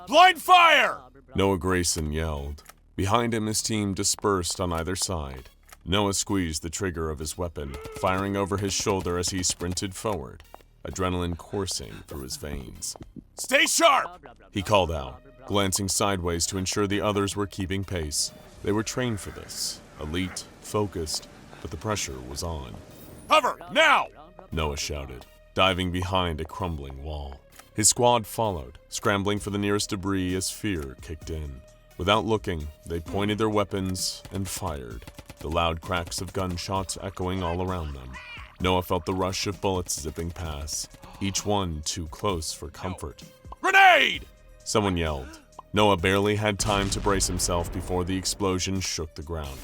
Blind fire! Noah Grayson yelled. Behind him, his team dispersed on either side. Noah squeezed the trigger of his weapon, firing over his shoulder as he sprinted forward, adrenaline coursing through his veins. Stay sharp! He called out, glancing sideways to ensure the others were keeping pace. They were trained for this, elite, focused, but the pressure was on. Cover, now! Noah shouted, diving behind a crumbling wall. His squad followed, scrambling for the nearest debris as fear kicked in. Without looking, they pointed their weapons and fired, the loud cracks of gunshots echoing all around them. Noah felt the rush of bullets zipping past, each one too close for comfort. Grenade! Someone yelled. Noah barely had time to brace himself before the explosion shook the ground.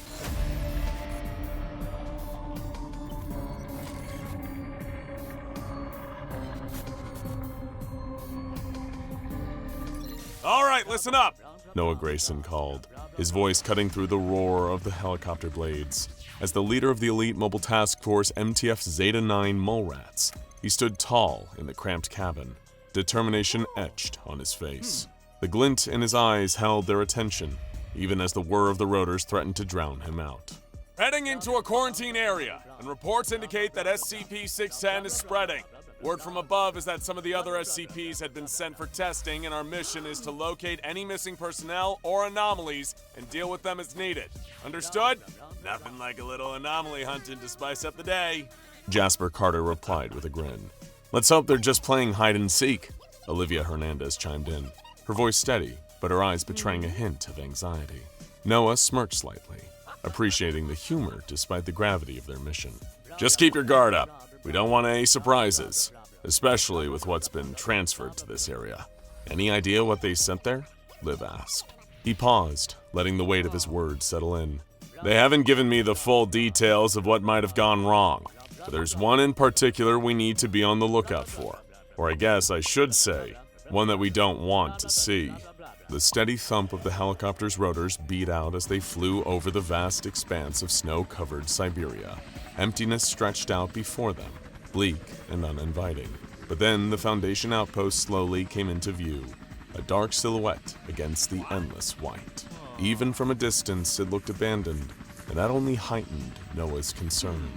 All right, listen up, Noah Grayson called, his voice cutting through the roar of the helicopter blades. As the leader of the elite mobile task force MTF Zeta-9 Mole Rats, he stood tall in the cramped cabin, determination etched on his face. The glint in his eyes held their attention, even as the whir of the rotors threatened to drown him out. Heading into a quarantine area, and reports indicate that SCP-610 is spreading. Word from above is that some of the other SCPs had been sent for testing, and our mission is to locate any missing personnel or anomalies and deal with them as needed. Understood? Nothing like a little anomaly hunting to spice up the day. Jasper Carter replied with a grin. Let's hope they're just playing hide and seek, Olivia Hernandez chimed in, her voice steady, but her eyes betraying a hint of anxiety. Noah smirked slightly, appreciating the humor despite the gravity of their mission. Just keep your guard up. We don't want any surprises, especially with what's been transferred to this area. Any idea what they sent there? Liv asked. He paused, letting the weight of his words settle in. They haven't given me the full details of what might have gone wrong, but there's one in particular we need to be on the lookout for. Or I guess I should say, one that we don't want to see. The steady thump of the helicopter's rotors beat out as they flew over the vast expanse of snow-covered Siberia. Emptiness stretched out before them, bleak and uninviting. But then the Foundation outpost slowly came into view, a dark silhouette against the endless white. Even from a distance, it looked abandoned, and that only heightened Noah's concern.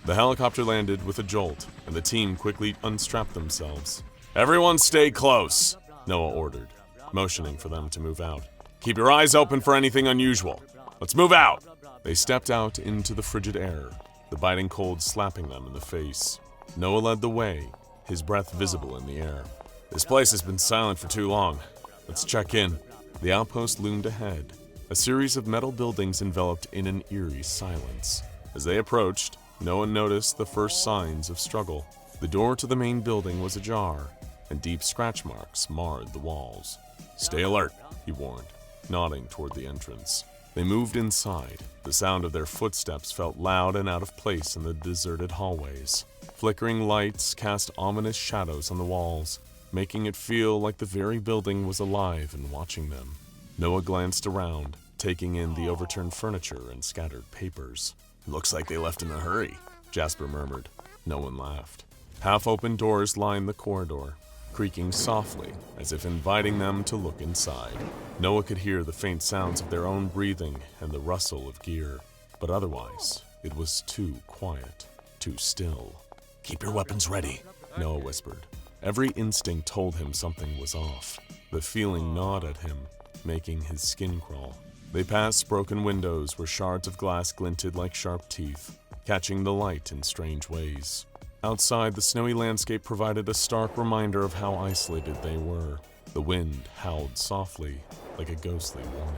The helicopter landed with a jolt, and the team quickly unstrapped themselves. Everyone stay close, Noah ordered, motioning for them to move out. Keep your eyes open for anything unusual. Let's move out! They stepped out into the frigid air, the biting cold slapping them in the face. Noah led the way, his breath visible in the air. This place has been silent for too long. Let's check in. The outpost loomed ahead, a series of metal buildings enveloped in an eerie silence. As they approached, Noah noticed the first signs of struggle. The door to the main building was ajar, and deep scratch marks marred the walls. Stay alert, he warned, nodding toward the entrance. They moved inside. The sound of their footsteps felt loud and out of place in the deserted hallways. Flickering lights cast ominous shadows on the walls, making it feel like the very building was alive and watching them. Noah glanced around, taking in the overturned furniture and scattered papers. Looks like they left in a hurry, Jasper murmured. No one laughed. Half-open doors lined the corridor, creaking softly as if inviting them to look inside. Noah could hear the faint sounds of their own breathing and the rustle of gear, but otherwise, it was too quiet, too still. Keep your weapons ready, Noah whispered. Every instinct told him something was off. The feeling gnawed at him, making his skin crawl. They passed broken windows where shards of glass glinted like sharp teeth, catching the light in strange ways. Outside, the snowy landscape provided a stark reminder of how isolated they were. The wind howled softly, like a ghostly warning.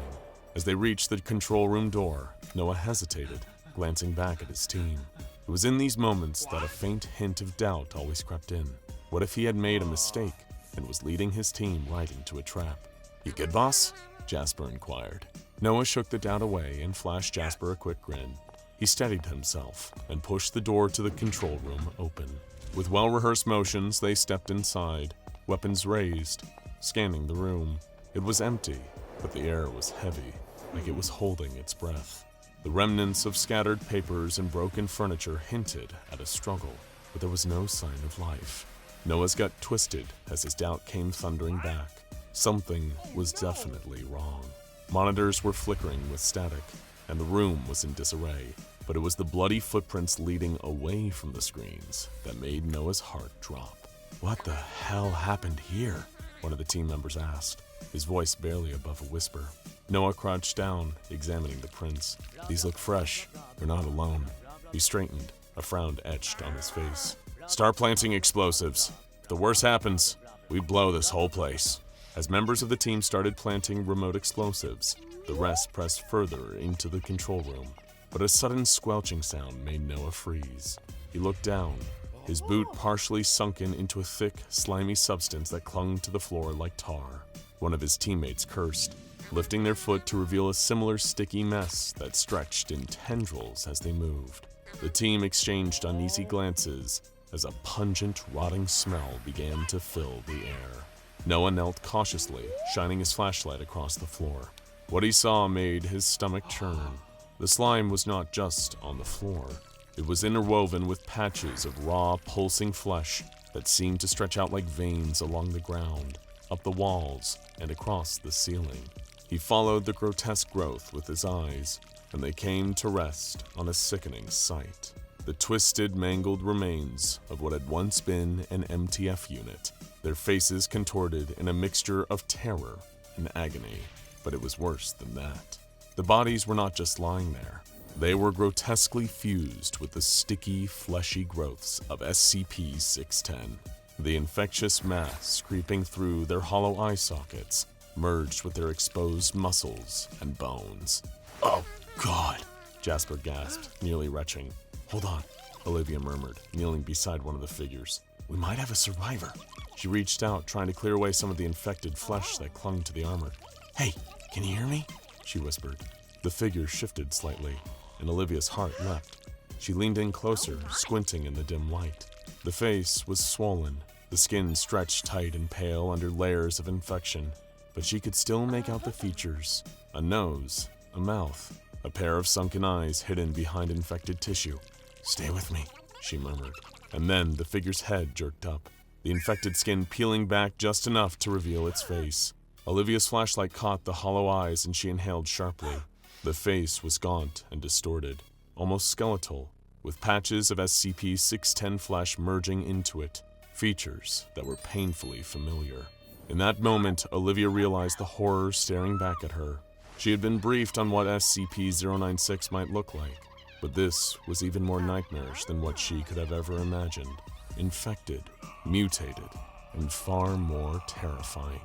As they reached the control room door, Noah hesitated, glancing back at his team. It was in these moments that a faint hint of doubt always crept in. What if he had made a mistake and was leading his team right into a trap? You good, boss? Jasper inquired. Noah shook the doubt away and flashed Jasper a quick grin. He steadied himself and pushed the door to the control room open. With well-rehearsed motions, they stepped inside, weapons raised, scanning the room. It was empty, but the air was heavy, like it was holding its breath. The remnants of scattered papers and broken furniture hinted at a struggle, but there was no sign of life. Noah's gut twisted as his doubt came thundering back. Something was definitely wrong. Monitors were flickering with static, and the room was in disarray, but it was the bloody footprints leading away from the screens that made Noah's heart drop. "What the hell happened here?" one of the team members asked, his voice barely above a whisper. Noah crouched down, examining the prints. "These look fresh. We're not alone." He straightened, a frown etched on his face. "Start planting explosives. If the worst happens, we blow this whole place." As members of the team started planting remote explosives, the rest pressed further into the control room. But a sudden squelching sound made Noah freeze. He looked down, his boot partially sunken into a thick, slimy substance that clung to the floor like tar. One of his teammates cursed, lifting their foot to reveal a similar sticky mess that stretched in tendrils as they moved. The team exchanged uneasy glances as a pungent, rotting smell began to fill the air. Noah knelt cautiously, shining his flashlight across the floor. What he saw made his stomach churn. The slime was not just on the floor. It was interwoven with patches of raw, pulsing flesh that seemed to stretch out like veins along the ground, up the walls, and across the ceiling. He followed the grotesque growth with his eyes, and they came to rest on a sickening sight. The twisted, mangled remains of what had once been an MTF unit, their faces contorted in a mixture of terror and agony. But it was worse than that. The bodies were not just lying there. They were grotesquely fused with the sticky, fleshy growths of SCP-610. The infectious mass creeping through their hollow eye sockets merged with their exposed muscles and bones. "Oh, God," Jasper gasped, nearly retching. "Hold on," Olivia murmured, kneeling beside one of the figures. "We might have a survivor." She reached out, trying to clear away some of the infected flesh that clung to the armor. "Hey, can you hear me?" she whispered. The figure shifted slightly, and Olivia's heart leapt. She leaned in closer, squinting in the dim light. The face was swollen, the skin stretched tight and pale under layers of infection, but she could still make out the features: a nose, a mouth, a pair of sunken eyes hidden behind infected tissue. "Stay with me," she murmured, and then the figure's head jerked up, the infected skin peeling back just enough to reveal its face. Olivia's flashlight caught the hollow eyes and she inhaled sharply. The face was gaunt and distorted, almost skeletal, with patches of SCP-610 flesh merging into it, features that were painfully familiar. In that moment, Olivia realized the horror staring back at her. She had been briefed on what SCP-096 might look like, but this was even more nightmarish than what she could have ever imagined. Infected, mutated, and far more terrifying.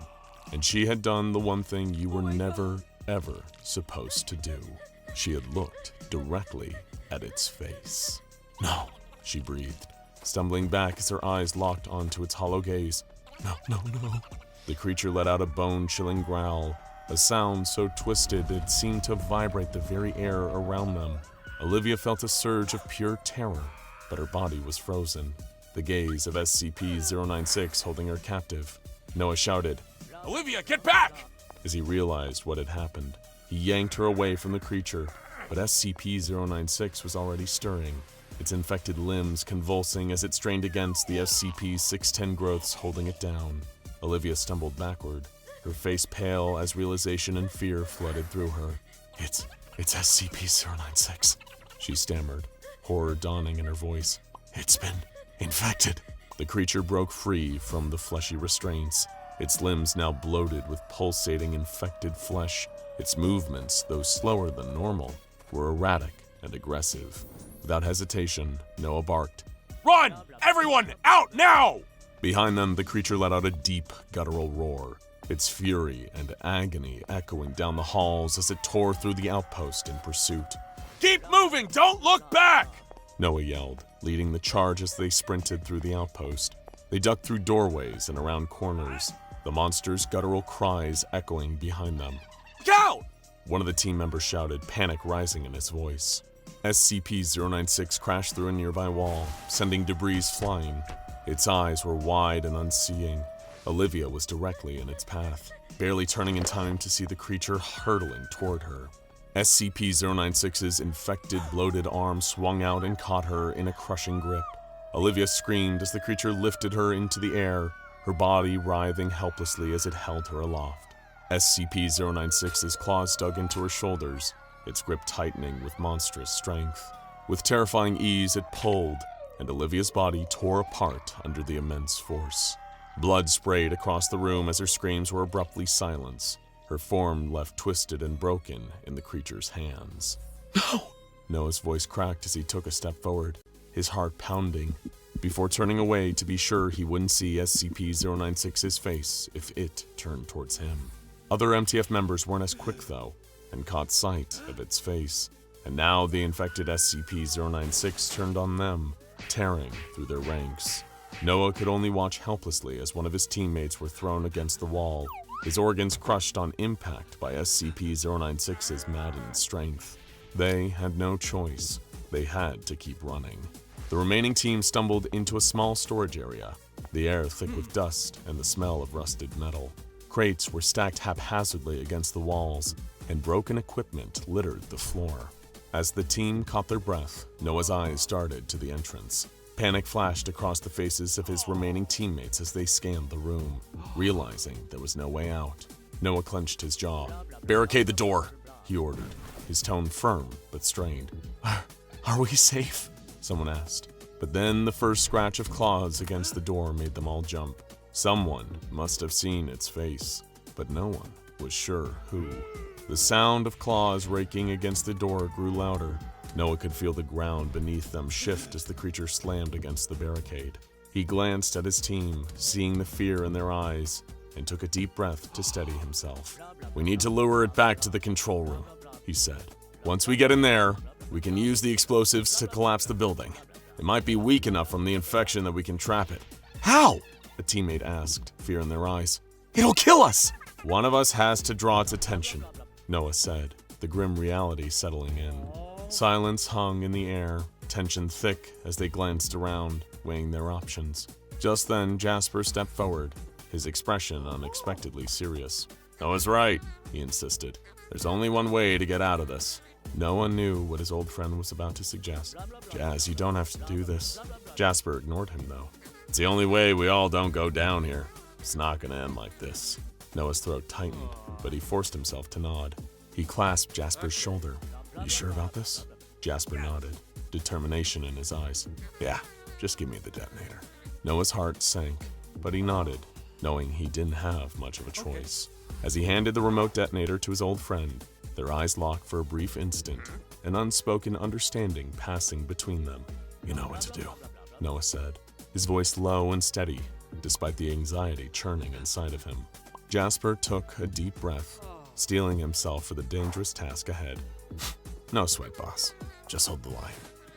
And she had done the one thing you were never, ever supposed to do. She had looked directly at its face. "No," she breathed, stumbling back as her eyes locked onto its hollow gaze. "No, no, no." The creature let out a bone-chilling growl, a sound so twisted it seemed to vibrate the very air around them. Olivia felt a surge of pure terror, but her body was frozen, the gaze of SCP-096 holding her captive. Noah shouted, "Olivia, get back!" As he realized what had happened, he yanked her away from the creature, but SCP-096 was already stirring, its infected limbs convulsing as it strained against the SCP-610 growths holding it down. Olivia stumbled backward, her face pale as realization and fear flooded through her. It's SCP-096, she stammered, horror dawning in her voice. "It's been infected." The creature broke free from the fleshy restraints, its limbs now bloated with pulsating infected flesh. Its movements, though slower than normal, were erratic and aggressive. Without hesitation, Noah barked, "Run! Everyone, out now!" Behind them, the creature let out a deep, guttural roar, its fury and agony echoing down the halls as it tore through the outpost in pursuit. "Keep moving! Don't look back!" Noah yelled, leading the charge as they sprinted through the outpost. They ducked through doorways and around corners, the monster's guttural cries echoing behind them. "Go!" One of the team members shouted, panic rising in his voice. SCP-096 crashed through a nearby wall, sending debris flying. Its eyes were wide and unseeing. Olivia was directly in its path, barely turning in time to see the creature hurtling toward her. SCP-096's infected, bloated arm swung out and caught her in a crushing grip. Olivia screamed as the creature lifted her into the air, her body writhing helplessly as it held her aloft. SCP-096's claws dug into her shoulders, its grip tightening with monstrous strength. With terrifying ease, it pulled, and Olivia's body tore apart under the immense force. Blood sprayed across the room as her screams were abruptly silenced, her form left twisted and broken in the creature's hands. "No!" Noah's voice cracked as he took a step forward, his heart pounding, before turning away to be sure he wouldn't see SCP-096's face if it turned towards him. Other MTF members weren't as quick, though, and caught sight of its face, and now the infected SCP-096 turned on them, tearing through their ranks. Noah could only watch helplessly as one of his teammates were thrown against the wall, his organs crushed on impact by SCP-096's maddened strength. They had no choice. They had to keep running. The remaining team stumbled into a small storage area, the air thick with dust and the smell of rusted metal. Crates were stacked haphazardly against the walls, and broken equipment littered the floor. As the team caught their breath, Noah's eyes darted to the entrance. Panic flashed across the faces of his remaining teammates as they scanned the room, realizing there was no way out. Noah clenched his jaw. "Barricade the door," he ordered, his tone firm but strained. Are we safe?" someone asked. But then the first scratch of claws against the door made them all jump. Someone must have seen its face, but no one was sure who. The sound of claws raking against the door grew louder. Noah could feel the ground beneath them shift as the creature slammed against the barricade. He glanced at his team, seeing the fear in their eyes, and took a deep breath to steady himself. "We need to lure it back to the control room," he said. "Once we get in there, we can use the explosives to collapse the building. It might be weak enough from the infection that we can trap it." "How?" a teammate asked, fear in their eyes. "It'll kill us!" "One of us has to draw its attention," Noah said, the grim reality settling in. Silence hung in the air, tension thick as they glanced around, weighing their options. Just then, Jasper stepped forward, his expression unexpectedly serious. "Noah's right," he insisted. "There's only one way to get out of this." Noah knew what his old friend was about to suggest. "Jazz, you don't have to do this." Jasper ignored him, though. "It's the only way we all don't go down here. It's not gonna end like this." Noah's throat tightened, but he forced himself to nod. He clasped Jasper's shoulder. "You sure about this?" Jasper nodded, determination in his eyes. "Yeah, just give me the detonator." Noah's heart sank, but he nodded, knowing he didn't have much of a choice. As he handed the remote detonator to his old friend, their eyes locked for a brief instant, an unspoken understanding passing between them. "You know what to do," Noah said, his voice low and steady, despite the anxiety churning inside of him. Jasper took a deep breath, steeling himself for the dangerous task ahead. "No sweat, boss. Just hold the line,"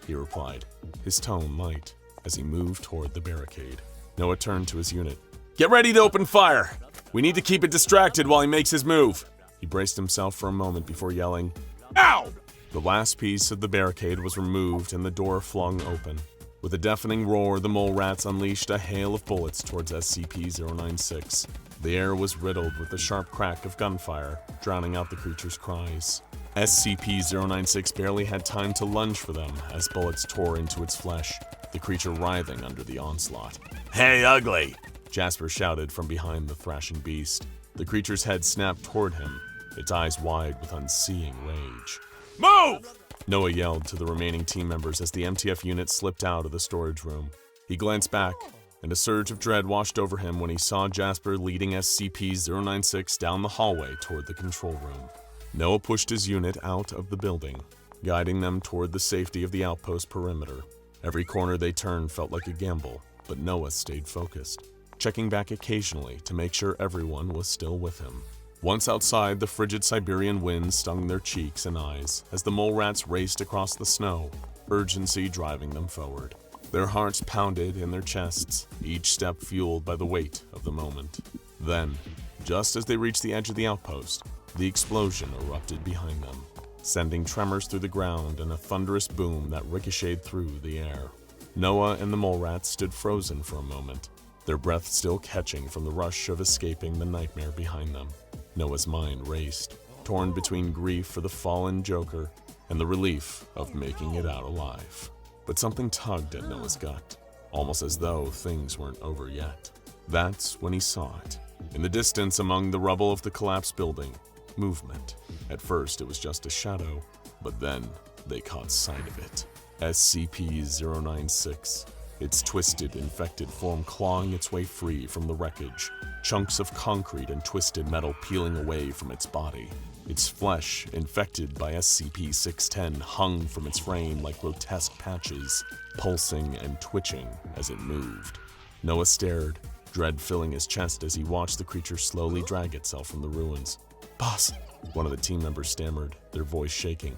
he replied, his tone light as he moved toward the barricade. Noah turned to his unit. "Get ready to open fire! We need to keep it distracted while he makes his move." He braced himself for a moment before yelling, "Ow!" The last piece of the barricade was removed and the door flung open. With a deafening roar, the mole rats unleashed a hail of bullets towards SCP-096. The air was riddled with the sharp crack of gunfire, drowning out the creature's cries. SCP-096 barely had time to lunge for them as bullets tore into its flesh, the creature writhing under the onslaught. "Hey, ugly!" Jasper shouted from behind the thrashing beast. The creature's head snapped toward him, its eyes wide with unseeing rage. "Move!" Noah yelled to the remaining team members as the MTF unit slipped out of the storage room. He glanced back, and a surge of dread washed over him when he saw Jasper leading SCP-096 down the hallway toward the control room. Noah pushed his unit out of the building, guiding them toward the safety of the outpost perimeter. Every corner they turned felt like a gamble, but Noah stayed focused, checking back occasionally to make sure everyone was still with him. Once outside, the frigid Siberian wind stung their cheeks and eyes as the mole rats raced across the snow, urgency driving them forward. Their hearts pounded in their chests, each step fueled by the weight of the moment. Then, just as they reached the edge of the outpost, the explosion erupted behind them, sending tremors through the ground and a thunderous boom that ricocheted through the air. Noah and the mole rats stood frozen for a moment, their breath still catching from the rush of escaping the nightmare behind them. Noah's mind raced, torn between grief for the fallen Joker and the relief of making it out alive. But something tugged at Noah's gut, almost as though things weren't over yet. That's when he saw it. In the distance among the rubble of the collapsed building, movement. At first it was just a shadow, but then they caught sight of it. SCP-096. Its twisted, infected form clawing its way free from the wreckage, chunks of concrete and twisted metal peeling away from its body. Its flesh, infected by SCP-610, hung from its frame like grotesque patches, pulsing and twitching as it moved. Noah stared, dread filling his chest as he watched the creature slowly drag itself from the ruins. "Boss," one of the team members stammered, their voice shaking.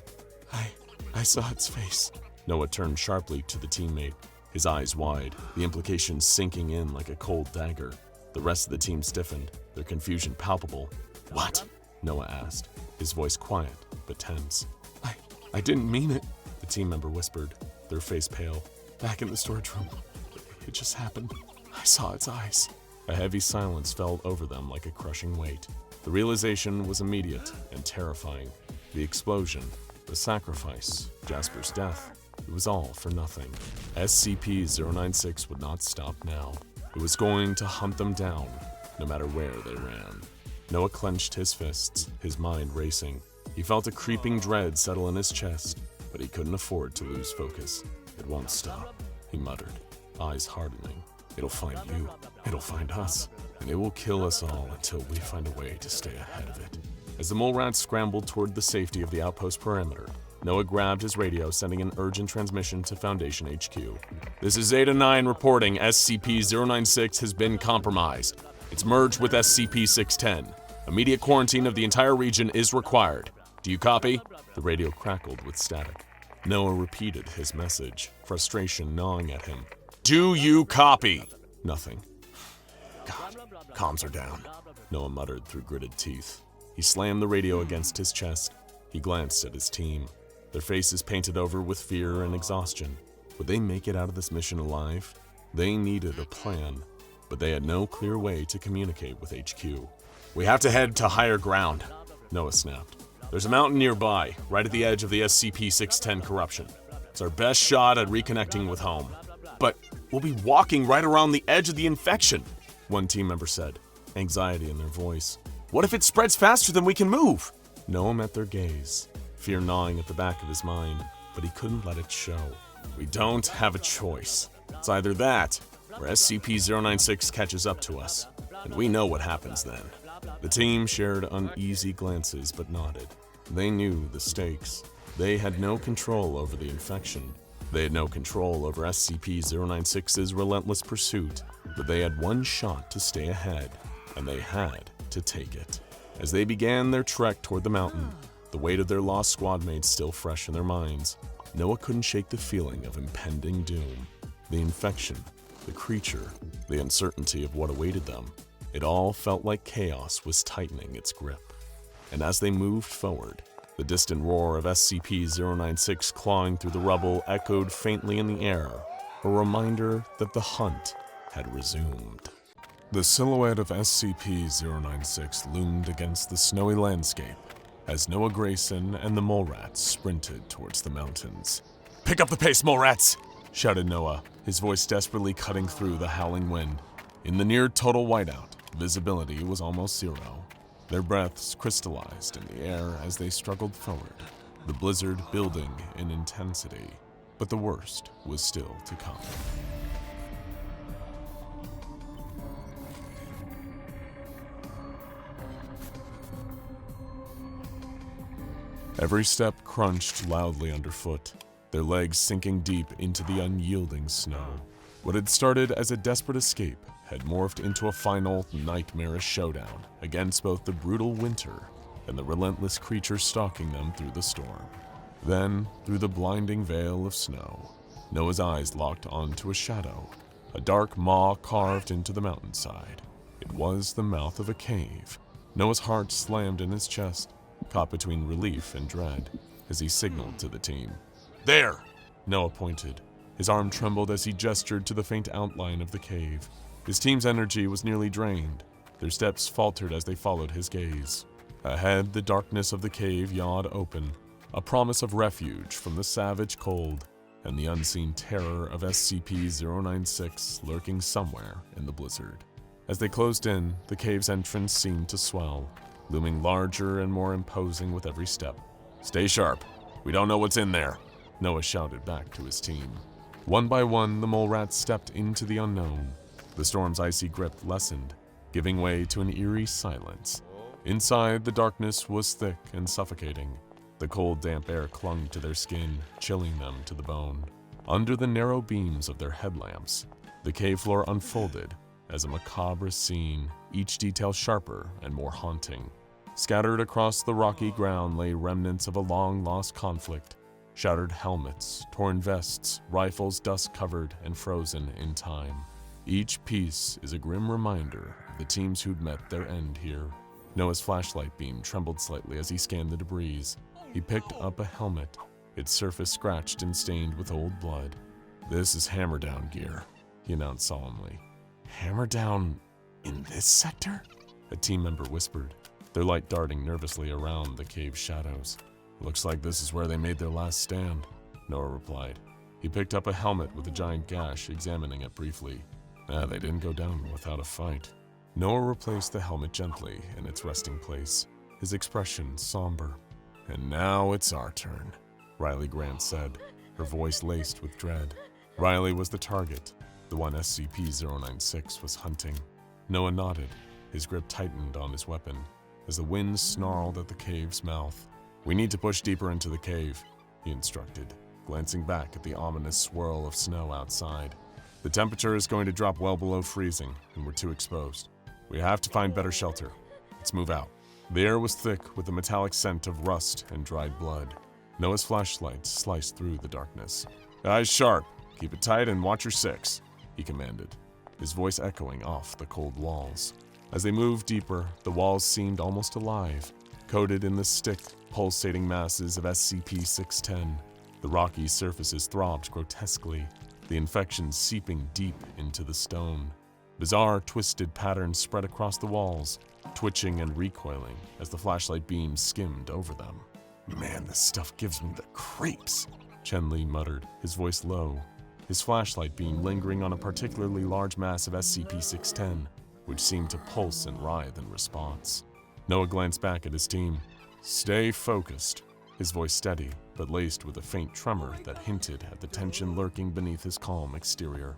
I saw its face." Noah turned sharply to the teammate, his eyes wide, the implications sinking in like a cold dagger. The rest of the team stiffened, their confusion palpable. "What?" Noah asked, his voice quiet but tense. I didn't mean it," the team member whispered, their face pale. "Back in the storage room. It just happened. I saw its eyes." A heavy silence fell over them like a crushing weight. The realization was immediate and terrifying. The explosion, the sacrifice, Jasper's death, it was all for nothing. SCP-096 would not stop now. It was going to hunt them down, no matter where they ran. Noah clenched his fists, his mind racing. He felt a creeping dread settle in his chest, but he couldn't afford to lose focus. "It won't stop," he muttered, eyes hardening. "It'll find you, it'll find us, and it will kill us all until we find a way to stay ahead of it." As the mole rats scrambled toward the safety of the outpost perimeter, Noah grabbed his radio, sending an urgent transmission to Foundation HQ. "This is Zeta-9 reporting SCP-096 has been compromised. It's merged with SCP-610. Immediate quarantine of the entire region is required. Do you copy?" The radio crackled with static. Noah repeated his message, frustration gnawing at him. "Do you copy?" Nothing. "God, comms are down," Noah muttered through gritted teeth. He slammed the radio against his chest. He glanced at his team, their faces painted over with fear and exhaustion. Would they make it out of this mission alive? They needed a plan, but they had no clear way to communicate with HQ. "We have to head to higher ground," Noah snapped. "There's a mountain nearby, right at the edge of the SCP-610 corruption. It's our best shot at reconnecting with home." "But we'll be walking right around the edge of the infection," one team member said, anxiety in their voice. "What if it spreads faster than we can move?" Noah met their gaze, fear gnawing at the back of his mind, but he couldn't let it show. "We don't have a choice. It's either that, or SCP-096 catches up to us, and we know what happens then." The team shared uneasy glances but nodded. They knew the stakes. They had no control over the infection. They had no control over SCP-096's relentless pursuit, but they had one shot to stay ahead, and they had to take it. As they began their trek toward the mountain, the weight of their lost squad mates still fresh in their minds, Noah couldn't shake the feeling of impending doom. The infection, the creature, the uncertainty of what awaited them. It all felt like chaos was tightening its grip. And as they moved forward, the distant roar of SCP-096 clawing through the rubble echoed faintly in the air, a reminder that the hunt had resumed. The silhouette of SCP-096 loomed against the snowy landscape as Noah Grayson and the mole rats sprinted towards the mountains. "Pick up the pace, mole rats!" shouted Noah, his voice desperately cutting through the howling wind. In the near total whiteout, visibility was almost zero. Their breaths crystallized in the air as they struggled forward, the blizzard building in intensity. But the worst was still to come. Every step crunched loudly underfoot, their legs sinking deep into the unyielding snow. What had started as a desperate escape had morphed into a final, nightmarish showdown against both the brutal winter and the relentless creature stalking them through the storm. Then, through the blinding veil of snow, Noah's eyes locked onto a shadow, a dark maw carved into the mountainside. It was the mouth of a cave. Noah's heart slammed in his chest, caught between relief and dread, as he signaled to the team. "There!" Noah pointed. His arm trembled as he gestured to the faint outline of the cave. His team's energy was nearly drained. Their steps faltered as they followed his gaze. Ahead, the darkness of the cave yawned open, a promise of refuge from the savage cold and the unseen terror of SCP-096 lurking somewhere in the blizzard. As they closed in, the cave's entrance seemed to swell, looming larger and more imposing with every step. "Stay sharp. We don't know what's in there," Noah shouted back to his team. One by one, the mole rats stepped into the unknown. The storm's icy grip lessened, giving way to an eerie silence. Inside, the darkness was thick and suffocating. The cold, damp air clung to their skin, chilling them to the bone. Under the narrow beams of their headlamps, the cave floor unfolded as a macabre scene, each detail sharper and more haunting. Scattered across the rocky ground lay remnants of a long-lost conflict. Shattered helmets, torn vests, rifles dust-covered and frozen in time. Each piece is a grim reminder of the teams who'd met their end here. Noah's flashlight beam trembled slightly as he scanned the debris. He picked up a helmet, its surface scratched and stained with old blood. "This is hammer-down gear," he announced solemnly. "Hammer-down in this sector?" a team member whispered, their light darting nervously around the cave's shadows. "Looks like this is where they made their last stand," Noah replied. He picked up a helmet with a giant gash, examining it briefly. They didn't go down without a fight. Noah replaced the helmet gently in its resting place, his expression somber. "And now it's our turn," Riley Grant said, her voice laced with dread. Riley was the target, the one SCP-096 was hunting. Noah nodded, his grip tightened on his weapon, as the wind snarled at the cave's mouth. "We need to push deeper into the cave," he instructed, glancing back at the ominous swirl of snow outside. "The temperature is going to drop well below freezing, and we're too exposed. We have to find better shelter. Let's move out." The air was thick with the metallic scent of rust and dried blood. Noah's flashlight sliced through the darkness. "Eyes sharp, keep it tight and watch your six," he commanded, his voice echoing off the cold walls. As they moved deeper, the walls seemed almost alive, coated in the stick, pulsating masses of SCP-610. The rocky surfaces throbbed grotesquely, the infection seeping deep into the stone. Bizarre, twisted patterns spread across the walls, twitching and recoiling as the flashlight beam skimmed over them. "Man, this stuff gives me the creeps," Chen Li muttered, his voice low, his flashlight beam lingering on a particularly large mass of SCP-610, which seemed to pulse and writhe in response. Noah glanced back at his team. "Stay focused," his voice steady, but laced with a faint tremor that hinted at the tension lurking beneath his calm exterior.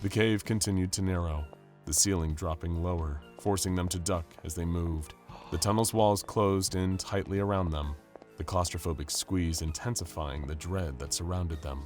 The cave continued to narrow, the ceiling dropping lower, forcing them to duck as they moved. The tunnel's walls closed in tightly around them, the claustrophobic squeeze intensifying the dread that surrounded them.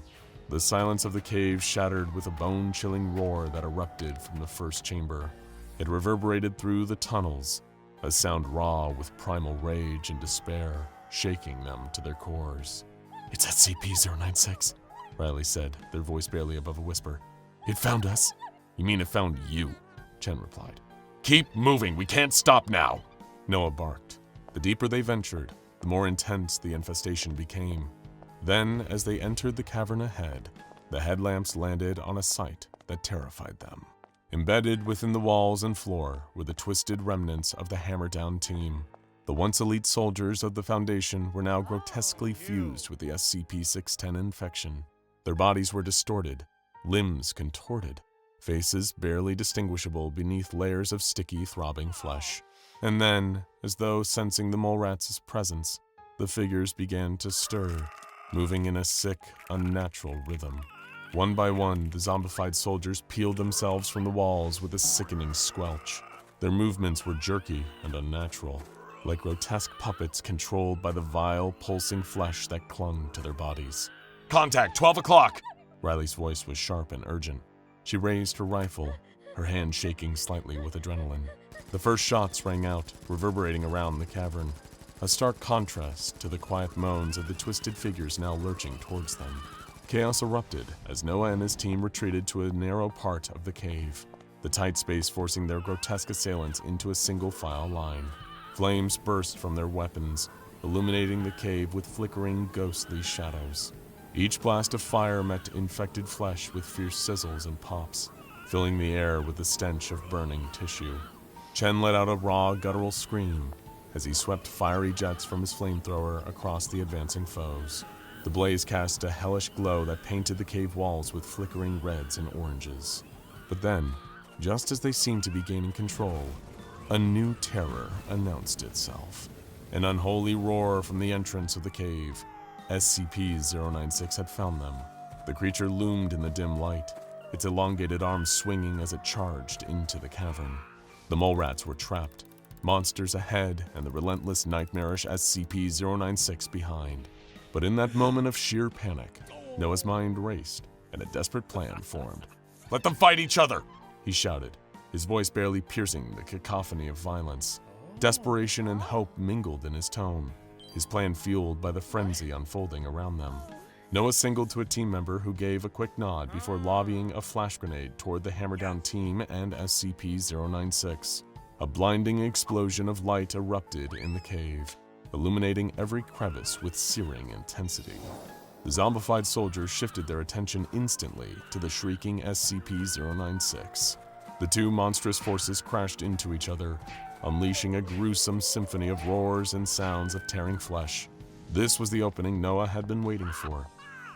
The silence of the cave shattered with a bone-chilling roar that erupted from the first chamber. It reverberated through the tunnels, a sound raw with primal rage and despair, shaking them to their cores. "It's SCP-096, Riley said, their voice barely above a whisper. "It found us." "You mean it found you?" Chen replied. "Keep moving, we can't stop now," Noah barked. The deeper they ventured, the more intense the infestation became. Then, as they entered the cavern ahead, the headlamps landed on a sight that terrified them. Embedded within the walls and floor were the twisted remnants of the Hammer-Down team. The once elite soldiers of the Foundation were now grotesquely fused with the SCP-610 infection. Their bodies were distorted, limbs contorted, faces barely distinguishable beneath layers of sticky, throbbing flesh. And then, as though sensing the mole rats' presence, the figures began to stir, moving in a sick, unnatural rhythm. One by one, the zombified soldiers peeled themselves from the walls with a sickening squelch. Their movements were jerky and unnatural, like grotesque puppets controlled by the vile, pulsing flesh that clung to their bodies. "Contact, 12 o'clock!" Riley's voice was sharp and urgent. She raised her rifle, her hand shaking slightly with adrenaline. The first shots rang out, reverberating around the cavern, a stark contrast to the quiet moans of the twisted figures now lurching towards them. Chaos erupted as Noah and his team retreated to a narrow part of the cave, the tight space forcing their grotesque assailants into a single file line. Flames burst from their weapons, illuminating the cave with flickering, ghostly shadows. Each blast of fire met infected flesh with fierce sizzles and pops, filling the air with the stench of burning tissue. Chen let out a raw, guttural scream as he swept fiery jets from his flamethrower across the advancing foes. The blaze cast a hellish glow that painted the cave walls with flickering reds and oranges. But then, Just as they seemed to be gaining control, a new terror announced itself. An unholy roar from the entrance of the cave. SCP-096 had found them. The creature loomed in the dim light, its elongated arms swinging as it charged into the cavern. The mole rats were trapped, monsters ahead and the relentless, nightmarish SCP-096 behind. But in that moment of sheer panic, Noah's mind raced and a desperate plan formed. "Let them fight each other!" he shouted, his voice barely piercing the cacophony of violence. Desperation and hope mingled in his tone, his plan fueled by the frenzy unfolding around them. Noah signaled to a team member who gave a quick nod before lobbing a flash grenade toward the hammer-down team and SCP-096. A blinding explosion of light erupted in the cave, illuminating every crevice with searing intensity. The zombified soldiers shifted their attention instantly to the shrieking SCP-096. The two monstrous forces crashed into each other, unleashing a gruesome symphony of roars and sounds of tearing flesh. This was the opening Noah had been waiting for.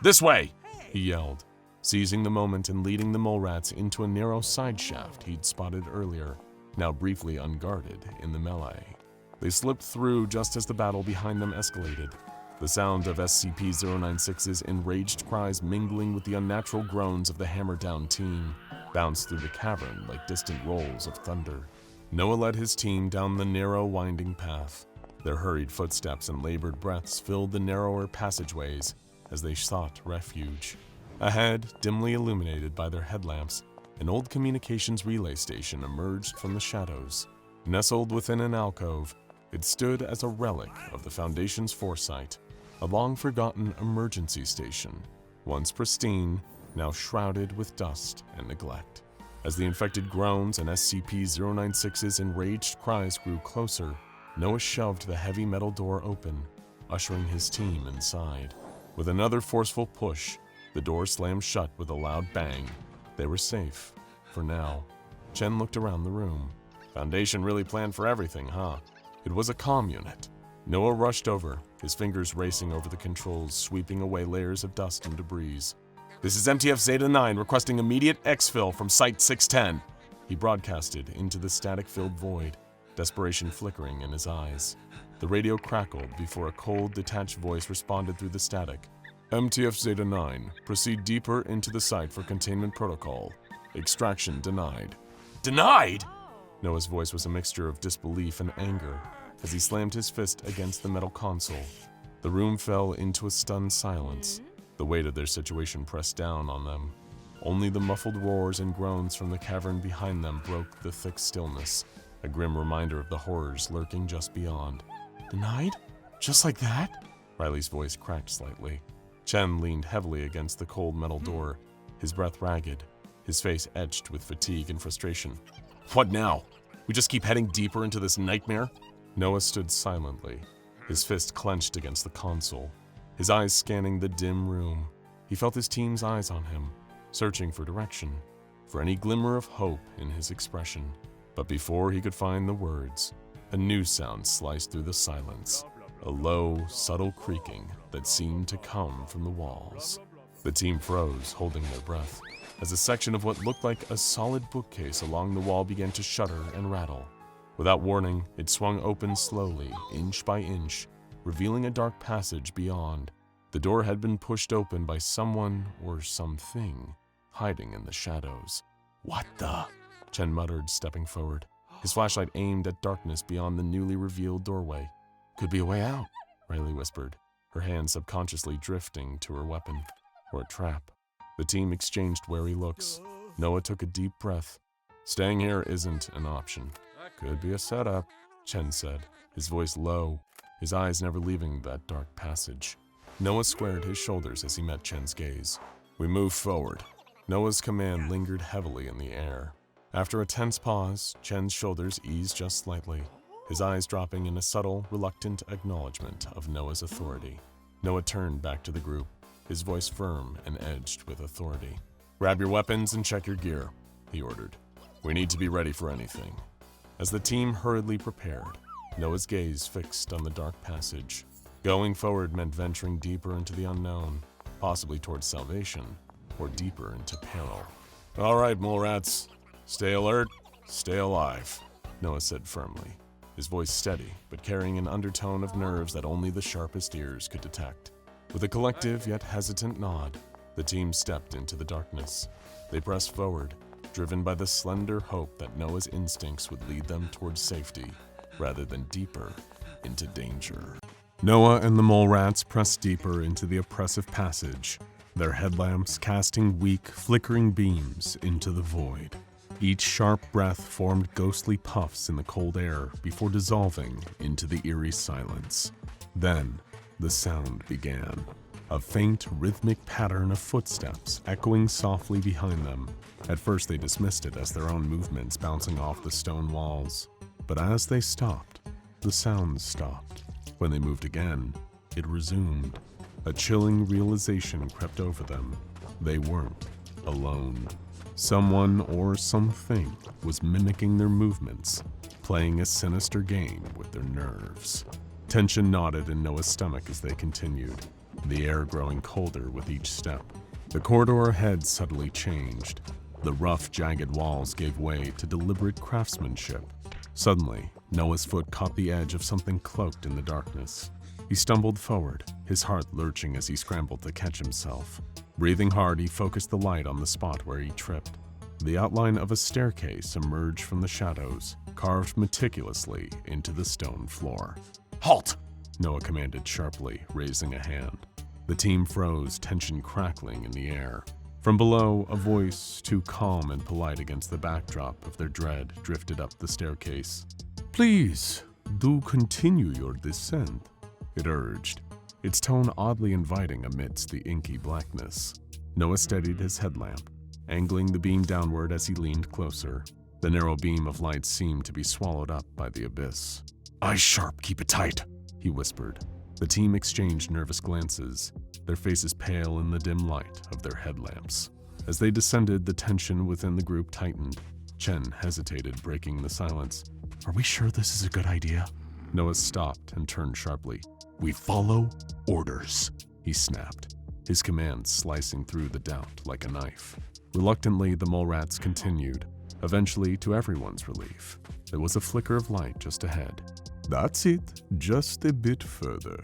"This way!" he yelled, seizing the moment and leading the mole rats into a narrow side shaft he'd spotted earlier, now briefly unguarded in the melee. They slipped through just as the battle behind them escalated, the sound of SCP-096's enraged cries mingling with the unnatural groans of the hammer-down team, bounced through the cavern like distant rolls of thunder. Noah led his team down the narrow, winding path. Their hurried footsteps and labored breaths filled the narrower passageways as they sought refuge. Ahead, dimly illuminated by their headlamps, an old communications relay station emerged from the shadows. Nestled within an alcove, it stood as a relic of the Foundation's foresight, a long-forgotten emergency station, once pristine, now shrouded with dust and neglect. As the infected groans and SCP-096's enraged cries grew closer, Noah shoved the heavy metal door open, ushering his team inside. With another forceful push, the door slammed shut with a loud bang. They were safe, for now. Chen looked around the room. Foundation really planned for everything, huh? It was a comm unit. Noah rushed over, his fingers racing over the controls, sweeping away layers of dust and debris. "This is MTF Zeta-9 requesting immediate exfil from Site 610. He broadcasted into the static-filled void, desperation flickering in his eyes. The radio crackled before a cold, detached voice responded through the static. "MTF Zeta-9, proceed deeper into the site for containment protocol. Extraction denied." "Denied?" Noah's voice was a mixture of disbelief and anger as he slammed his fist against the metal console. The room fell into a stunned silence. The weight of their situation pressed down on them. Only the muffled roars and groans from the cavern behind them broke the thick stillness, a grim reminder of the horrors lurking just beyond. "Denied? Just like that?" Riley's voice cracked slightly. Chen leaned heavily against the cold metal door, his breath ragged, his face etched with fatigue and frustration. "What now? We just keep heading deeper into this nightmare?" Noah stood silently, his fist clenched against the console, his eyes scanning the dim room. He felt his team's eyes on him, searching for direction, for any glimmer of hope in his expression. But before he could find the words, a new sound sliced through the silence, a low, subtle creaking that seemed to come from the walls. The team froze, holding their breath, as a section of what looked like a solid bookcase along the wall began to shudder and rattle. Without warning, it swung open slowly, inch by inch, revealing a dark passage beyond. The door had been pushed open by someone or something, hiding in the shadows. "What the?" Chen muttered, stepping forward, his flashlight aimed at darkness beyond the newly revealed doorway. "Could be a way out," Riley whispered, her hand subconsciously drifting to her weapon, or a trap. The team exchanged wary looks. Noah took a deep breath. "Staying here isn't an option." "Could be a setup," Chen said, his voice low, his eyes never leaving that dark passage. Noah squared his shoulders as he met Chen's gaze. We moved forward. Noah's command lingered heavily in the air. After a tense pause, Chen's shoulders eased just slightly, his eyes dropping in a subtle, reluctant acknowledgement of Noah's authority. Noah turned back to the group, his voice firm and edged with authority. "Grab your weapons and check your gear," he ordered. "We need to be ready for anything." As the team hurriedly prepared, Noah's gaze fixed on the dark passage. Going forward meant venturing deeper into the unknown, possibly towards salvation, or deeper into peril. "All right, mole rats," Stay alert, stay alive, Noah said firmly, his voice steady but carrying an undertone of nerves that only the sharpest ears could detect. With a collective yet hesitant nod, the team stepped into the darkness. They pressed forward, driven by the slender hope that Noah's instincts would lead them towards safety, rather than deeper into danger. Noah and the mole rats pressed deeper into the oppressive passage, their headlamps casting weak, flickering beams into the void. Each sharp breath formed ghostly puffs in the cold air before dissolving into the eerie silence. Then, the sound began. A faint, rhythmic pattern of footsteps echoing softly behind them. At first they dismissed it as their own movements bouncing off the stone walls. But as they stopped, the sounds stopped. When they moved again, it resumed. A chilling realization crept over them. They weren't alone. Someone or something was mimicking their movements, playing a sinister game with their nerves. Tension knotted in Noah's stomach as they continued, the air growing colder with each step. The corridor ahead suddenly changed. The rough, jagged walls gave way to deliberate craftsmanship. Suddenly, Noah's foot caught the edge of something cloaked in the darkness. He stumbled forward, his heart lurching as he scrambled to catch himself. Breathing hard, he focused the light on the spot where he tripped. The outline of a staircase emerged from the shadows, carved meticulously into the stone floor. "Halt!" Noah commanded sharply, raising a hand. The team froze, tension crackling in the air. From below, a voice, too calm and polite against the backdrop of their dread, drifted up the staircase. "Please, do continue your descent," it urged, its tone oddly inviting amidst the inky blackness. Noah steadied his headlamp, angling the beam downward as he leaned closer. The narrow beam of light seemed to be swallowed up by the abyss. "Eyes sharp, keep it tight," he whispered. The team exchanged nervous glances, their faces pale in the dim light of their headlamps. As they descended, the tension within the group tightened. Chen hesitated, breaking the silence. "Are we sure this is a good idea?" Noah stopped and turned sharply. "We follow orders," he snapped, his command slicing through the doubt like a knife. Reluctantly, the mole rats continued. Eventually, to everyone's relief, there was a flicker of light just ahead. "That's it, just a bit further,"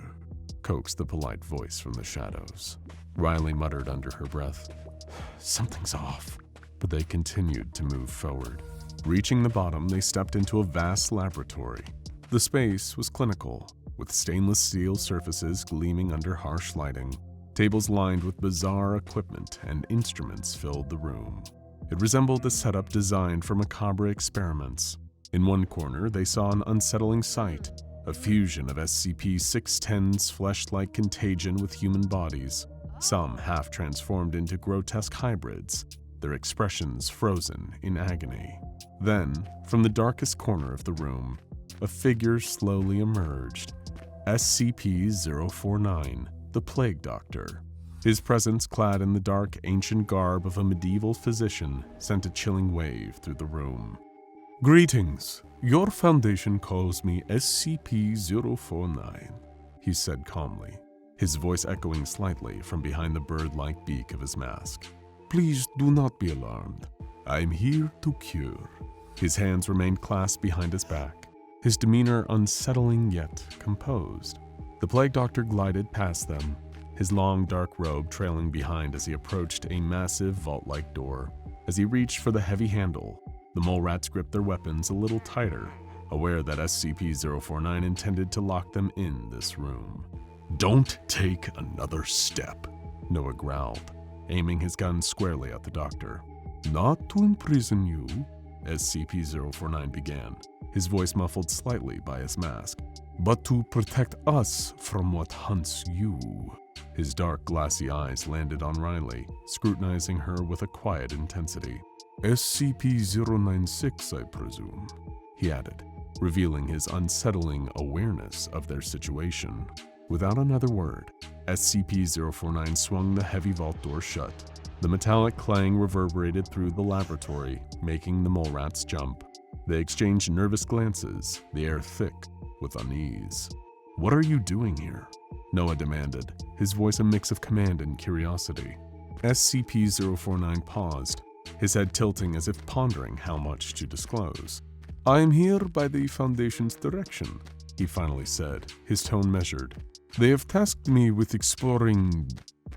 coaxed the polite voice from the shadows. Riley muttered under her breath, "Something's off," but they continued to move forward. Reaching the bottom, they stepped into a vast laboratory. The space was clinical, with stainless steel surfaces gleaming under harsh lighting. Tables lined with bizarre equipment and instruments filled the room. It resembled a setup designed for macabre experiments. In one corner, they saw an unsettling sight, a fusion of SCP-610's flesh-like contagion with human bodies, some half transformed into grotesque hybrids, their expressions frozen in agony. Then, from the darkest corner of the room, a figure slowly emerged. SCP-049, the Plague Doctor. His presence, clad in the dark, ancient garb of a medieval physician, sent a chilling wave through the room. "Greetings. Your Foundation calls me SCP-049, he said calmly, his voice echoing slightly from behind the bird-like beak of his mask. "Please do not be alarmed. I'm here to cure." His hands remained clasped behind his back, his demeanor unsettling yet composed. The Plague Doctor glided past them, his long dark robe trailing behind as he approached a massive vault-like door. As he reached for the heavy handle, the mole rats gripped their weapons a little tighter, aware that SCP-049 intended to lock them in this room. "Don't take another step," Noah growled, aiming his gun squarely at the doctor. "Not to imprison you," SCP-049 began, his voice muffled slightly by his mask, "but to protect us from what hunts you." His dark, glassy eyes landed on Riley, scrutinizing her with a quiet intensity. "SCP-096, I presume," he added, revealing his unsettling awareness of their situation. Without another word, SCP-049 swung the heavy vault door shut. The metallic clang reverberated through the laboratory, making the mole rats jump. They exchanged nervous glances, the air thick with unease. "What are you doing here?" Noah demanded, his voice a mix of command and curiosity. SCP-049 paused, his head tilting as if pondering how much to disclose. "I am here by the Foundation's direction," he finally said, his tone measured. "They have tasked me with exploring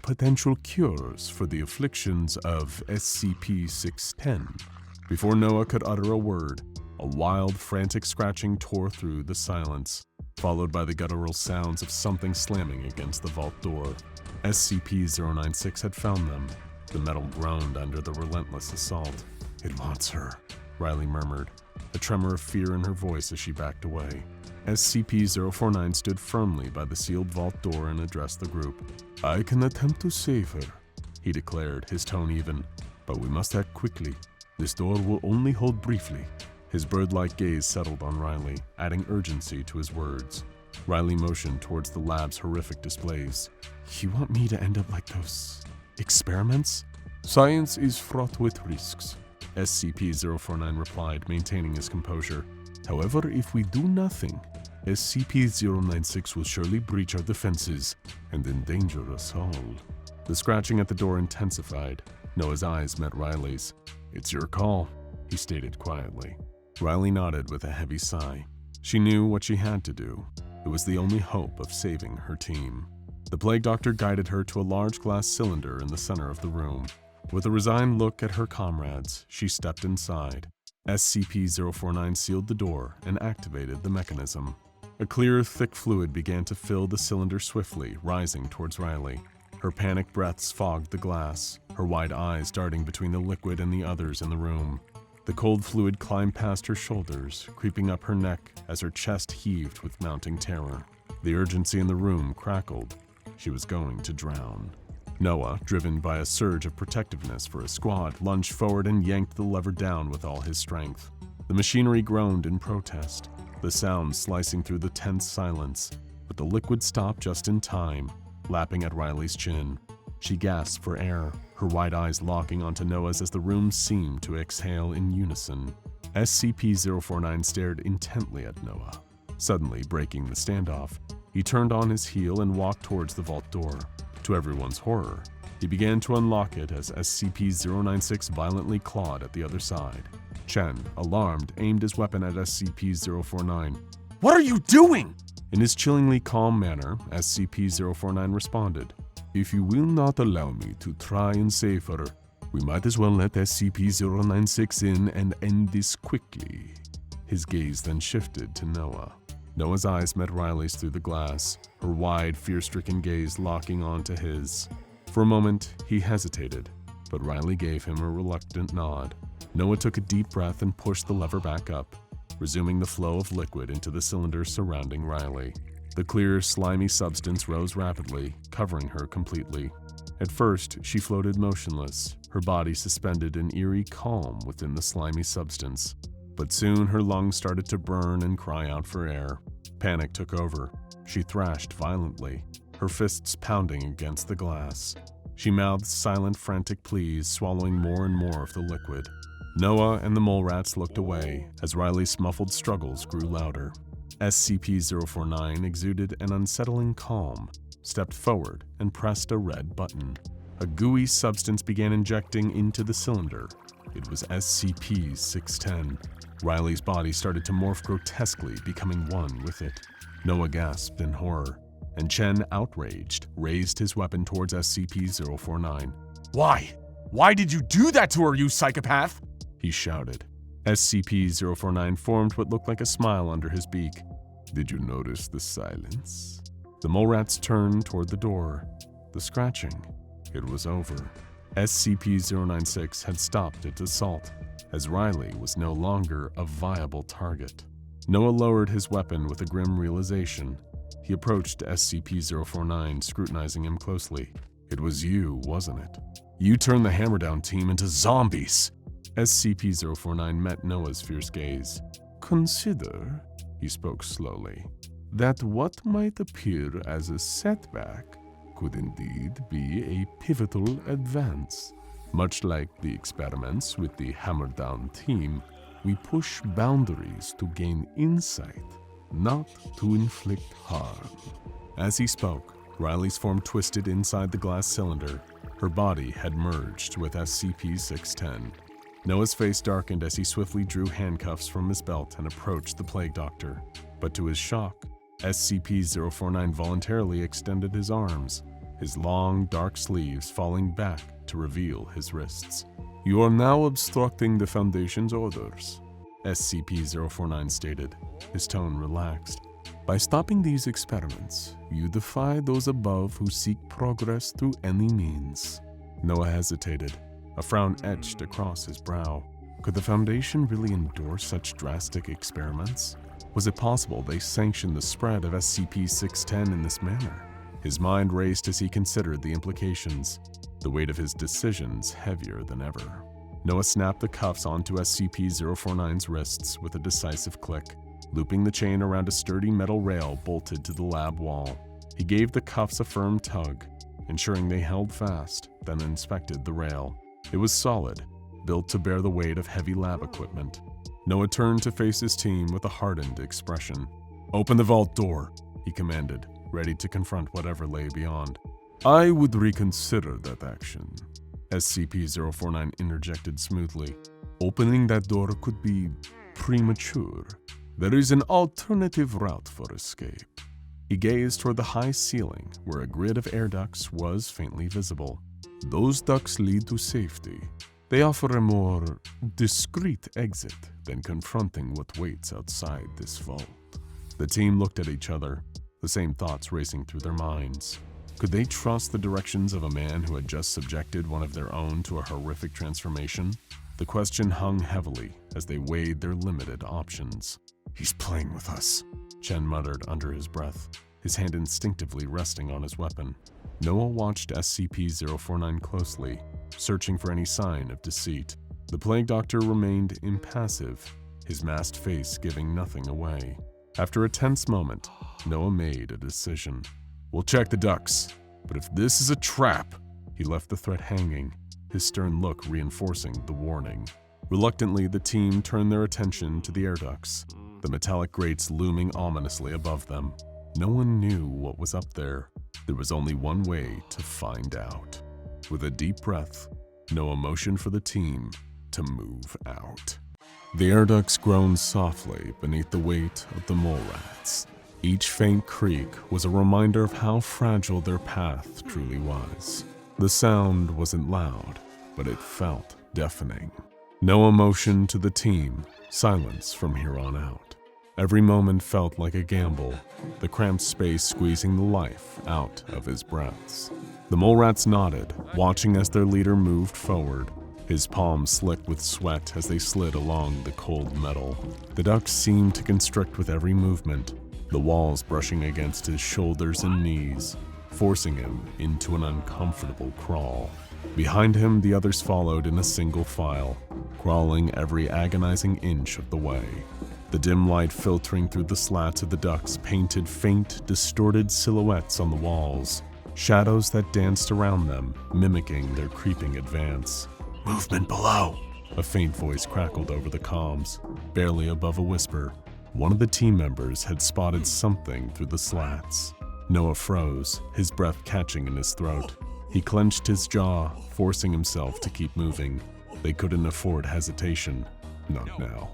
potential cures for the afflictions of SCP-610. Before Noah could utter a word, a wild, frantic scratching tore through the silence, followed by the guttural sounds of something slamming against the vault door. SCP-096 had found them. The metal groaned under the relentless assault. "It wants her," Riley murmured, a tremor of fear in her voice as she backed away. SCP-049 stood firmly by the sealed vault door and addressed the group. "I can attempt to save her," he declared, his tone even, "but we must act quickly. This door will only hold briefly." His bird-like gaze settled on Riley, adding urgency to his words. Riley motioned towards the lab's horrific displays. "You want me to end up like those experiments?" "Science is fraught with risks," SCP-049 replied, maintaining his composure. "However, if we do nothing, SCP-096 will surely breach our defenses and endanger us all." The scratching at the door intensified. Noah's eyes met Riley's. "It's your call," he stated quietly. Riley nodded with a heavy sigh. She knew what she had to do. It was the only hope of saving her team. The plague doctor guided her to a large glass cylinder in the center of the room. With a resigned look at her comrades, she stepped inside. SCP-049 sealed the door and activated the mechanism. A clear, thick fluid began to fill the cylinder swiftly, rising towards Riley. Her panicked breaths fogged the glass, her wide eyes darting between the liquid and the others in the room. The cold fluid climbed past her shoulders, creeping up her neck as her chest heaved with mounting terror. The urgency in the room crackled. She was going to drown. Noah, driven by a surge of protectiveness for his squad, lunged forward and yanked the lever down with all his strength. The machinery groaned in protest, the sound slicing through the tense silence, but the liquid stopped just in time, lapping at Riley's chin. She gasped for air, her wide eyes locking onto Noah's as the room seemed to exhale in unison. SCP-049 stared intently at Noah. Suddenly breaking the standoff, he turned on his heel and walked towards the vault door. To everyone's horror, he began to unlock it as SCP-096 violently clawed at the other side. Chen, alarmed, aimed his weapon at SCP-049. "What are you doing?" In his chillingly calm manner, SCP-049 responded. "If you will not allow me to try and save her, we might as well let SCP-096 in and end this quickly." His gaze then shifted to Noah. Noah's eyes met Riley's through the glass, her wide, fear-stricken gaze locking onto his. For a moment, he hesitated, but Riley gave him a reluctant nod. Noah took a deep breath and pushed the lever back up, resuming the flow of liquid into the cylinder surrounding Riley. The clear, slimy substance rose rapidly, covering her completely. At first, she floated motionless, her body suspended in eerie calm within the slimy substance. But soon her lungs started to burn and cry out for air. Panic took over. She thrashed violently, her fists pounding against the glass. She mouthed silent, frantic pleas, swallowing more and more of the liquid. Noah and the mole rats looked away as Riley's muffled struggles grew louder. SCP-049 exuded an unsettling calm, stepped forward, and pressed a red button. A gooey substance began injecting into the cylinder. It was SCP-610. Riley's body started to morph grotesquely, becoming one with it. Noah gasped in horror, and Chen, outraged, raised his weapon towards SCP-049. Why? Why did you do that to her, you psychopath?" he shouted. SCP-049 formed what looked like a smile under his beak. "Did you notice the silence?" The mole rats turned toward the door. The scratching. It was over. SCP-096 had stopped its assault, as Riley was no longer a viable target. Noah lowered his weapon with a grim realization. He approached SCP-049, scrutinizing him closely. "It was you, wasn't it? You turned the Hammerdown team into zombies!" SCP-049 met Noah's fierce gaze. "Consider," he spoke slowly, "that what might appear as a setback could indeed be a pivotal advance. Much like the experiments with the Hammerdown team, we push boundaries to gain insight, not to inflict harm." As he spoke, Riley's form twisted inside the glass cylinder, her Her body had merged with SCP-610. Noah's face darkened as he swiftly drew handcuffs from his belt and approached the plague doctor. But to his shock, SCP-049 voluntarily extended his arms, his long, dark sleeves falling back to reveal his wrists. "You are now obstructing the Foundation's orders," SCP-049 stated, his tone relaxed. "By stopping these experiments, you defy those above who seek progress through any means." Noah hesitated, a frown etched across his brow. Could the Foundation really endorse such drastic experiments? Was it possible they sanctioned the spread of SCP-610 in this manner? His mind raced as he considered the implications, the weight of his decisions heavier than ever. Noah snapped the cuffs onto SCP-049's wrists with a decisive click, looping the chain around a sturdy metal rail bolted to the lab wall. He gave the cuffs a firm tug, ensuring they held fast, then inspected the rail. It was solid, built to bear the weight of heavy lab equipment. Noah turned to face his team with a hardened expression. "Open the vault door," he commanded, ready to confront whatever lay beyond. "I would reconsider that action," SCP-049 interjected smoothly. "Opening that door could be premature. There is an alternative route for escape." He gazed toward the high ceiling, where a grid of air ducts was faintly visible. "Those ducts lead to safety. They offer a more discreet exit than confronting what waits outside this vault." The team looked at each other, the same thoughts racing through their minds. Could they trust the directions of a man who had just subjected one of their own to a horrific transformation? The question hung heavily as they weighed their limited options. "He's playing with us," Chen muttered under his breath, his hand instinctively resting on his weapon. Noah watched SCP-049 closely, searching for any sign of deceit. The plague doctor remained impassive, his masked face giving nothing away. After a tense moment, Noah made a decision. "We'll check the ducts, but if this is a trap..." He left the threat hanging, his stern look reinforcing the warning. Reluctantly, the team turned their attention to the air ducts, the metallic grates looming ominously above them. No one knew what was up there. There was only one way to find out. With a deep breath, Noah motioned for the team to move out. The air ducts groaned softly beneath the weight of the mole rats. Each faint creak was a reminder of how fragile their path truly was. The sound wasn't loud, but it felt deafening. Noah motioned to the team, silence from here on out. Every moment felt like a gamble, the cramped space squeezing the life out of his breaths. The mole rats nodded, watching as their leader moved forward, his palms slick with sweat as they slid along the cold metal. The ducts seemed to constrict with every movement, the walls brushing against his shoulders and knees, forcing him into an uncomfortable crawl. Behind him, the others followed in a single file, crawling every agonizing inch of the way. The dim light filtering through the slats of the ducts painted faint, distorted silhouettes on the walls, shadows that danced around them, mimicking their creeping advance. "Movement below," a faint voice crackled over the comms, barely above a whisper. One of the team members had spotted something through the slats. Noah froze, his breath catching in his throat. He clenched his jaw, forcing himself to keep moving. They couldn't afford hesitation. Not now.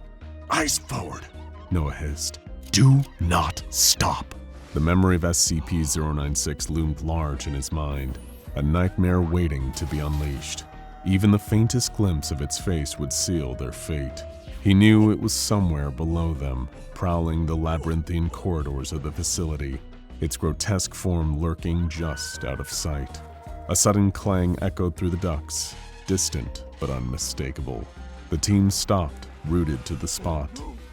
"Eyes forward," Noah hissed. "Do not stop." The memory of SCP-096 loomed large in his mind, a nightmare waiting to be unleashed. Even the faintest glimpse of its face would seal their fate. He knew it was somewhere below them, prowling the labyrinthine corridors of the facility, its grotesque form lurking just out of sight. A sudden clang echoed through the ducts, distant but unmistakable. The team stopped, rooted to the spot.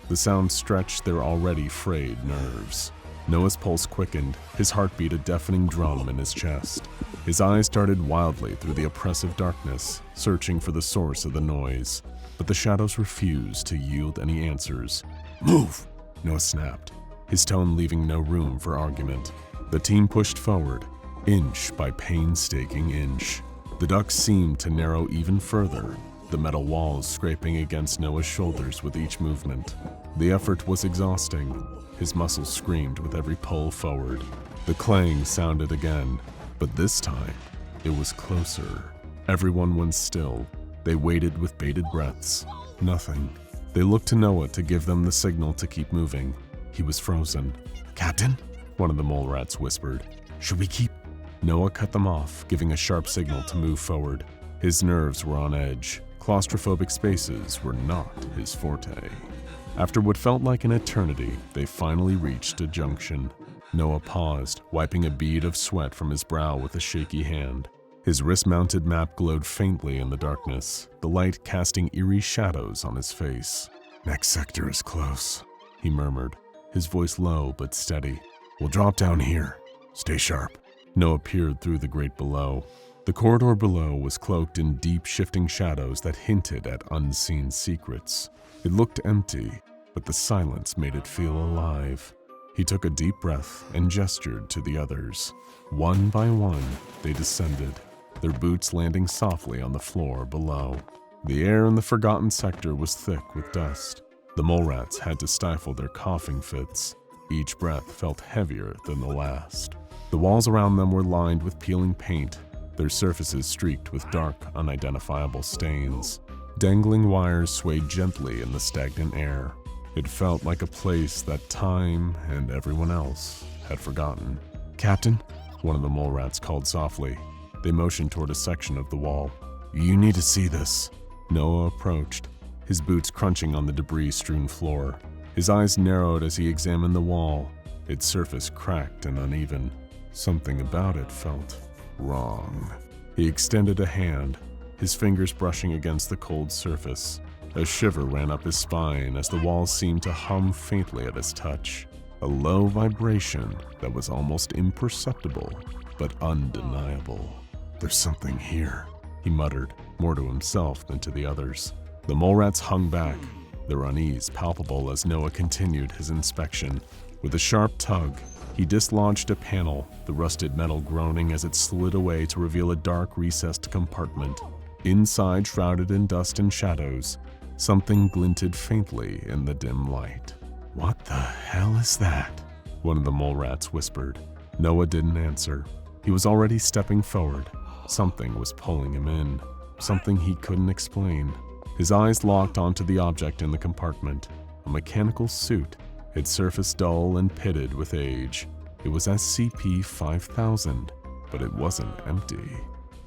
The sound stretched their already frayed nerves. Noah's pulse quickened, his heartbeat a deafening drum in his chest. His eyes darted wildly through the oppressive darkness, searching for the source of the noise. But the shadows refused to yield any answers. "Move!" Noah snapped, his tone leaving no room for argument. The team pushed forward, inch by painstaking inch. The ducts seemed to narrow even further, the metal walls scraping against Noah's shoulders with each movement. The effort was exhausting. His muscles screamed with every pull forward. The clang sounded again, but this time, It was closer. Everyone went still. They waited with bated breaths. Nothing. They looked to Noah to give them the signal to keep moving. He was frozen. Captain? One of the mole rats whispered. Should we keep? Noah cut them off, giving a sharp signal to move forward. His nerves were on edge. Claustrophobic spaces were not his forte. After what felt like an eternity, they finally reached a junction. Noah paused, wiping a bead of sweat from his brow with a shaky hand. His wrist-mounted map glowed faintly in the darkness, the light casting eerie shadows on his face. Next sector is close, he murmured, his voice low but steady. We'll drop down here. Stay sharp. Noah peered through the grate below. The corridor below was cloaked in deep, shifting shadows that hinted at unseen secrets. It looked empty, but the silence made it feel alive. He took a deep breath and gestured to the others. One by one, they descended, their boots landing softly on the floor below. The air in the forgotten sector was thick with dust. The mole rats had to stifle their coughing fits. Each breath felt heavier than the last. The walls around them were lined with peeling paint, their surfaces streaked with dark, unidentifiable stains. Dangling wires swayed gently in the stagnant air. It felt like a place that time and everyone else had forgotten. Captain? One of the mole rats called softly. They motioned toward a section of the wall. You need to see this. Noah approached, his boots crunching on the debris-strewn floor. His eyes narrowed as he examined the wall, its surface cracked and uneven. Something about it felt wrong. He extended a hand, his fingers brushing against the cold surface. A shiver ran up his spine as the walls seemed to hum faintly at his touch. A low vibration that was almost imperceptible, but undeniable. There's something here, he muttered, more to himself than to the others. The mole rats hung back, their unease palpable as Noah continued his inspection. With a sharp tug, he dislodged a panel, the rusted metal groaning as it slid away to reveal a dark, recessed compartment. Inside, shrouded in dust and shadows, something glinted faintly in the dim light. What the hell is that? One of the mole rats whispered. Noah didn't answer. He was already stepping forward. Something was pulling him in, something he couldn't explain. His eyes locked onto the object in the compartment, a mechanical suit, its surface dull and pitted with age. It was SCP-610, but it wasn't empty.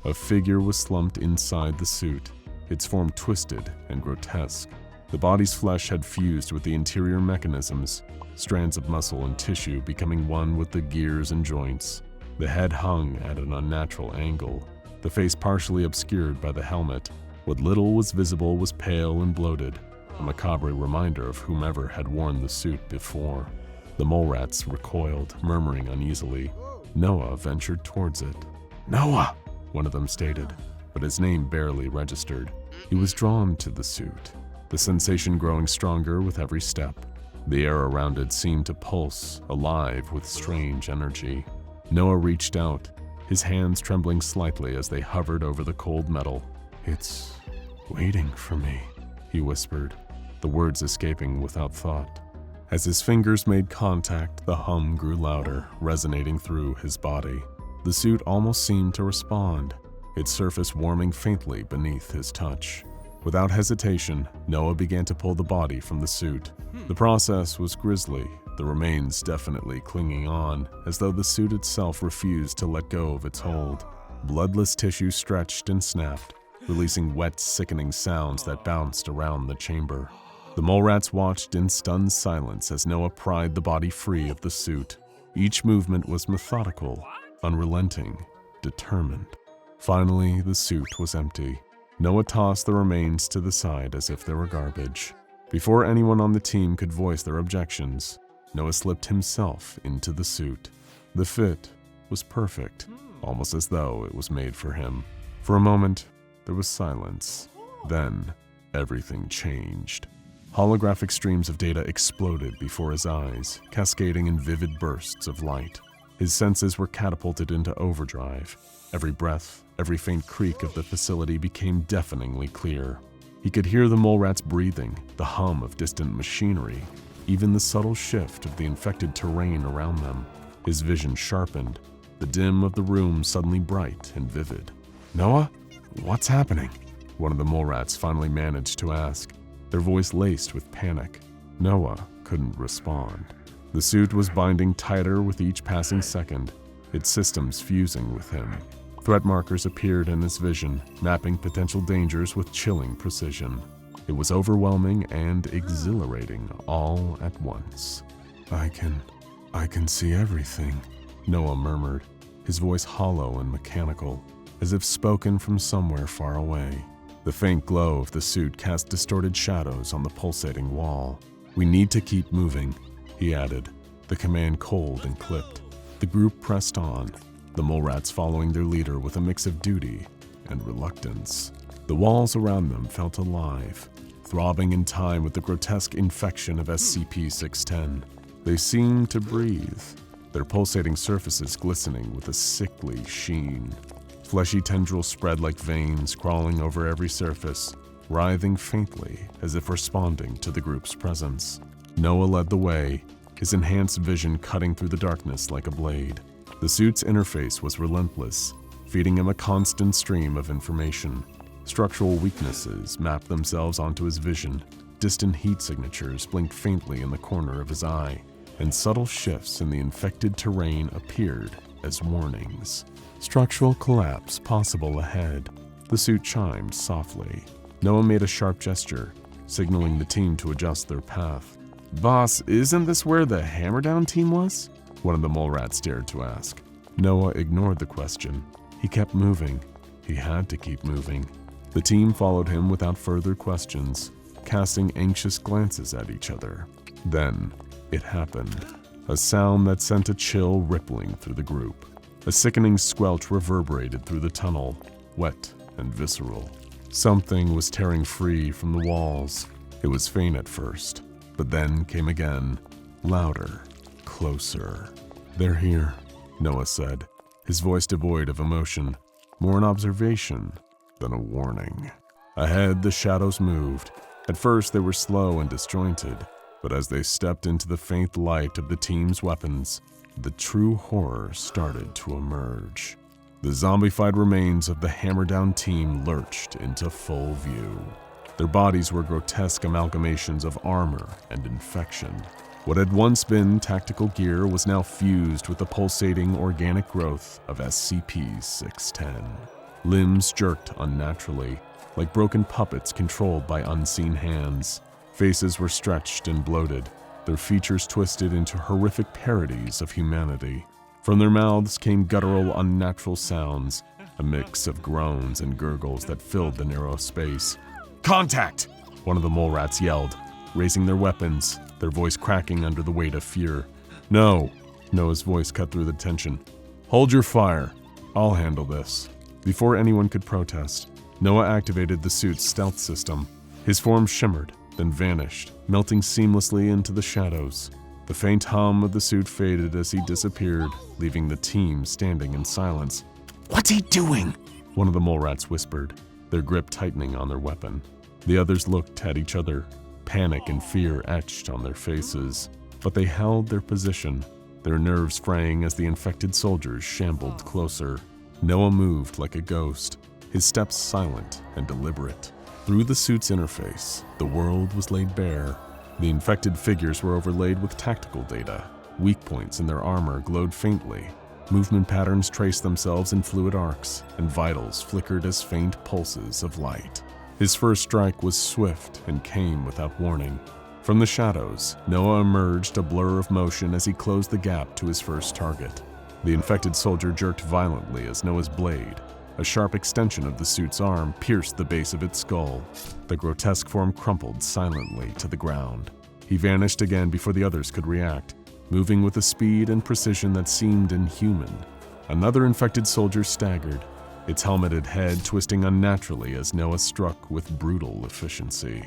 A figure was slumped inside the suit, its form twisted and grotesque. The body's flesh had fused with the interior mechanisms, strands of muscle and tissue becoming one with the gears and joints. The head hung at an unnatural angle, the face partially obscured by the helmet. What little was visible was pale and bloated, a macabre reminder of whomever had worn the suit before. The mole rats recoiled, murmuring uneasily. Noah ventured towards it. Noah! One of them stated, but his name barely registered. He was drawn to the suit, the sensation growing stronger with every step. The air around it seemed to pulse, alive with strange energy. Noah reached out, his hands trembling slightly as they hovered over the cold metal. "It's waiting for me," he whispered, the words escaping without thought. As his fingers made contact, the hum grew louder, resonating through his body. The suit almost seemed to respond, its surface warming faintly beneath his touch. Without hesitation, Noah began to pull the body from the suit. The process was grisly, the remains definitely clinging on, as though the suit itself refused to let go of its hold. Bloodless tissue stretched and snapped, releasing wet, sickening sounds that bounced around the chamber. The mole rats watched in stunned silence as Noah pried the body free of the suit. Each movement was methodical, unrelenting, determined. Finally, the suit was empty. Noah tossed the remains to the side as if they were garbage. Before anyone on the team could voice their objections, Noah slipped himself into the suit. The fit was perfect, almost as though it was made for him. For a moment, there was silence. Then, everything changed. Holographic streams of data exploded before his eyes, cascading in vivid bursts of light. His senses were catapulted into overdrive. Every breath, every faint creak of the facility became deafeningly clear. He could hear the mole rats breathing, the hum of distant machinery, even the subtle shift of the infected terrain around them. His vision sharpened, the dim of the room suddenly bright and vivid. "Noah, what's happening?" one of the mole rats finally managed to ask, their voice laced with panic. Noah couldn't respond. The suit was binding tighter with each passing second, its systems fusing with him. Threat markers appeared in his vision, mapping potential dangers with chilling precision. It was overwhelming and exhilarating all at once. I can see everything," Noah murmured, his voice hollow and mechanical, as if spoken from somewhere far away. The faint glow of the suit cast distorted shadows on the pulsating wall. "We need to keep moving," he added, the command cold and clipped. The group pressed on, the mole rats following their leader with a mix of duty and reluctance. The walls around them felt alive, throbbing in time with the grotesque infection of SCP-610. They seemed to breathe, their pulsating surfaces glistening with a sickly sheen. Fleshy tendrils spread like veins, crawling over every surface, writhing faintly as if responding to the group's presence. Noah led the way, his enhanced vision cutting through the darkness like a blade. The suit's interface was relentless, feeding him a constant stream of information. Structural weaknesses mapped themselves onto his vision. Distant heat signatures blinked faintly in the corner of his eye, and subtle shifts in the infected terrain appeared as warnings. Structural collapse possible ahead. The suit chimed softly. Noah made a sharp gesture, signaling the team to adjust their path. "Boss, isn't this where the Hammerdown team was?" one of the mole rats dared to ask. Noah ignored the question. He kept moving. He had to keep moving. The team followed him without further questions, casting anxious glances at each other. Then, it happened. A sound that sent a chill rippling through the group. A sickening squelch reverberated through the tunnel, wet and visceral. Something was tearing free from the walls. It was faint at first, but then came again, louder, closer. "They're here," Noah said, his voice devoid of emotion, more an observation than a warning. Ahead, the shadows moved. At first, they were slow and disjointed, but as they stepped into the faint light of the team's weapons, the true horror started to emerge. The zombified remains of the Hammerdown team lurched into full view. Their bodies were grotesque amalgamations of armor and infection. What had once been tactical gear was now fused with the pulsating organic growth of SCP-610. Limbs jerked unnaturally, like broken puppets controlled by unseen hands. Faces were stretched and bloated, their features twisted into horrific parodies of humanity. From their mouths came guttural, unnatural sounds, a mix of groans and gurgles that filled the narrow space. "Contact!" one of the mole rats yelled, raising their weapons, their voice cracking under the weight of fear. "No," Noah's voice cut through the tension. "Hold your fire. I'll handle this." Before anyone could protest, Noah activated the suit's stealth system. His form shimmered, then vanished, melting seamlessly into the shadows. The faint hum of the suit faded as he disappeared, leaving the team standing in silence. "What's he doing?" one of the mole rats whispered, their grip tightening on their weapon. The others looked at each other, panic and fear etched on their faces. But they held their position, their nerves fraying as the infected soldiers shambled closer. Noah moved like a ghost, his steps silent and deliberate. Through the suit's interface, the world was laid bare. The infected figures were overlaid with tactical data. Weak points in their armor glowed faintly. Movement patterns traced themselves in fluid arcs, and vitals flickered as faint pulses of light. His first strike was swift and came without warning. From the shadows, Noah emerged a blur of motion as he closed the gap to his first target. The infected soldier jerked violently as Noah's blade, a sharp extension of the suit's arm, pierced the base of its skull. The grotesque form crumpled silently to the ground. He vanished again before the others could react, moving with a speed and precision that seemed inhuman. Another infected soldier staggered, its helmeted head twisting unnaturally as Noah struck with brutal efficiency.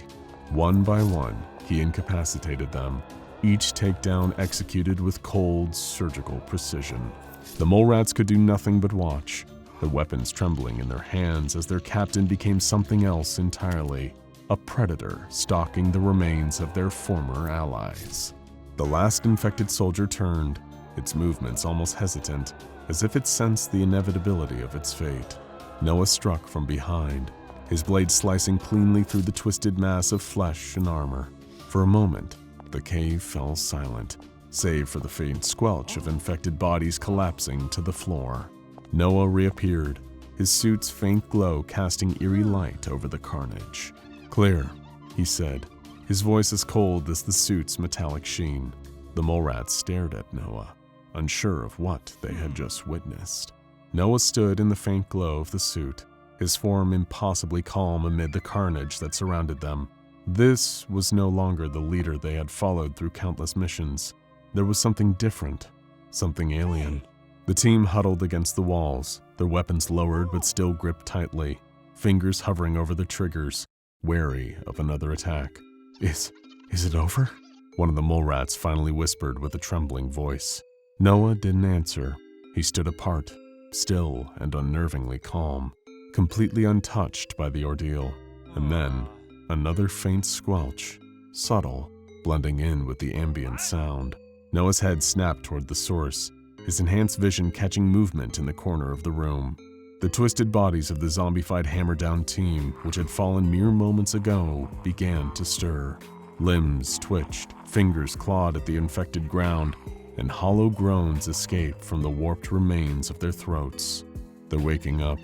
One by one, he incapacitated them, each takedown executed with cold, surgical precision. The mole rats could do nothing but watch, their weapons trembling in their hands as their captain became something else entirely, a predator stalking the remains of their former allies. The last infected soldier turned, its movements almost hesitant, as if it sensed the inevitability of its fate. Noah struck from behind, his blade slicing cleanly through the twisted mass of flesh and armor. For a moment, the cave fell silent, save for the faint squelch of infected bodies collapsing to the floor. Noah reappeared, his suit's faint glow casting eerie light over the carnage. "Clear," he said, his voice as cold as the suit's metallic sheen. The mole rats stared at Noah, unsure of what they had just witnessed. Noah stood in the faint glow of the suit, his form impossibly calm amid the carnage that surrounded them. This was no longer the leader they had followed through countless missions. There was something different, something alien. The team huddled against the walls, their weapons lowered but still gripped tightly, fingers hovering over the triggers, wary of another attack. Is it over?" One of the mole rats finally whispered with a trembling voice. Noah didn't answer. He stood apart, still and unnervingly calm, completely untouched by the ordeal. And then, another faint squelch, subtle, blending in with the ambient sound. Noah's head snapped toward the source, his enhanced vision catching movement in the corner of the room. The twisted bodies of the zombified hammer-down team, which had fallen mere moments ago, began to stir. Limbs twitched, fingers clawed at the infected ground, and hollow groans escaped from the warped remains of their throats. "They're waking up,"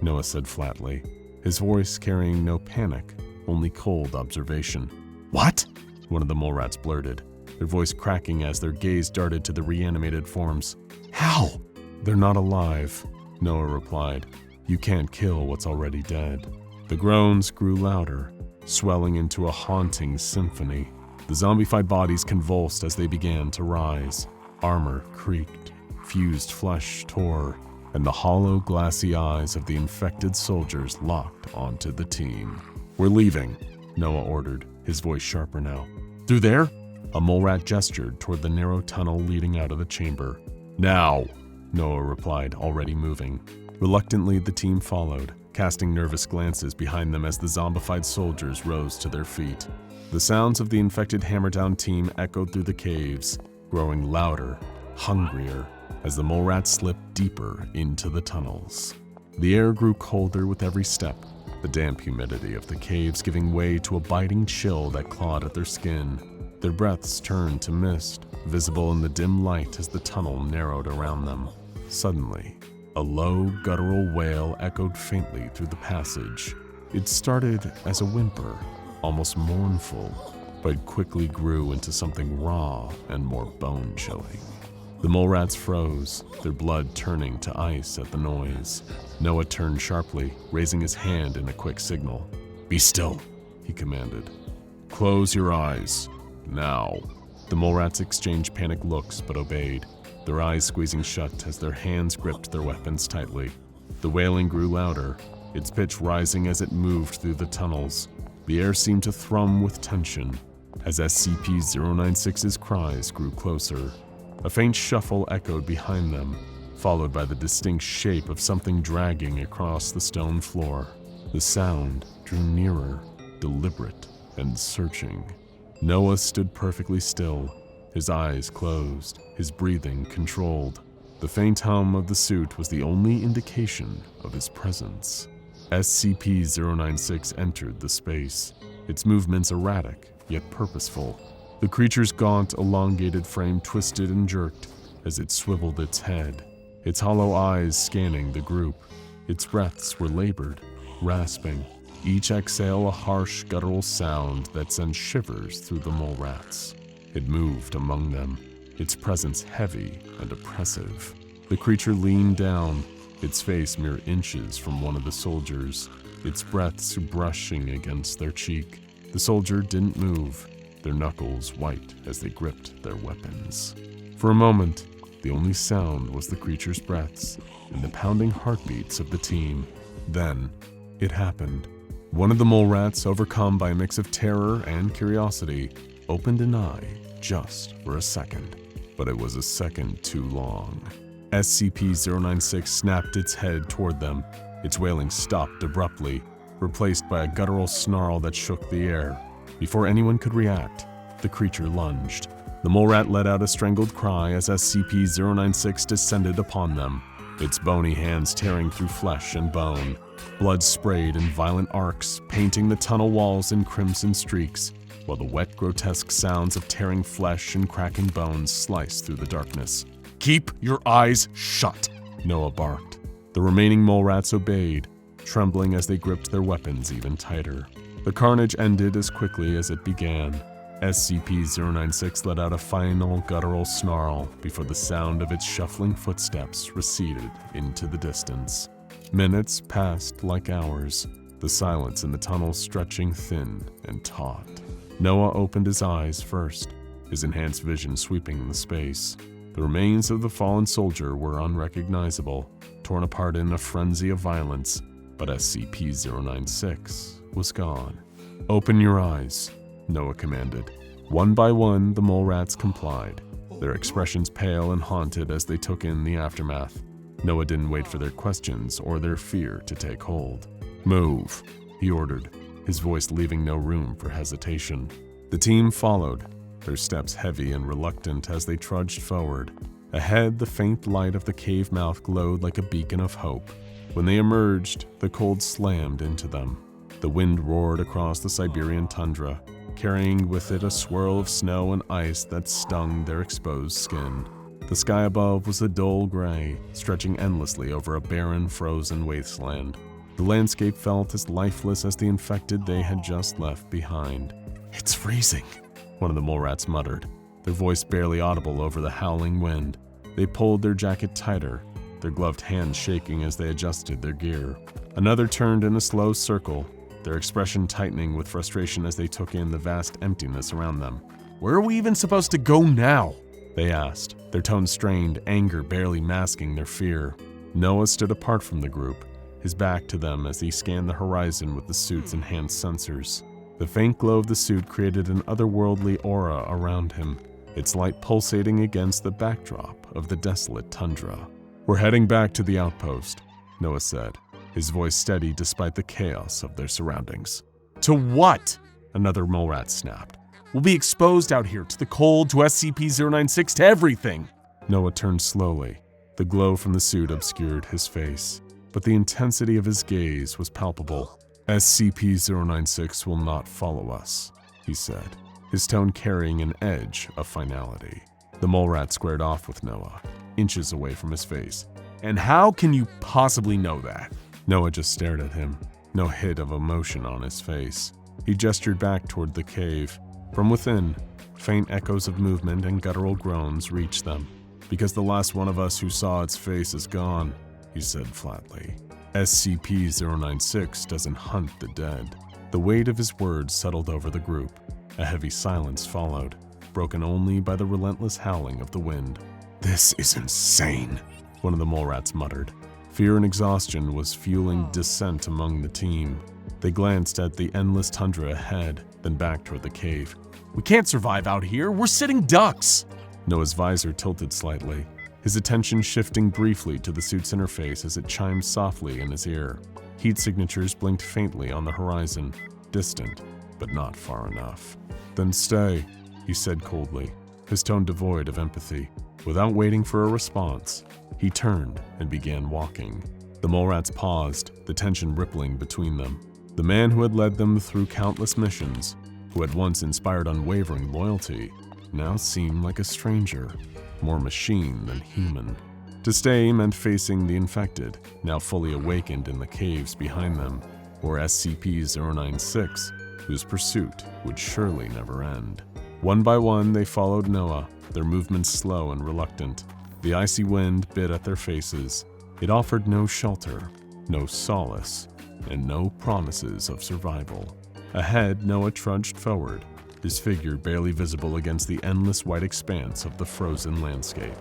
Noah said flatly, his voice carrying no panic, only cold observation. "What?" one of the mole rats blurted, their voice cracking as their gaze darted to the reanimated forms. "How?" "They're not alive," Noah replied. "You can't kill what's already dead." The groans grew louder, swelling into a haunting symphony. The zombified bodies convulsed as they began to rise. Armor creaked, fused flesh tore, and the hollow, glassy eyes of the infected soldiers locked onto the team. "We're leaving," Noah ordered, his voice sharper now. "Through there?" A mole rat gestured toward the narrow tunnel leading out of the chamber. "Now," Noah replied, already moving. Reluctantly, the team followed, casting nervous glances behind them as the zombified soldiers rose to their feet. The sounds of the infected hammer-down team echoed through the caves, growing louder, hungrier, as the mole rats slipped deeper into the tunnels. The air grew colder with every step, the damp humidity of the caves giving way to a biting chill that clawed at their skin. Their breaths turned to mist, visible in the dim light as the tunnel narrowed around them. Suddenly, a low, guttural wail echoed faintly through the passage. It started as a whimper, almost mournful, but quickly grew into something raw and more bone-chilling. The mole rats froze, their blood turning to ice at the noise. Noah turned sharply, raising his hand in a quick signal. "Be still," he commanded. "Close your eyes. Now." The mole rats exchanged panicked looks but obeyed, their eyes squeezing shut as their hands gripped their weapons tightly. The wailing grew louder, its pitch rising as it moved through the tunnels. The air seemed to thrum with tension as SCP-096's cries grew closer. A faint shuffle echoed behind them, followed by the distinct shape of something dragging across the stone floor. The sound drew nearer, deliberate and searching. Noah stood perfectly still, his eyes closed, his breathing controlled. The faint hum of the suit was the only indication of his presence. SCP-096 entered the space, its movements erratic yet purposeful. The creature's gaunt, elongated frame twisted and jerked as it swiveled its head, its hollow eyes scanning the group. Its breaths were labored, rasping, each exhale a harsh, guttural sound that sent shivers through the mole rats. It moved among them, its presence heavy and oppressive. The creature leaned down, its face mere inches from one of the soldiers, its breaths brushing against their cheek. The soldier didn't move, their knuckles white as they gripped their weapons. For a moment, the only sound was the creature's breaths and the pounding heartbeats of the team. Then, it happened. One of the mole rats, overcome by a mix of terror and curiosity, opened an eye just for a second. But it was a second too long. SCP-096 snapped its head toward them. Its wailing stopped abruptly, replaced by a guttural snarl that shook the air. Before anyone could react, the creature lunged, The mole rat let out a strangled cry as SCP-096 descended upon them, its bony hands tearing through flesh and bone. Blood sprayed in violent arcs, painting the tunnel walls in crimson streaks, while the wet, grotesque sounds of tearing flesh and cracking bones sliced through the darkness. Keep your eyes shut, Noah barked. The remaining mole rats obeyed, trembling as they gripped their weapons even tighter. The carnage ended as quickly as it began. SCP-096 let out a final guttural snarl before the sound of its shuffling footsteps receded into the distance. Minutes passed like hours, the silence in the tunnel stretching thin and taut. Noah opened his eyes first, his enhanced vision sweeping the space. The remains of the fallen soldier were unrecognizable, torn apart in a frenzy of violence, but SCP-096 was gone. "Open your eyes," Noah commanded. One by one, the mole rats complied, their expressions pale and haunted as they took in the aftermath. Noah didn't wait for their questions or their fear to take hold. "Move," he ordered, his voice leaving no room for hesitation. The team followed, their steps heavy and reluctant as they trudged forward. Ahead, the faint light of the cave mouth glowed like a beacon of hope. When they emerged, the cold slammed into them. The wind roared across the Siberian tundra, carrying with it a swirl of snow and ice that stung their exposed skin. The sky above was a dull gray, stretching endlessly over a barren, frozen wasteland. The landscape felt as lifeless as the infected they had just left behind. "It's freezing," one of the mole rats muttered, their voice barely audible over the howling wind. They pulled their jacket tighter, their gloved hands shaking as they adjusted their gear. Another turned in a slow circle, their expression tightening with frustration as they took in the vast emptiness around them. Where are we even supposed to go now? They asked, their tones strained, anger barely masking their fear. Noah stood apart from the group, his back to them as he scanned the horizon with the suit's enhanced sensors. The faint glow of the suit created an otherworldly aura around him, its light pulsating against the backdrop of the desolate tundra. "We're heading back to the outpost," Noah said, his voice steady despite the chaos of their surroundings. "To what?" Another mole rat snapped. "We'll be exposed out here, to the cold, to SCP-096, to everything." Noah turned slowly. The glow from the suit obscured his face, but the intensity of his gaze was palpable. "SCP-096 will not follow us," he said, his tone carrying an edge of finality. The mole rat squared off with Noah, inches away from his face. "And how can you possibly know that?" Noah just stared at him, no hint of emotion on his face. He gestured back toward the cave. From within, faint echoes of movement and guttural groans reached them. "Because the last one of us who saw its face is gone," he said flatly. "SCP-096 doesn't hunt the dead." The weight of his words settled over the group. A heavy silence followed, broken only by the relentless howling of the wind. "This is insane," one of the mole rats muttered. Fear and exhaustion was fueling dissent among the team. They glanced at the endless tundra ahead, then back toward the cave. "We can't survive out here. We're sitting ducks." Noah's visor tilted slightly, his attention shifting briefly to the suit's interface as it chimed softly in his ear. Heat signatures blinked faintly on the horizon, distant, but not far enough. "Then stay," he said coldly, his tone devoid of empathy. Without waiting for a response, he turned and began walking. The mole rats paused, the tension rippling between them. The man who had led them through countless missions, who had once inspired unwavering loyalty, now seemed like a stranger, more machine than human. To stay meant facing the infected, now fully awakened in the caves behind them, or SCP-096, whose pursuit would surely never end. One by one, they followed Noah, their movements slow and reluctant. The icy wind bit at their faces. It offered no shelter, no solace, and no promises of survival. Ahead, Noah trudged forward, his figure barely visible against the endless white expanse of the frozen landscape.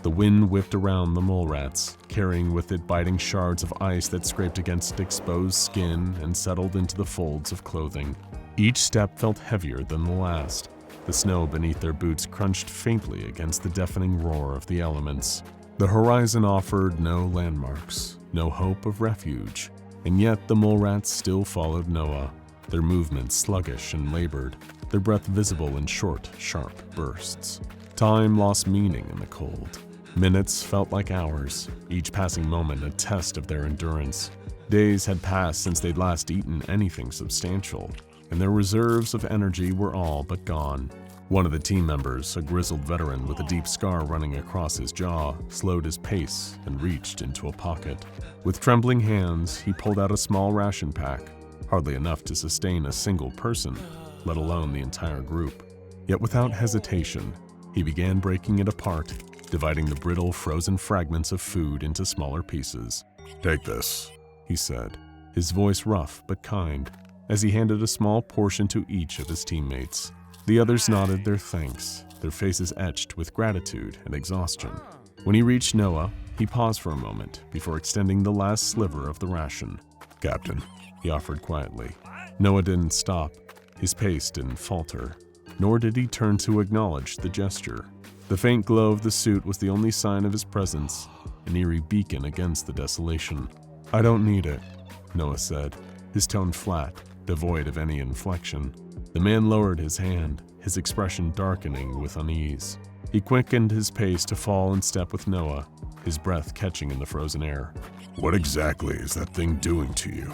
The wind whipped around the mole rats, carrying with it biting shards of ice that scraped against exposed skin and settled into the folds of clothing. Each step felt heavier than the last. The snow beneath their boots crunched faintly against the deafening roar of the elements. The horizon offered no landmarks, no hope of refuge, and yet the mole rats still followed Noah, their movements sluggish and labored, their breath visible in short, sharp bursts. Time lost meaning in the cold. Minutes felt like hours, each passing moment a test of their endurance. Days had passed since they'd last eaten anything substantial, and their reserves of energy were all but gone. One of the team members, a grizzled veteran with a deep scar running across his jaw, slowed his pace and reached into a pocket. With trembling hands, he pulled out a small ration pack, hardly enough to sustain a single person, let alone the entire group. Yet without hesitation, he began breaking it apart, dividing the brittle, frozen fragments of food into smaller pieces. "Take this," he said, his voice rough but kind, as he handed a small portion to each of his teammates. The others nodded their thanks, their faces etched with gratitude and exhaustion. When he reached Noah, he paused for a moment before extending the last sliver of the ration. "Captain," he offered quietly. Noah didn't stop. His pace didn't falter, nor did he turn to acknowledge the gesture. The faint glow of the suit was the only sign of his presence, an eerie beacon against the desolation. "I don't need it," Noah said, his tone flat, devoid of any inflection. The man lowered his hand, his expression darkening with unease. He quickened his pace to fall in step with Noah, his breath catching in the frozen air. "What exactly is that thing doing to you?"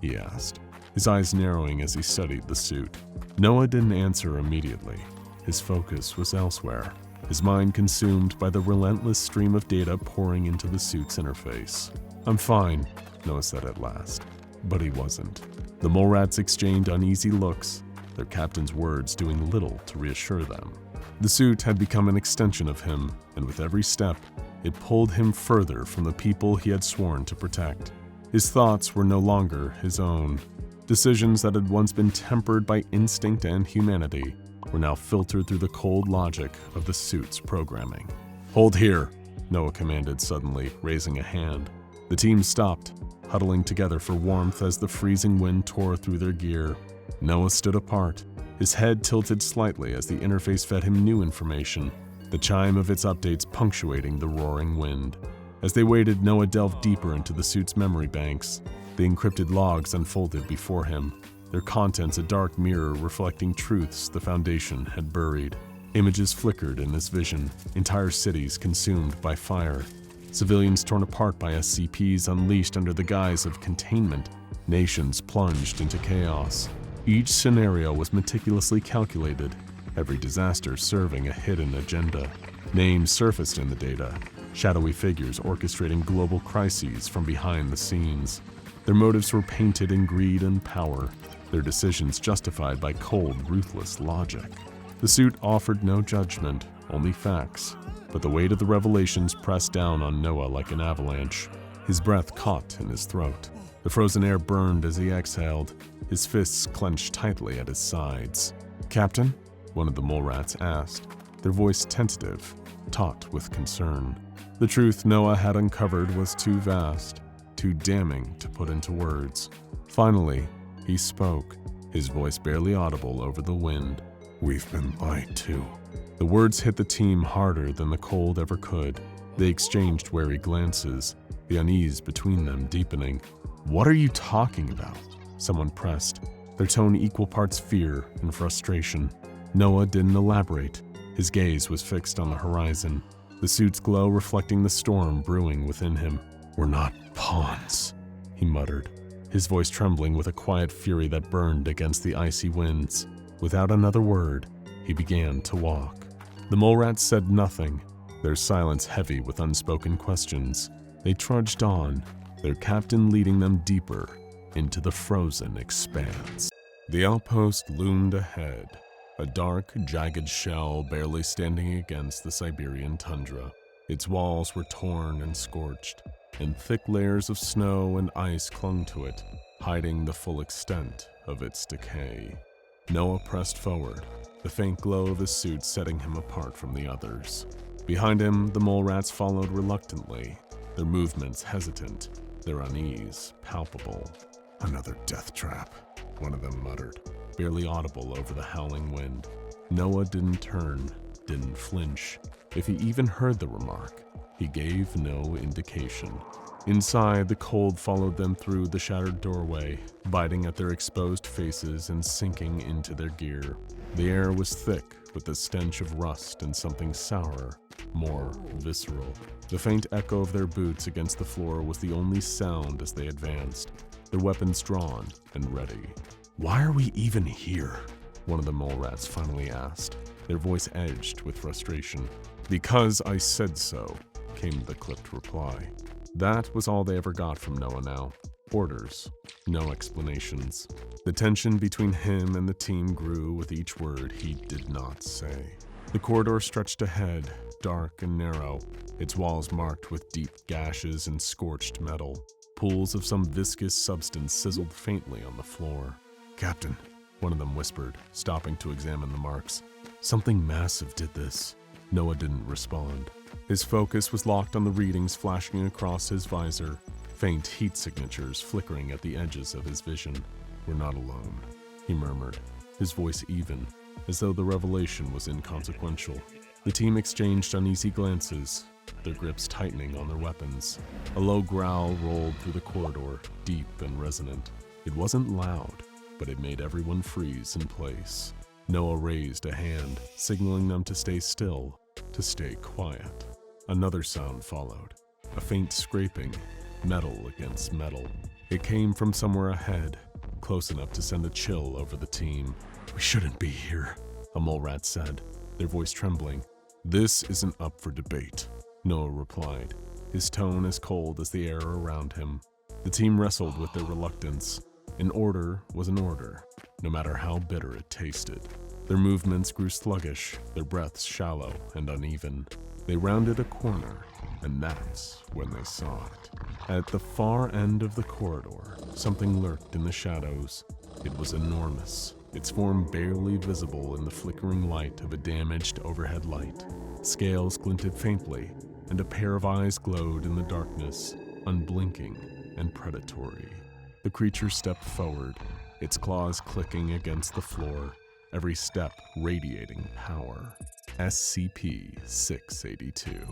he asked, his eyes narrowing as he studied the suit. Noah didn't answer immediately. His focus was elsewhere, his mind consumed by the relentless stream of data pouring into the suit's interface. "I'm fine," Noah said at last. But he wasn't. The mole rats exchanged uneasy looks, their captain's words doing little to reassure them. The suit had become an extension of him, and with every step, it pulled him further from the people he had sworn to protect. His thoughts were no longer his own. Decisions that had once been tempered by instinct and humanity were now filtered through the cold logic of the suit's programming. "Hold here," Noah commanded suddenly, raising a hand. The team stopped, huddling together for warmth as the freezing wind tore through their gear. Noah stood apart, his head tilted slightly as the interface fed him new information, the chime of its updates punctuating the roaring wind. As they waited, Noah delved deeper into the suit's memory banks. The encrypted logs unfolded before him, their contents a dark mirror reflecting truths the Foundation had buried. Images flickered in his vision, entire cities consumed by fire, civilians torn apart by SCPs unleashed under the guise of containment, nations plunged into chaos. Each scenario was meticulously calculated, every disaster serving a hidden agenda. Names surfaced in the data, shadowy figures orchestrating global crises from behind the scenes. Their motives were painted in greed and power, their decisions justified by cold, ruthless logic. The suit offered no judgment, only facts, but the weight of the revelations pressed down on Noah like an avalanche. His breath caught in his throat. The frozen air burned as he exhaled, his fists clenched tightly at his sides. "Captain?" one of the mole rats asked, their voice tentative, taut with concern. The truth Noah had uncovered was too vast, too damning to put into words. Finally, he spoke, his voice barely audible over the wind. "We've been lied to." The words hit the team harder than the cold ever could. They exchanged wary glances, the unease between them deepening. "What are you talking about?" someone pressed, their tone equal parts fear and frustration. Noah didn't elaborate. His gaze was fixed on the horizon, the suit's glow reflecting the storm brewing within him. "We're not pawns," he muttered, his voice trembling with a quiet fury that burned against the icy winds. Without another word, he began to walk. The mole rats said nothing, their silence heavy with unspoken questions. They trudged on, their captain leading them deeper into the frozen expanse. The outpost loomed ahead, a dark, jagged shell barely standing against the Siberian tundra. Its walls were torn and scorched, and thick layers of snow and ice clung to it, hiding the full extent of its decay. Noah pressed forward, the faint glow of his suit setting him apart from the others. Behind him, the mole rats followed reluctantly, their movements hesitant, their unease palpable. "Another death trap," one of them muttered, barely audible over the howling wind. Noah didn't turn, didn't flinch. If he even heard the remark, he gave no indication. Inside, the cold followed them through the shattered doorway, biting at their exposed faces and sinking into their gear. The air was thick with the stench of rust and something sour, more visceral. The faint echo of their boots against the floor was the only sound as they advanced, their weapons drawn and ready. Why are we even here? One of the mole rats finally asked, their voice edged with frustration. "Because I said so," came the clipped reply. That was all they ever got from Noah now. Orders, no explanations. The tension between him and the team grew with each word he did not say. The corridor stretched ahead, dark and narrow, its walls marked with deep gashes and scorched metal. Pools of some viscous substance sizzled faintly on the floor. Captain, One of them whispered, stopping to examine the marks. "Something massive did this." Noah didn't respond. His focus was locked on the readings flashing across his visor, faint heat signatures flickering at the edges of his vision. "We're not alone," he murmured, his voice even, as though the revelation was inconsequential. The team exchanged uneasy glances, their grips tightening on their weapons. A low growl rolled through the corridor, deep and resonant. It wasn't loud, but it made everyone freeze in place. Noah raised a hand, signaling them to stay still, to stay quiet. Another sound followed, a faint scraping, metal against metal. It came from somewhere ahead, close enough to send a chill over the team. we shouldn't be here, A mole rat said, their voice trembling. "This isn't up for debate," Noah replied, his tone as cold as the air around him. The team wrestled with their reluctance. An order was an order, no matter how bitter it tasted. Their movements grew sluggish, their breaths shallow and uneven. They rounded a corner, and that's when they saw it. At the far end of the corridor, something lurked in the shadows. It was enormous, its form barely visible in the flickering light of a damaged overhead light. Scales glinted faintly, and a pair of eyes glowed in the darkness, unblinking and predatory. The creature stepped forward, its claws clicking against the floor, every step radiating power. SCP-682.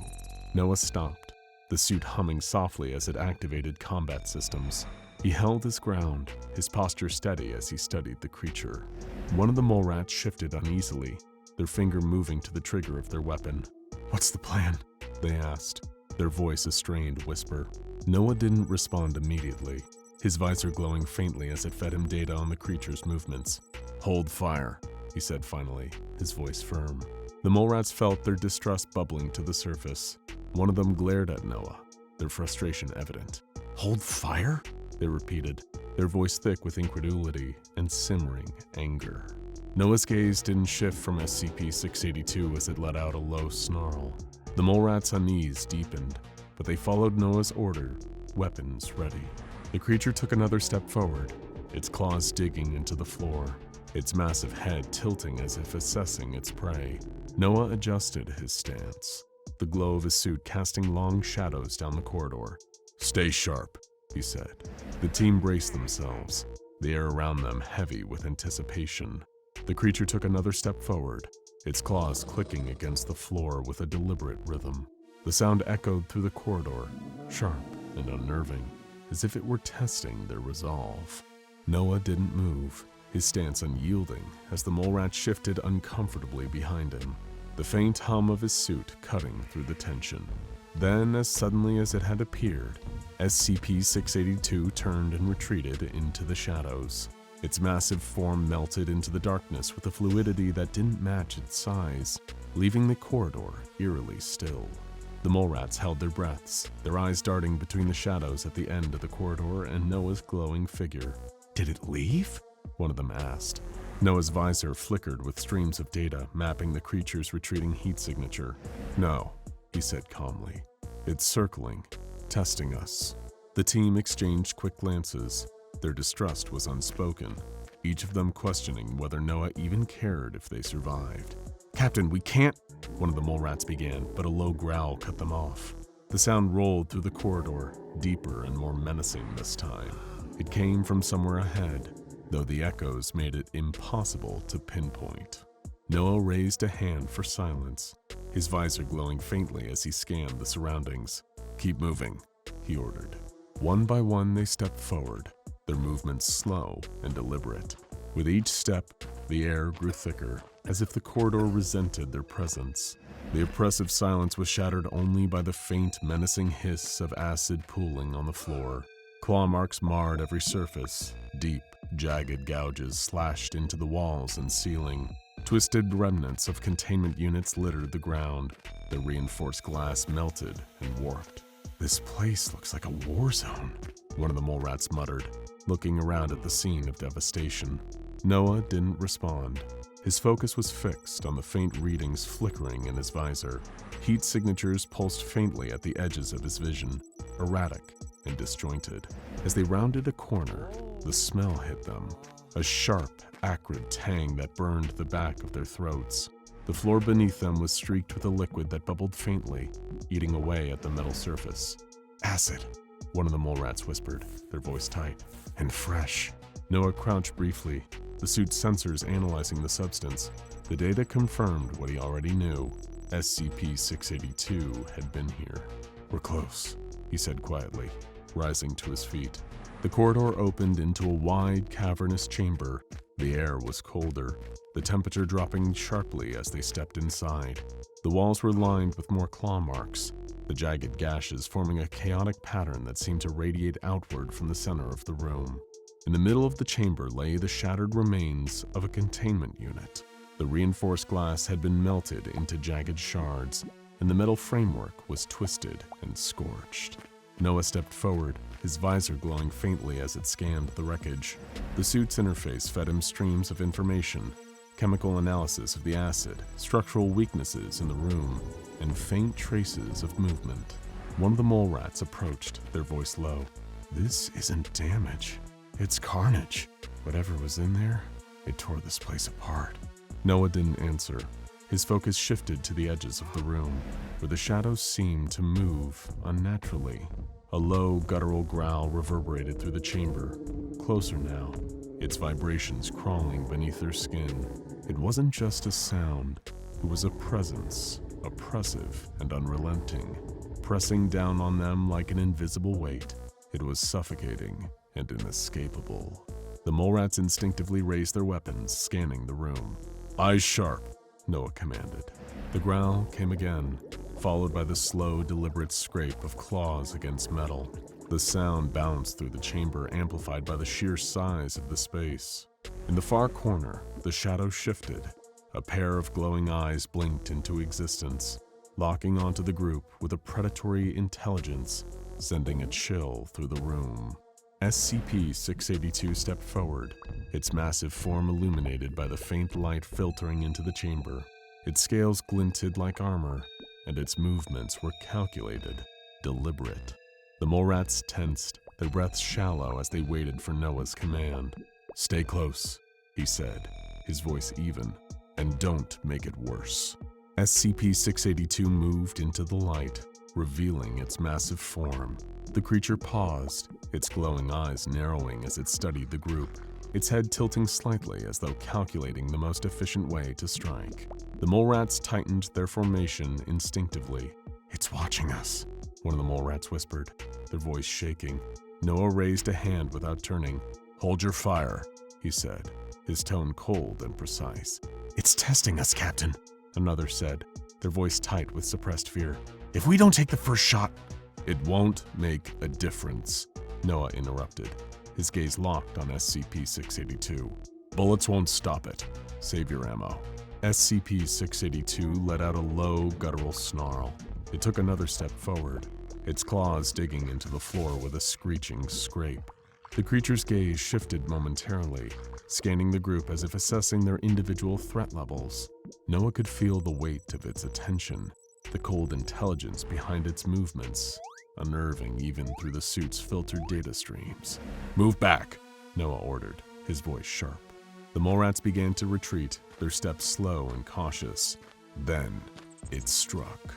Noah stopped, the suit humming softly as it activated combat systems. He held his ground, his posture steady as he studied the creature. One of the mole rats shifted uneasily, their finger moving to the trigger of their weapon. "What's the plan?" they asked, their voice a strained whisper. Noah didn't respond immediately, his visor glowing faintly as it fed him data on the creature's movements. "Hold fire," he said finally, his voice firm. The mole rats felt their distrust bubbling to the surface. One of them glared at Noah, their frustration evident. "Hold fire?" they repeated, their voice thick with incredulity and simmering anger. Noah's gaze didn't shift from SCP-682 as it let out a low snarl. The mole rats' unease deepened, but they followed Noah's order, weapons ready. The creature took another step forward, its claws digging into the floor, its massive head tilting as if assessing its prey. Noah adjusted his stance, the glow of his suit casting long shadows down the corridor. "Stay sharp," he said. The team braced themselves, the air around them heavy with anticipation. The creature took another step forward, its claws clicking against the floor with a deliberate rhythm. The sound echoed through the corridor, sharp and unnerving, as if it were testing their resolve. Noah didn't move, his stance unyielding as the mole rat shifted uncomfortably behind him, the faint hum of his suit cutting through the tension. Then, as suddenly as it had appeared, SCP-682 turned and retreated into the shadows. Its massive form melted into the darkness with a fluidity that didn't match its size, leaving the corridor eerily still. The mole rats held their breaths, their eyes darting between the shadows at the end of the corridor and Noah's glowing figure. "Did it leave?" one of them asked. Noah's visor flickered with streams of data mapping the creature's retreating heat signature. "No," he said calmly. "It's circling, testing us." The team exchanged quick glances. Their distrust was unspoken, each of them questioning whether Noah even cared if they survived. "Captain, we can't," one of the mole rats began, but a low growl cut them off. The sound rolled through the corridor, deeper and more menacing this time. It came from somewhere ahead, though the echoes made it impossible to pinpoint. Noah raised a hand for silence, his visor glowing faintly as he scanned the surroundings. "Keep moving," he ordered. One by one they stepped forward, their movements slow and deliberate. With each step, the air grew thicker, as if the corridor resented their presence. The oppressive silence was shattered only by the faint, menacing hiss of acid pooling on the floor. Claw marks marred every surface. Deep, jagged gouges slashed into the walls and ceiling. Twisted remnants of containment units littered the ground. The reinforced glass melted and warped. "This place looks like a war zone," one of the mole rats muttered, looking around at the scene of devastation. Noah didn't respond. His focus was fixed on the faint readings flickering in his visor. Heat signatures pulsed faintly at the edges of his vision, erratic and disjointed. As they rounded a corner, the smell hit them, a sharp, acrid tang that burned the back of their throats. The floor beneath them was streaked with a liquid that bubbled faintly, eating away at the metal surface. "Acid," one of the mole rats whispered, their voice tight. "And fresh." Noah crouched briefly, the suit's sensors analyzing the substance. The data confirmed what he already knew. SCP-682 had been here. "We're close," he said quietly, rising to his feet. The corridor opened into a wide, cavernous chamber. The air was colder, the temperature dropping sharply as they stepped inside. The walls were lined with more claw marks, the jagged gashes forming a chaotic pattern that seemed to radiate outward from the center of the room. In the middle of the chamber lay the shattered remains of a containment unit. The reinforced glass had been melted into jagged shards, and the metal framework was twisted and scorched. Noah stepped forward, his visor glowing faintly as it scanned the wreckage. The suit's interface fed him streams of information, chemical analysis of the acid, structural weaknesses in the room, and faint traces of movement. One of the mole rats approached, their voice low. "This isn't damage. It's carnage. Whatever was in there, it tore this place apart." Noah didn't answer. His focus shifted to the edges of the room, where the shadows seemed to move unnaturally. A low, guttural growl reverberated through the chamber, closer now, its vibrations crawling beneath their skin. It wasn't just a sound, it was a presence, oppressive and unrelenting, pressing down on them like an invisible weight. It was suffocating and inescapable. The mole rats instinctively raised their weapons, scanning the room. "Eyes sharp," Noah commanded. The growl came again, followed by the slow, deliberate scrape of claws against metal. The sound bounced through the chamber, amplified by the sheer size of the space. In the far corner, the shadow shifted. A pair of glowing eyes blinked into existence, locking onto the group with a predatory intelligence, sending a chill through the room. SCP-682 stepped forward, its massive form illuminated by the faint light filtering into the chamber. Its scales glinted like armor, and its movements were calculated, deliberate. The mole rats tensed, their breaths shallow as they waited for Noah's command. "Stay close," he said, his voice even, "and don't make it worse." SCP-682 moved into the light, revealing its massive form. The creature paused, its glowing eyes narrowing as it studied the group, its head tilting slightly as though calculating the most efficient way to strike. The mole rats tightened their formation instinctively. "It's watching us," one of the mole rats whispered, their voice shaking. Noah raised a hand without turning. "Hold your fire," he said, his tone cold and precise. "It's testing us, Captain," another said, their voice tight with suppressed fear. "If we don't take the first shot—" "It won't make a difference," Noah interrupted, his gaze locked on SCP-682. "Bullets won't stop it. Save your ammo." SCP-682 let out a low, guttural snarl. It took another step forward, its claws digging into the floor with a screeching scrape. The creature's gaze shifted momentarily, scanning the group as if assessing their individual threat levels. Noah could feel the weight of its attention, the cold intelligence behind its movements, unnerving even through the suit's filtered data streams. "Move back," Noah ordered, his voice sharp. The mole rats began to retreat, their steps slow and cautious. Then, it struck.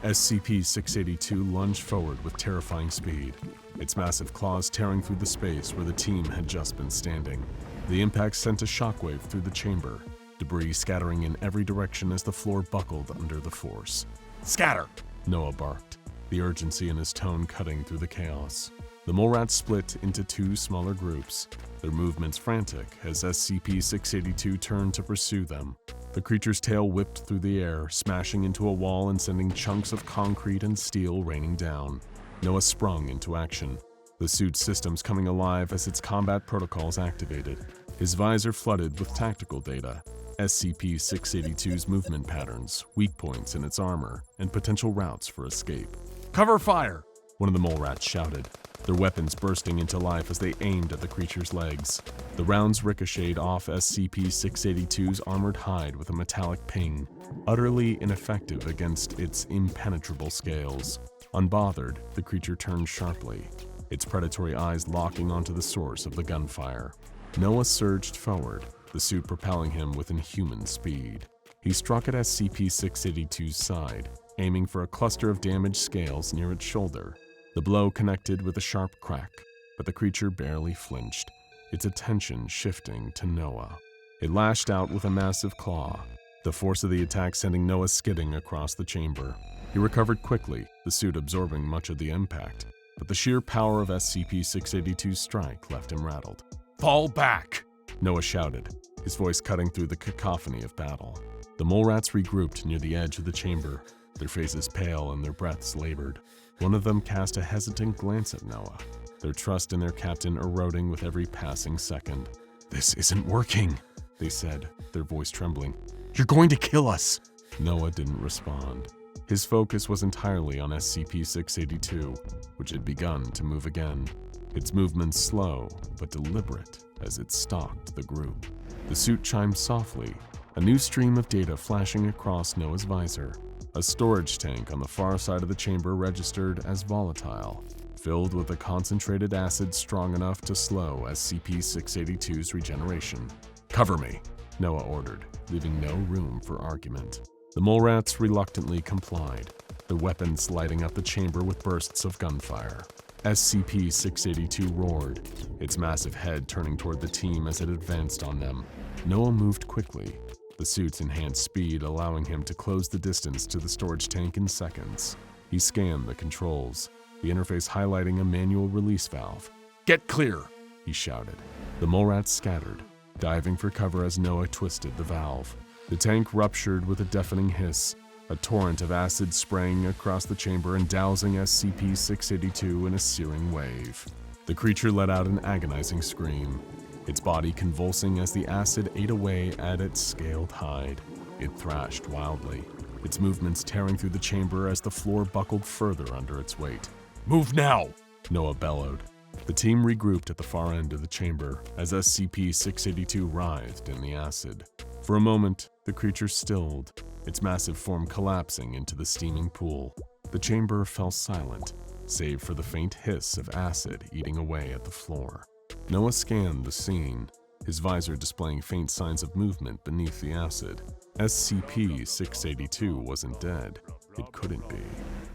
SCP-682 lunged forward with terrifying speed, its massive claws tearing through the space where the team had just been standing. The impact sent a shockwave through the chamber, debris scattering in every direction as the floor buckled under the force. "Scatter!" Noah barked, the urgency in his tone cutting through the chaos. The mole rats split into two smaller groups, their movements frantic as SCP-682 turned to pursue them. The creature's tail whipped through the air, smashing into a wall and sending chunks of concrete and steel raining down. Noah sprung into action, the suit's systems coming alive as its combat protocols activated. His visor flooded with tactical data, SCP-682's movement patterns, weak points in its armor, and potential routes for escape. Cover fire! One of the mole rats shouted, their weapons bursting into life as they aimed at the creature's legs. The rounds ricocheted off SCP-682's armored hide with a metallic ping, utterly ineffective against its impenetrable scales. Unbothered, the creature turned sharply, its predatory eyes locking onto the source of the gunfire. Noah surged forward, the suit propelling him with inhuman speed. He struck at SCP-682's side, aiming for a cluster of damaged scales near its shoulder. The blow connected with a sharp crack, but the creature barely flinched, its attention shifting to Noah. It lashed out with a massive claw, the force of the attack sending Noah skidding across the chamber. He recovered quickly, the suit absorbing much of the impact, but the sheer power of SCP-682's strike left him rattled. Fall back! Noah shouted, his voice cutting through the cacophony of battle. The mole rats regrouped near the edge of the chamber, their faces pale and their breaths labored. One of them cast a hesitant glance at Noah, their trust in their captain eroding with every passing second. This isn't working, they said, their voice trembling. You're going to kill us! Noah didn't respond. His focus was entirely on SCP-682, which had begun to move again, its movements slow but deliberate as it stalked the group. The suit chimed softly, a new stream of data flashing across Noah's visor. A storage tank on the far side of the chamber registered as volatile, filled with a concentrated acid strong enough to slow SCP-682's regeneration. Cover me, Noah ordered, leaving no room for argument. The mole rats reluctantly complied, their weapons lighting up the chamber with bursts of gunfire. SCP-682 roared, its massive head turning toward the team as it advanced on them. Noah moved quickly, the suit's enhanced speed allowing him to close the distance to the storage tank in seconds. He scanned the controls, the interface highlighting a manual release valve. Get clear, he shouted. The mole rats scattered, diving for cover as Noah twisted the valve. The tank ruptured with a deafening hiss, a torrent of acid spraying across the chamber and dousing SCP-682 in a searing wave. The creature let out an agonizing scream, its body convulsing as the acid ate away at its scaled hide. It thrashed wildly, its movements tearing through the chamber as the floor buckled further under its weight. Move now, Noah bellowed. The team regrouped at the far end of the chamber as SCP-682 writhed in the acid. For a moment, the creature stilled, its massive form collapsing into the steaming pool. The chamber fell silent, save for the faint hiss of acid eating away at the floor. Noah scanned the scene, his visor displaying faint signs of movement beneath the acid. SCP-682 wasn't dead. It couldn't be.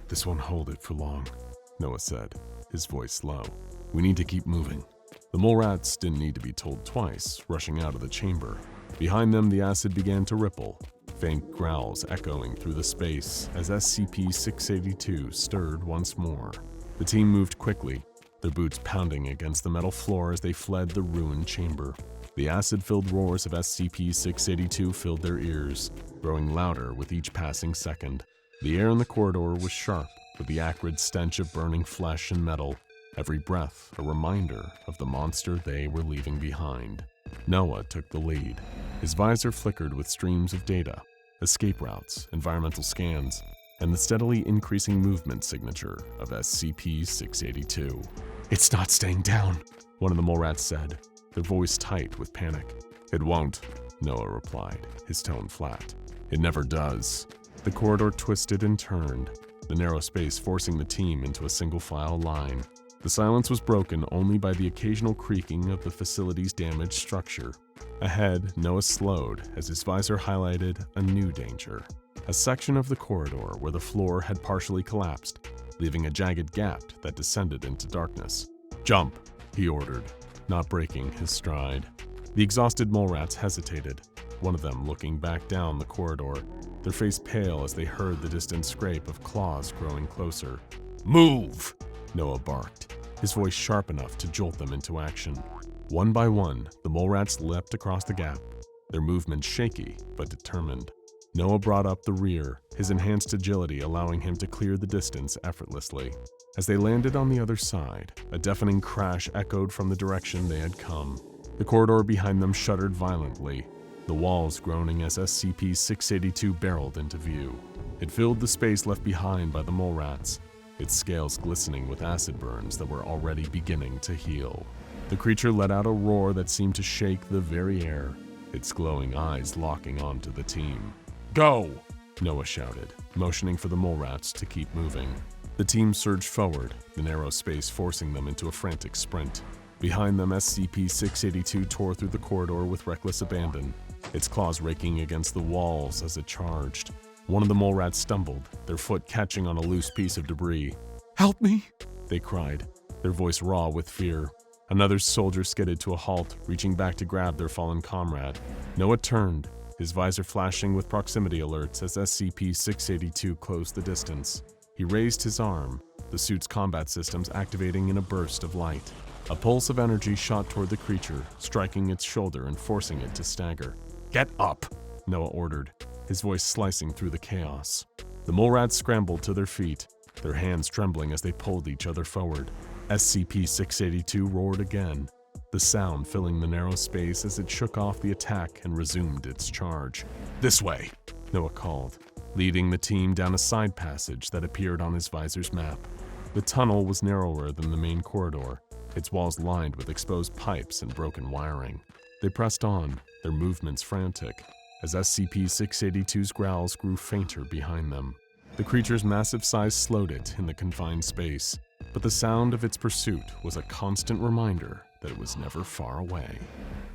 This won't hold it for long, Noah said, his voice low. We need to keep moving. The mole rats didn't need to be told twice, rushing out of the chamber. Behind them, the acid began to ripple, faint growls echoing through the space as SCP-682 stirred once more. The team moved quickly, their boots pounding against the metal floor as they fled the ruined chamber. The acid-filled roars of SCP-682 filled their ears, growing louder with each passing second. The air in the corridor was sharp, with the acrid stench of burning flesh and metal, every breath a reminder of the monster they were leaving behind. Noah took the lead. His visor flickered with streams of data, escape routes, environmental scans, and the steadily increasing movement signature of SCP-682. It's not staying down, one of the mole rats said, their voice tight with panic. It won't, Noah replied, his tone flat. It never does. The corridor twisted and turned, the narrow space forcing the team into a single-file line. The silence was broken only by the occasional creaking of the facility's damaged structure. Ahead, Noah slowed as his visor highlighted a new danger. A section of the corridor where the floor had partially collapsed, leaving a jagged gap that descended into darkness. Jump, he ordered, not breaking his stride. The exhausted mole rats hesitated, one of them looking back down the corridor, their face pale as they heard the distant scrape of claws growing closer. Move, Noah barked, his voice sharp enough to jolt them into action. One by one, the mole rats leapt across the gap, their movements shaky but determined. Noah brought up the rear, his enhanced agility allowing him to clear the distance effortlessly. As they landed on the other side, a deafening crash echoed from the direction they had come. The corridor behind them shuddered violently, the walls groaning as SCP-682 barreled into view. It filled the space left behind by the mole rats, its scales glistening with acid burns that were already beginning to heal. The creature let out a roar that seemed to shake the very air, its glowing eyes locking onto the team. Go! Noah shouted, motioning for the mole rats to keep moving. The team surged forward, the narrow space forcing them into a frantic sprint. Behind them, SCP-682 tore through the corridor with reckless abandon, its claws raking against the walls as it charged. One of the mole rats stumbled, their foot catching on a loose piece of debris. Help me! They cried, their voice raw with fear. Another soldier skidded to a halt, reaching back to grab their fallen comrade. Noah turned, his visor flashing with proximity alerts as SCP-682 closed the distance. He raised his arm, the suit's combat systems activating in a burst of light. A pulse of energy shot toward the creature, striking its shoulder and forcing it to stagger. Get up! Noah ordered, his voice slicing through the chaos. The mole rats scrambled to their feet, their hands trembling as they pulled each other forward. SCP-682 roared again, the sound filling the narrow space as it shook off the attack and resumed its charge. This way! Noah called, leading the team down a side passage that appeared on his visor's map. The tunnel was narrower than the main corridor, its walls lined with exposed pipes and broken wiring. They pressed on, their movements frantic, as SCP-682's growls grew fainter behind them. The creature's massive size slowed it in the confined space, but the sound of its pursuit was a constant reminder that it was never far away.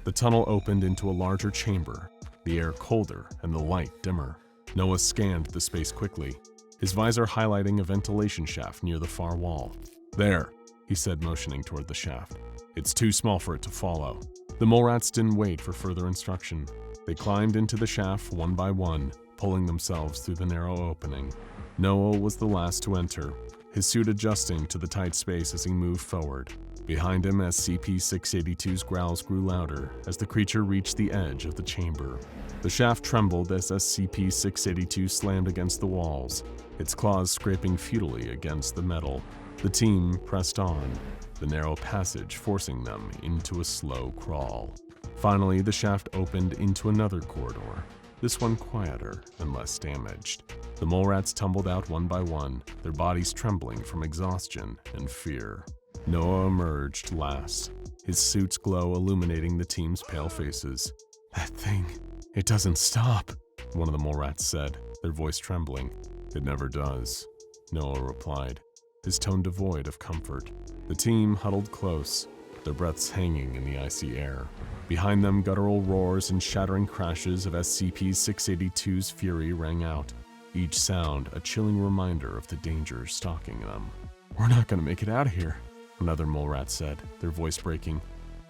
The tunnel opened into a larger chamber, the air colder and the light dimmer. Noah scanned the space quickly, his visor highlighting a ventilation shaft near the far wall. There, he said, motioning toward the shaft. It's too small for it to follow. The mole rats didn't wait for further instruction. They climbed into the shaft one by one, pulling themselves through the narrow opening. Noah was the last to enter, his suit adjusting to the tight space as he moved forward. Behind him, SCP-682's growls grew louder as the creature reached the edge of the chamber. The shaft trembled as SCP-682 slammed against the walls, its claws scraping futilely against the metal. The team pressed on, the narrow passage forcing them into a slow crawl. Finally, the shaft opened into another corridor, this one quieter and less damaged. The mole rats tumbled out one by one, their bodies trembling from exhaustion and fear. Noah emerged last, his suit's glow illuminating the team's pale faces. That thing, it doesn't stop, one of the mole rats said, their voice trembling. It never does, Noah replied, his tone devoid of comfort. The team huddled close, their breaths hanging in the icy air. Behind them, guttural roars and shattering crashes of SCP-682's fury rang out, each sound a chilling reminder of the danger stalking them. We're not gonna make it out of here, another mole rat said, their voice breaking.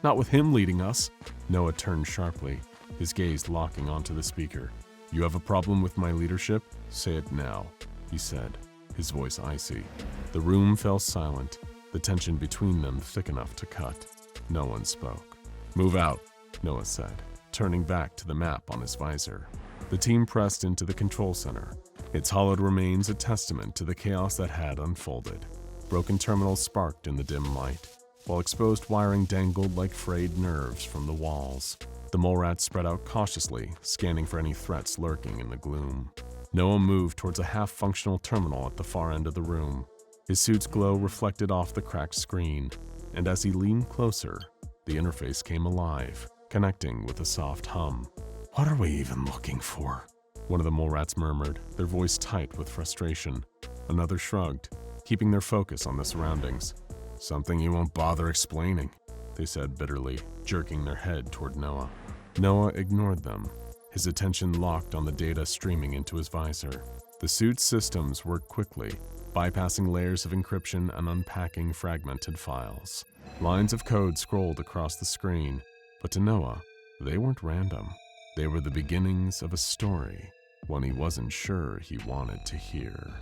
Not with him leading us. Noah turned sharply, his gaze locking onto the speaker. You have a problem with my leadership? Say it now, he said, his voice icy. The room fell silent, the tension between them thick enough to cut. No one spoke. Move out, Noah said, turning back to the map on his visor. The team pressed into the control center, its hollowed remains a testament to the chaos that had unfolded. Broken terminals sparked in the dim light, while exposed wiring dangled like frayed nerves from the walls. The mole rats spread out cautiously, scanning for any threats lurking in the gloom. Noah moved towards a half-functional terminal at the far end of the room. His suit's glow reflected off the cracked screen, and as he leaned closer, the interface came alive, connecting with a soft hum. What are we even looking for? One of the mole rats murmured, their voice tight with frustration. Another shrugged, keeping their focus on the surroundings. Something you won't bother explaining, they said bitterly, jerking their head toward Noah. Noah ignored them, his attention locked on the data streaming into his visor. The suit's systems worked quickly, bypassing layers of encryption and unpacking fragmented files. Lines of code scrolled across the screen, but to Noah, they weren't random. They were the beginnings of a story, one he wasn't sure he wanted to hear.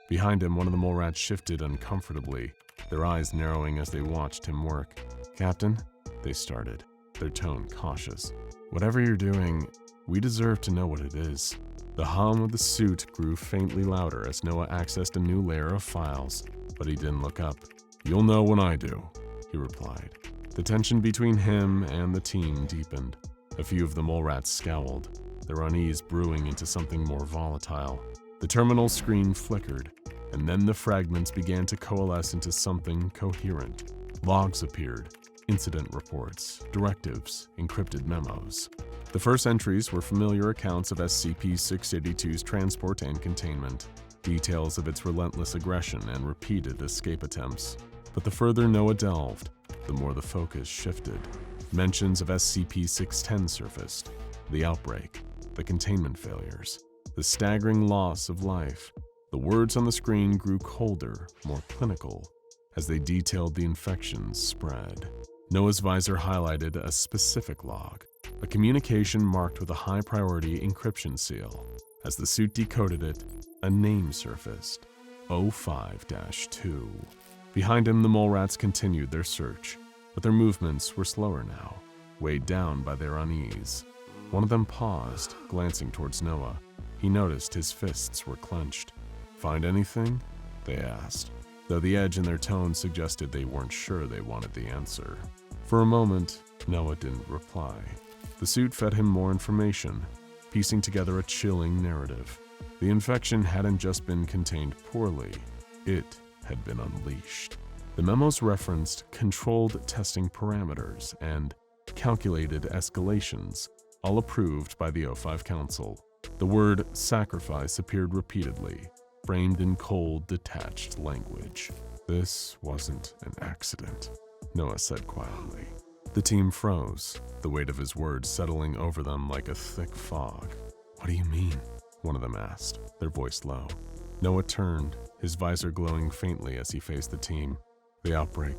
Behind him, one of the mole rats shifted uncomfortably, their eyes narrowing as they watched him work. "Captain," they started, their tone cautious. "Whatever you're doing, we deserve to know what it is." The hum of the suit grew faintly louder as Noah accessed a new layer of files, but he didn't look up. "You'll know when I do," he replied. The tension between him and the team deepened. A few of the mole rats scowled, their unease brewing into something more volatile. The terminal screen flickered, and then the fragments began to coalesce into something coherent. Logs appeared, incident reports, directives, encrypted memos. The first entries were familiar accounts of SCP-682's transport and containment, details of its relentless aggression and repeated escape attempts. But the further Noah delved, the more the focus shifted. Mentions of SCP-610 surfaced, the outbreak, the containment failures, the staggering loss of life. The words on the screen grew colder, more clinical, as they detailed the infection's spread. Noah's visor highlighted a specific log, a communication marked with a high-priority encryption seal. As the suit decoded it, a name surfaced, 05-2. Behind him, the mole rats continued their search, but their movements were slower now, weighed down by their unease. One of them paused, glancing towards Noah. He noticed his fists were clenched. "Find anything?" they asked, though the edge in their tone suggested they weren't sure they wanted the answer. For a moment, Noah didn't reply. The suit fed him more information, piecing together a chilling narrative. The infection hadn't just been contained poorly, it had been unleashed. The memos referenced controlled testing parameters and calculated escalations, all approved by the O5 Council. The word sacrifice appeared repeatedly, framed in cold, detached language. "This wasn't an accident," Noah said quietly. The team froze, the weight of his words settling over them like a thick fog. "What do you mean?" one of them asked, their voice low. Noah turned, his visor glowing faintly as he faced the team. "The outbreak,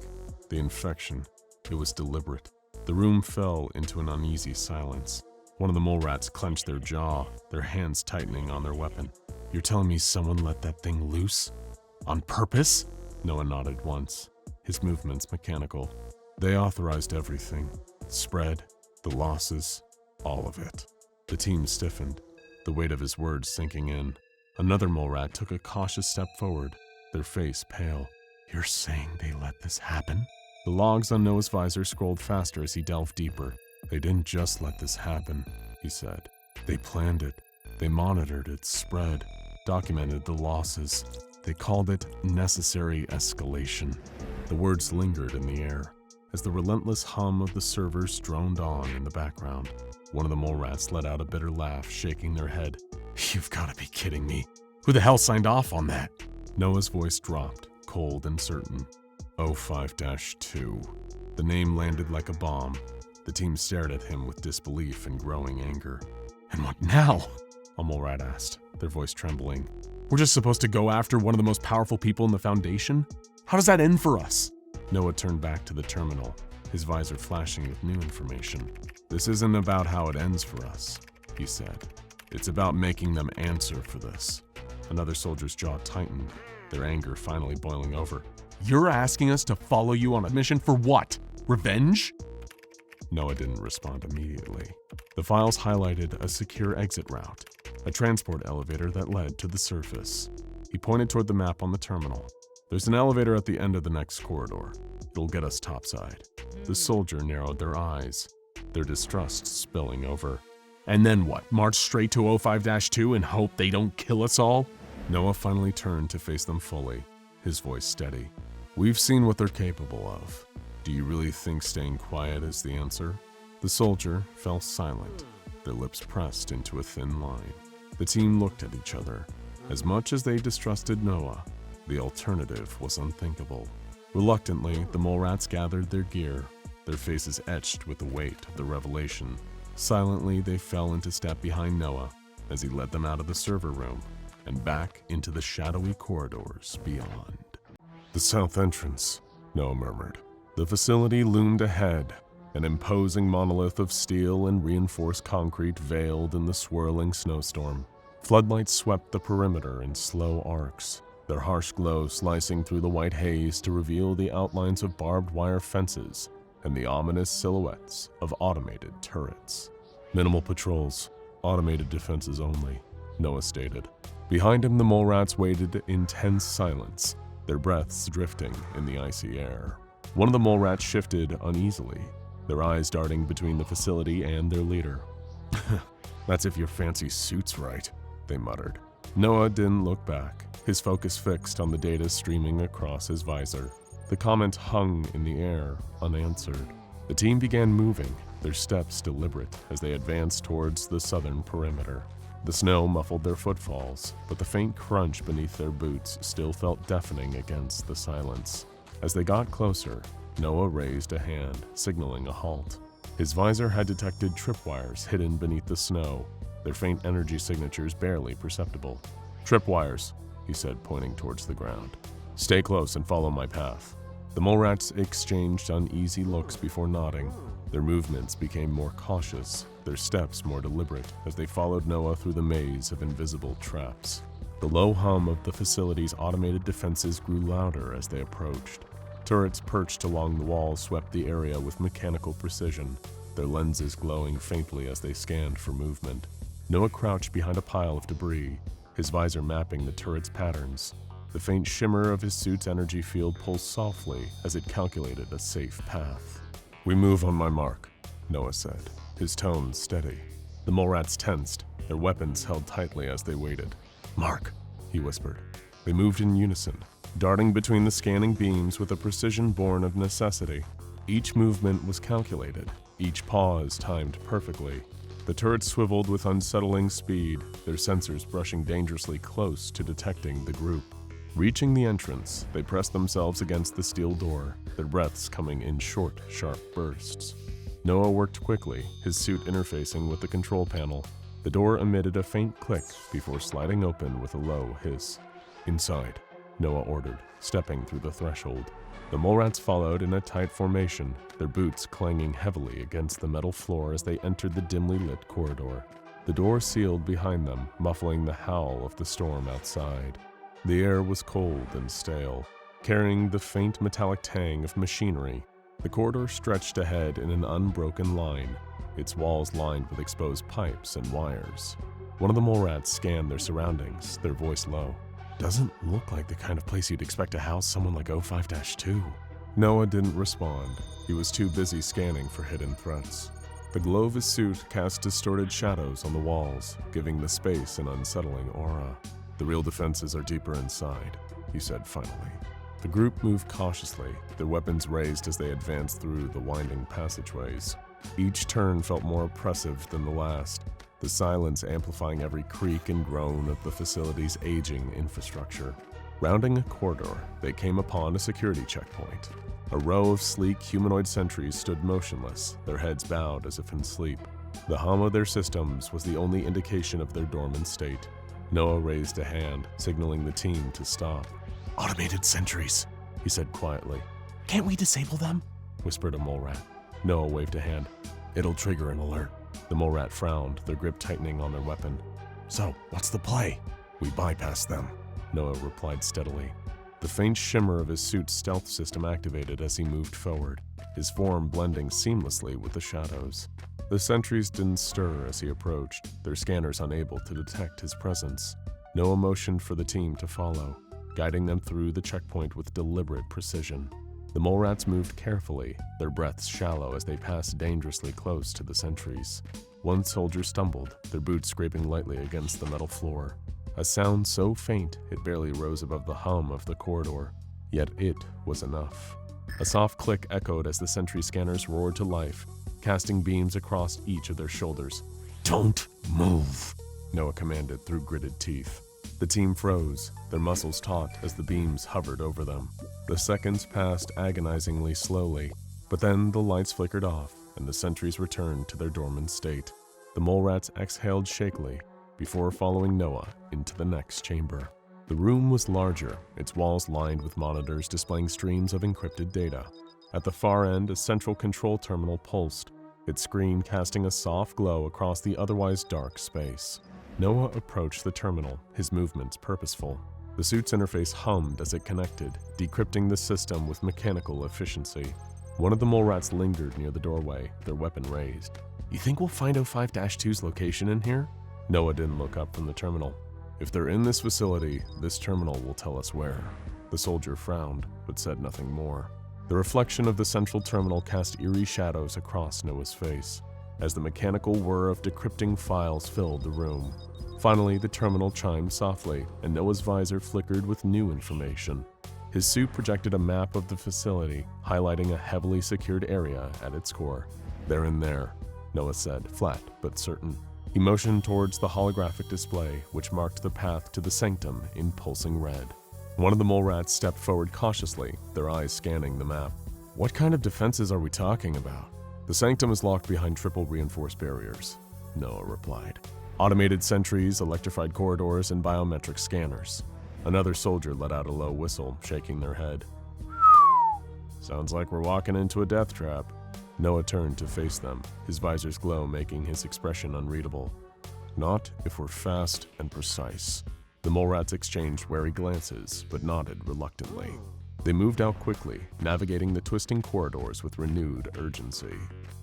the infection, it was deliberate." The room fell into an uneasy silence. One of the mole rats clenched their jaw, their hands tightening on their weapon. "You're telling me someone let that thing loose? On purpose?" Noah nodded once, his movements mechanical. "They authorized everything. Spread, the losses, all of it." The team stiffened, the weight of his words sinking in. Another mole rat took a cautious step forward, their face pale. "You're saying they let this happen?" The logs on Noah's visor scrolled faster as he delved deeper. "They didn't just let this happen," he said. "They planned it. They monitored its spread, documented the losses. They called it necessary escalation." The words lingered in the air, as the relentless hum of the servers droned on in the background. One of the mole rats let out a bitter laugh, shaking their head. "You've got to be kidding me. Who the hell signed off on that?" Noah's voice dropped, cold and certain. 05-2. The name landed like a bomb. The team stared at him with disbelief and growing anger. "And what now?" a mole rat asked, their voice trembling. "We're just supposed to go after one of the most powerful people in the Foundation? How does that end for us?" Noah turned back to the terminal, his visor flashing with new information. "This isn't about how it ends for us," he said. "It's about making them answer for this." Another soldier's jaw tightened, their anger finally boiling over. "You're asking us to follow you on a mission for what? Revenge?" Noah didn't respond immediately. The files highlighted a secure exit route, a transport elevator that led to the surface. He pointed toward the map on the terminal. "There's an elevator at the end of the next corridor. It'll get us topside." The soldier narrowed their eyes, their distrust spilling over. "And then what? March straight to 05-2 and hope they don't kill us all?" Noah finally turned to face them fully, his voice steady. "We've seen what they're capable of. Do you really think staying quiet is the answer?" The soldier fell silent, their lips pressed into a thin line. The team looked at each other. As much as they distrusted Noah, the alternative was unthinkable. Reluctantly, the mole rats gathered their gear, their faces etched with the weight of the revelation. Silently, they fell into step behind Noah as he led them out of the server room and back into the shadowy corridors beyond. "The south entrance," Noah murmured. The facility loomed ahead, an imposing monolith of steel and reinforced concrete veiled in the swirling snowstorm. Floodlights swept the perimeter in slow arcs, their harsh glow slicing through the white haze to reveal the outlines of barbed wire fences and the ominous silhouettes of automated turrets. Minimal patrols, automated defenses only, Noah stated. Behind him, the mole rats waited in tense silence, their breaths drifting in the icy air. One of the mole rats shifted uneasily, their eyes darting between the facility and their leader. That's if your fancy suit's right, they muttered. Noah didn't look back, his focus fixed on the data streaming across his visor. The comment hung in the air, unanswered. The team began moving, their steps deliberate as they advanced towards the southern perimeter. The snow muffled their footfalls, but the faint crunch beneath their boots still felt deafening against the silence. As they got closer, Noah raised a hand, signaling a halt. His visor had detected tripwires hidden beneath the snow, their faint energy signatures barely perceptible. "Tripwires," he said, pointing towards the ground. "Stay close and follow my path." The mole rats exchanged uneasy looks before nodding. Their movements became more cautious, their steps more deliberate as they followed Noah through the maze of invisible traps. The low hum of the facility's automated defenses grew louder as they approached. Turrets perched along the walls swept the area with mechanical precision, their lenses glowing faintly as they scanned for movement. Noah crouched behind a pile of debris, his visor mapping the turret's patterns. The faint shimmer of his suit's energy field pulsed softly as it calculated a safe path. "We move on my mark," Noah said, his tone steady. The mole rats tensed, their weapons held tightly as they waited. "Mark," he whispered. They moved in unison, darting between the scanning beams with a precision born of necessity. Each movement was calculated, each pause timed perfectly. The turrets swiveled with unsettling speed, their sensors brushing dangerously close to detecting the group. Reaching the entrance, they pressed themselves against the steel door, their breaths coming in short, sharp bursts. Noah worked quickly, his suit interfacing with the control panel. The door emitted a faint click before sliding open with a low hiss. "Inside," Noah ordered, stepping through the threshold. The mole rats followed in a tight formation, their boots clanging heavily against the metal floor as they entered the dimly lit corridor. The door sealed behind them, muffling the howl of the storm outside. The air was cold and stale, carrying the faint metallic tang of machinery. The corridor stretched ahead in an unbroken line, its walls lined with exposed pipes and wires. One of the mole rats scanned their surroundings, their voice low. "Doesn't look like the kind of place you'd expect to house someone like O5-2. Noah didn't respond. He was too busy scanning for hidden threats. The glow of his suit cast distorted shadows on the walls, giving the space an unsettling aura. "The real defenses are deeper inside," he said finally. The group moved cautiously, their weapons raised as they advanced through the winding passageways. Each turn felt more oppressive than the last, the silence amplifying every creak and groan of the facility's aging infrastructure. Rounding a corridor, they came upon a security checkpoint. A row of sleek humanoid sentries stood motionless, their heads bowed as if in sleep. The hum of their systems was the only indication of their dormant state. Noah raised a hand, signaling the team to stop. "Automated sentries," he said quietly. Can't we disable them? Whispered a mole rat. Noah waved a hand. "It'll trigger an alert." The mole rat frowned, their grip tightening on their weapon. "So, what's the play?" "We bypass them," Noah replied steadily. The faint shimmer of his suit's stealth system activated as he moved forward, his form blending seamlessly with the shadows. The sentries didn't stir as he approached, their scanners unable to detect his presence. Noah motioned for the team to follow, guiding them through the checkpoint with deliberate precision. The mole rats moved carefully, their breaths shallow as they passed dangerously close to the sentries. One soldier stumbled, their boots scraping lightly against the metal floor. A sound so faint it barely rose above the hum of the corridor, yet it was enough. A soft click echoed as the sentry scanners roared to life, casting beams across each of their shoulders. "Don't move," Noah commanded through gritted teeth. The team froze, their muscles taut as the beams hovered over them. The seconds passed agonizingly slowly, but then the lights flickered off and the sentries returned to their dormant state. The mole rats exhaled shakily before following Noah into the next chamber. The room was larger, its walls lined with monitors displaying streams of encrypted data. At the far end, a central control terminal pulsed, its screen casting a soft glow across the otherwise dark space. Noah approached the terminal, his movements purposeful. The suit's interface hummed as it connected, decrypting the system with mechanical efficiency. One of the mole rats lingered near the doorway, their weapon raised. "You think we'll find 05-2's location in here?" Noah didn't look up from the terminal. "If they're in this facility, this terminal will tell us where." The soldier frowned, but said nothing more. The reflection of the central terminal cast eerie shadows across Noah's face, as the mechanical whir of decrypting files filled the room. Finally, the terminal chimed softly, and Noah's visor flickered with new information. His suit projected a map of the facility, highlighting a heavily secured area at its core. "They're in there," Noah said, flat but certain. He motioned towards the holographic display, which marked the path to the sanctum in pulsing red. One of the mole rats stepped forward cautiously, their eyes scanning the map. "What kind of defenses are we talking about?" "The sanctum is locked behind triple reinforced barriers," Noah replied. "Automated sentries, electrified corridors, and biometric scanners." Another soldier let out a low whistle, shaking their head. "Sounds like we're walking into a death trap." Noah turned to face them, his visor's glow making his expression unreadable. "Not if we're fast and precise." The mole rats exchanged wary glances, but nodded reluctantly. They moved out quickly, navigating the twisting corridors with renewed urgency.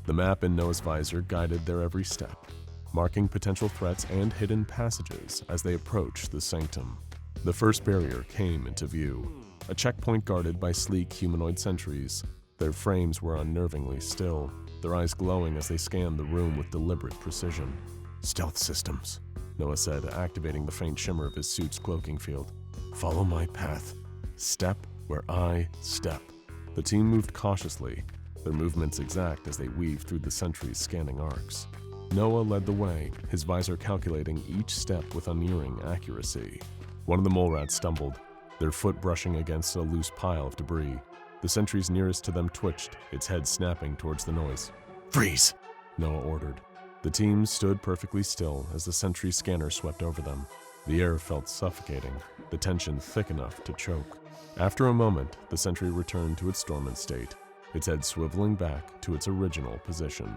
The map in Noah's visor guided their every step, marking potential threats and hidden passages as they approached the sanctum. The first barrier came into view, a checkpoint guarded by sleek humanoid sentries. Their frames were unnervingly still, their eyes glowing as they scanned the room with deliberate precision. "Stealth systems," Noah said, activating the faint shimmer of his suit's cloaking field. "Follow my path. Step where I step." The team moved cautiously, their movements exact as they weaved through the sentries' scanning arcs. Noah led the way, his visor calculating each step with unerring accuracy. One of the mole rats stumbled, their foot brushing against a loose pile of debris. The sentries nearest to them twitched, its head snapping towards the noise. "Freeze!" Noah ordered. The team stood perfectly still as the sentry scanner swept over them. The air felt suffocating, the tension thick enough to choke. After a moment, the sentry returned to its dormant state, its head swiveling back to its original position.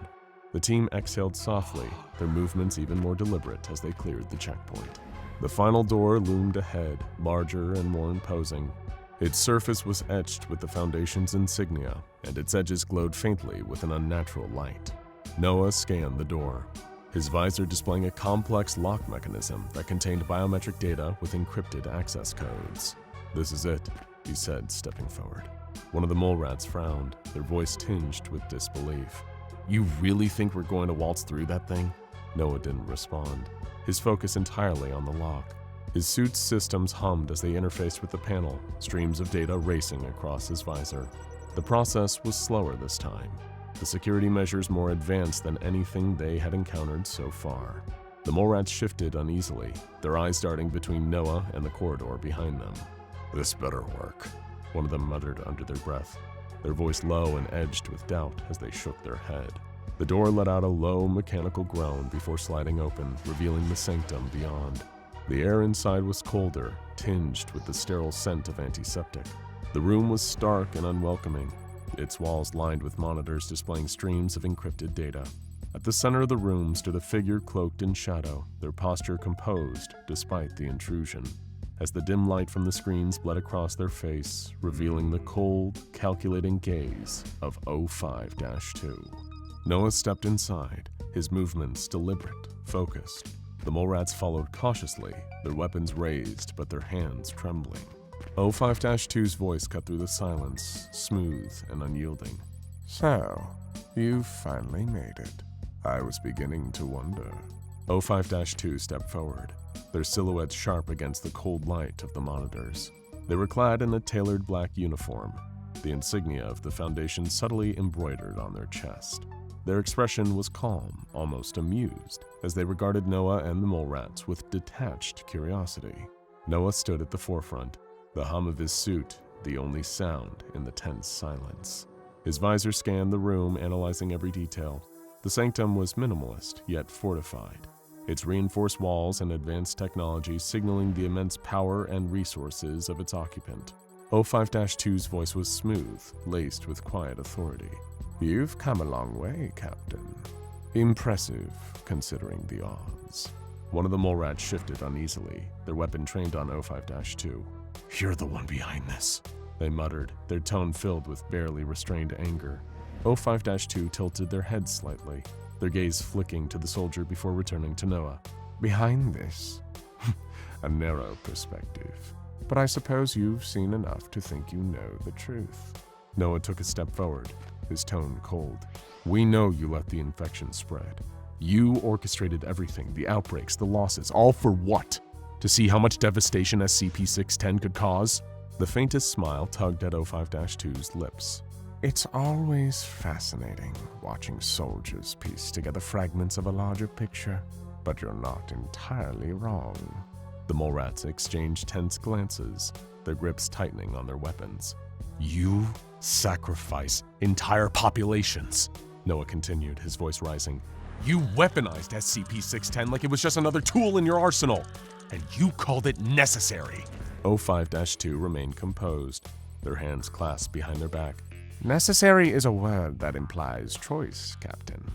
The team exhaled softly, their movements even more deliberate as they cleared the checkpoint. The final door loomed ahead, larger and more imposing. Its surface was etched with the Foundation's insignia, and its edges glowed faintly with an unnatural light. Noah scanned the door, his visor displaying a complex lock mechanism that contained biometric data with encrypted access codes. "This is it," he said, stepping forward. One of the mole rats frowned, their voice tinged with disbelief. "You really think we're going to waltz through that thing?" Noah didn't respond, his focus entirely on the lock. His suit's systems hummed as they interfaced with the panel, streams of data racing across his visor. The process was slower this time, the security measures more advanced than anything they had encountered so far. The mole rats shifted uneasily, their eyes darting between Noah and the corridor behind them. "This better work," one of them muttered under their breath, their voice low and edged with doubt as they shook their head. The door let out a low mechanical groan before sliding open, revealing the sanctum beyond. The air inside was colder, tinged with the sterile scent of antiseptic. The room was stark and unwelcoming, its walls lined with monitors displaying streams of encrypted data. At the center of the room stood a figure cloaked in shadow, their posture composed despite the intrusion, as the dim light from the screens bled across their face, revealing the cold, calculating gaze of 05-2. Noah stepped inside, his movements deliberate, focused. The mole rats followed cautiously, their weapons raised but their hands trembling. 05-2's voice cut through the silence, smooth and unyielding. "So, you've finally made it. I was beginning to wonder." 05-2 stepped forward, their silhouettes sharp against the cold light of the monitors. They were clad in a tailored black uniform, the insignia of the Foundation subtly embroidered on their chest. Their expression was calm, almost amused, as they regarded Noah and the mole rats with detached curiosity. Noah stood at the forefront, the hum of his suit the only sound in the tense silence. His visor scanned the room, analyzing every detail. The sanctum was minimalist, yet fortified, its reinforced walls and advanced technology signaling the immense power and resources of its occupant. 05-2's voice was smooth, laced with quiet authority. "You've come a long way, Captain. Impressive, considering the odds." One of the mole rats shifted uneasily, their weapon trained on 05-2. "You're the one behind this," they muttered, their tone filled with barely restrained anger. 05-2 tilted their heads slightly, their gaze flicking to the soldier before returning to Noah. "Behind this? A narrow perspective. But I suppose you've seen enough to think you know the truth." Noah took a step forward, his tone cold. "We know you let the infection spread. You orchestrated everything, the outbreaks, the losses, all for what? To see how much devastation SCP-610 could cause?" The faintest smile tugged at 05-2's lips. "It's always fascinating watching soldiers piece together fragments of a larger picture, but you're not entirely wrong." The mole rats exchanged tense glances, their grips tightening on their weapons. "You sacrifice entire populations," Noah continued, his voice rising. "You weaponized SCP-610 like it was just another tool in your arsenal, and you called it necessary." 05-2 remained composed, their hands clasped behind their back. "Necessary is a word that implies choice, Captain.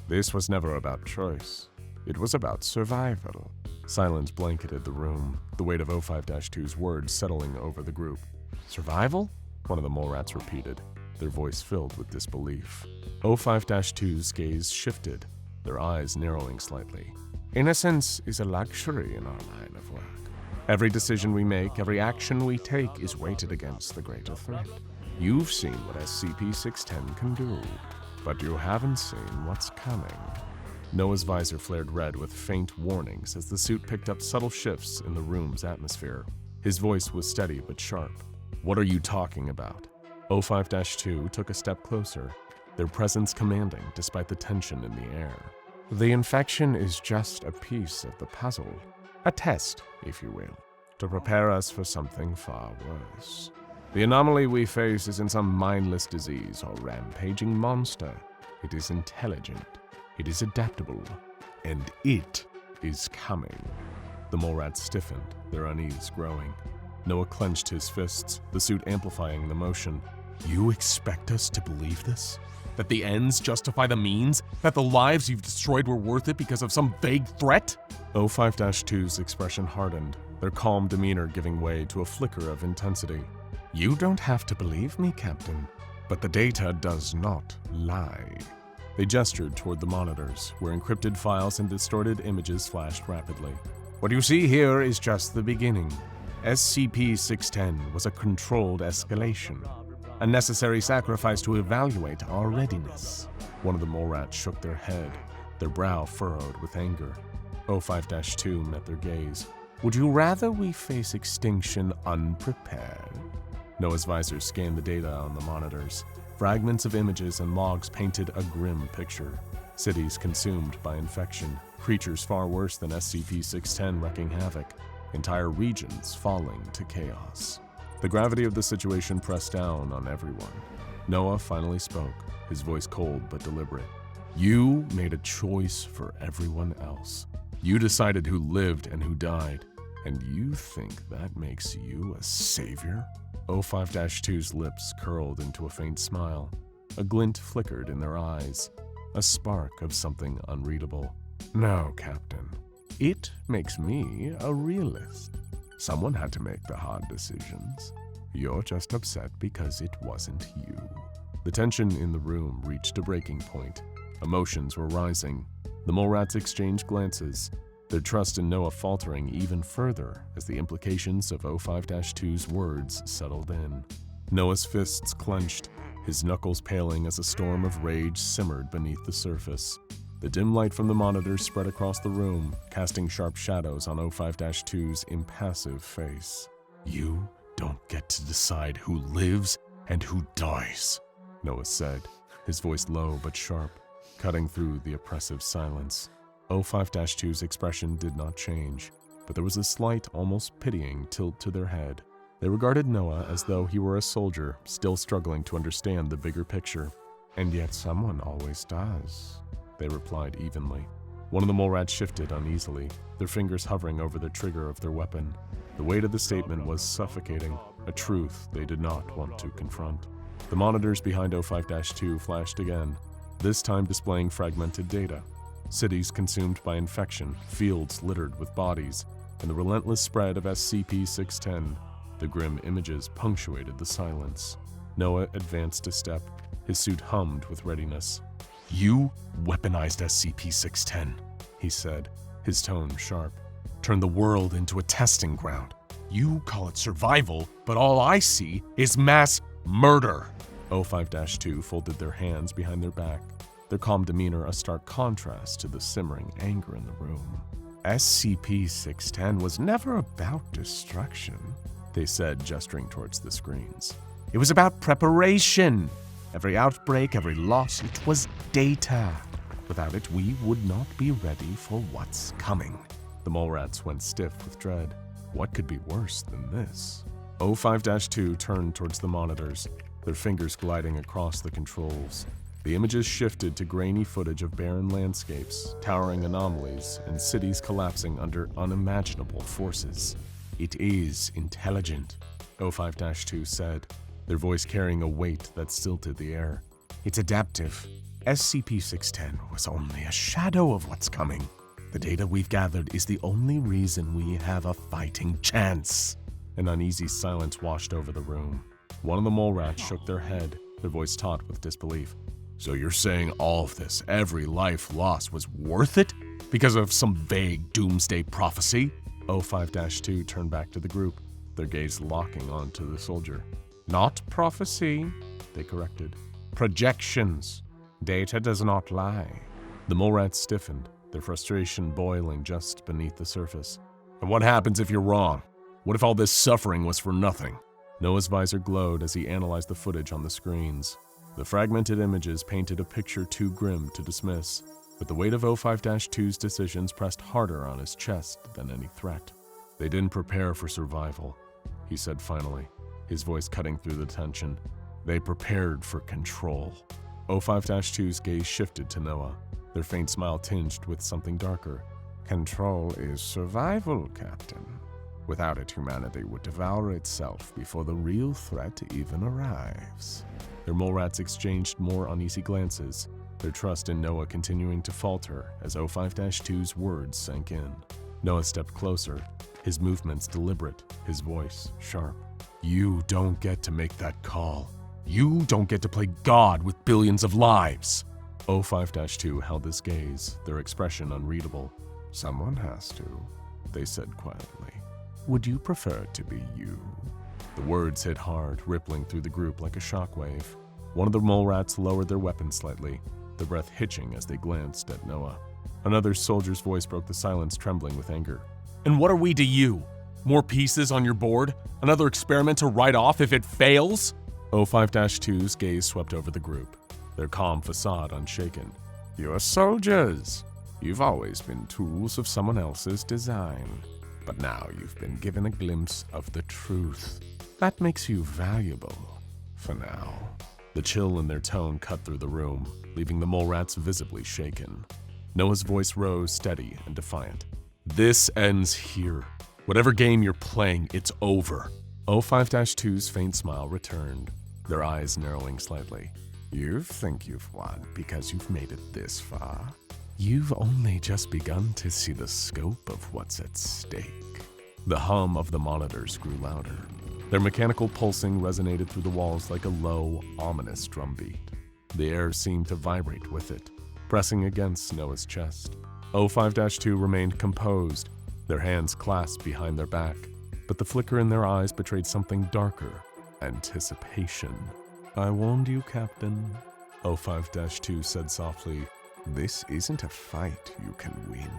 This was never about choice. It was about survival." Silence blanketed the room, the weight of 05-2's words settling over the group. "Survival?" one of the mole rats repeated, their voice filled with disbelief. 05-2's gaze shifted, their eyes narrowing slightly. "Innocence is a luxury in our line of work. Every decision we make, every action we take is weighted against the greater threat. You've seen what SCP-610 can do, but you haven't seen what's coming." Noah's visor flared red with faint warnings as the suit picked up subtle shifts in the room's atmosphere. His voice was steady but sharp. "What are you talking about?" 05-2 took a step closer, their presence commanding despite the tension in the air. "The infection is just a piece of the puzzle. A test, if you will, to prepare us for something far worse. The anomaly we face isn't some mindless disease or rampaging monster. It is intelligent, it is adaptable, and it is coming." The mole rats stiffened, their unease growing. Noah clenched his fists, the suit amplifying the motion. "You expect us to believe this? That the ends justify the means? That the lives you've destroyed were worth it because of some vague threat?" 05-2's expression hardened, their calm demeanor giving way to a flicker of intensity. "You don't have to believe me, Captain, but the data does not lie." They gestured toward the monitors, where encrypted files and distorted images flashed rapidly. "What you see here is just the beginning. SCP-610 was a controlled escalation, a necessary sacrifice to evaluate our readiness." One of the mole rats shook their head, their brow furrowed with anger. 05-2 met their gaze. "Would you rather we face extinction unprepared?" Noah's visor scanned the data on the monitors. Fragments of images and logs painted a grim picture. Cities consumed by infection, creatures far worse than SCP-610 wreaking havoc, entire regions falling to chaos. The gravity of the situation pressed down on everyone. Noah finally spoke, his voice cold but deliberate. "You made a choice for everyone else. You decided who lived and who died, and you think that makes you a savior?" 05-2's lips curled into a faint smile. A glint flickered in their eyes, a spark of something unreadable. "No, Captain. It makes me a realist. Someone had to make the hard decisions. You're just upset because it wasn't you." The tension in the room reached a breaking point. Emotions were rising. The mole rats exchanged glances, their trust in Noah faltering even further as the implications of 05-2's words settled in. Noah's fists clenched, his knuckles paling as a storm of rage simmered beneath the surface. The dim light from the monitors spread across the room, casting sharp shadows on 05-2's impassive face. "You don't get to decide who lives and who dies," Noah said, his voice low but sharp, cutting through the oppressive silence. 05-2's expression did not change, but there was a slight, almost pitying tilt to their head. They regarded Noah as though he were a soldier, still struggling to understand the bigger picture. "And yet someone always does," they replied evenly. One of the mole rats shifted uneasily, their fingers hovering over the trigger of their weapon. The weight of the statement was suffocating, a truth they did not want to confront. The monitors behind 05-2 flashed again, this time displaying fragmented data. Cities consumed by infection, fields littered with bodies, and the relentless spread of SCP-610. The grim images punctuated the silence. Noah advanced a step. His suit hummed with readiness. "You weaponized SCP-610, he said, his tone sharp. Turn the world into a testing ground. You call it survival, but all I see is mass murder." O5-2 folded their hands behind their back, their calm demeanor a stark contrast to the simmering anger in the room. "SCP-610 was never about destruction," they said, gesturing towards the screens. "It was about preparation. Every outbreak, every loss, it was data. Without it, we would not be ready for what's coming." The mole rats went stiff with dread. What could be worse than this? O5-2 turned towards the monitors, their fingers gliding across the controls. The images shifted to grainy footage of barren landscapes, towering anomalies, and cities collapsing under unimaginable forces. "It is intelligent," O5-2 said, their voice carrying a weight that stilted the air. "It's adaptive. SCP-610 was only a shadow of what's coming. The data we've gathered is the only reason we have a fighting chance." An uneasy silence washed over the room. One of the mole rats shook their head, their voice taut with disbelief. "So you're saying all of this, every life lost, was worth it? Because of some vague doomsday prophecy?" O5-2 turned back to the group, their gaze locking onto the soldier. "Not prophecy," they corrected. "Projections. Data does not lie." The mole rats stiffened, their frustration boiling just beneath the surface. "And what happens if you're wrong? What if all this suffering was for nothing?" Noah's visor glowed as he analyzed the footage on the screens. The fragmented images painted a picture too grim to dismiss, but the weight of O5-2's decisions pressed harder on his chest than any threat. "They didn't prepare for survival," he said finally, his voice cutting through the tension. "They prepared for control." O5-2's gaze shifted to Noah, their faint smile tinged with something darker. "Control is survival, Captain. Without it, humanity would devour itself before the real threat even arrives." Their mole rats exchanged more uneasy glances, their trust in Noah continuing to falter as O5-2's words sank in. Noah stepped closer, his movements deliberate, his voice sharp. "You don't get to make that call. You don't get to play God with billions of lives." O5-2 held his gaze, their expression unreadable. "Someone has to," they said quietly. "Would you prefer it to be you?" The words hit hard, rippling through the group like a shockwave. One of the mole rats lowered their weapon slightly, their breath hitching as they glanced at Noah. Another soldier's voice broke the silence, trembling with anger. "And what are we to you? More pieces on your board? Another experiment to write off if it fails?" O5-2's gaze swept over the group, their calm facade unshaken. "You're soldiers. You've always been tools of someone else's design. But now you've been given a glimpse of the truth. That makes you valuable, for now." The chill in their tone cut through the room, leaving the mole rats visibly shaken. Noah's voice rose steady and defiant. "This ends here. Whatever game you're playing, it's over." O5-2's faint smile returned, their eyes narrowing slightly. "You think you've won because you've made it this far? You've only just begun to see the scope of what's at stake." The hum of the monitors grew louder. Their mechanical pulsing resonated through the walls like a low, ominous drumbeat. The air seemed to vibrate with it, pressing against Noah's chest. O5-2 remained composed, their hands clasped behind their back, but the flicker in their eyes betrayed something darker: anticipation. "I warned you, Captain," O5-2 said softly. "This isn't a fight you can win."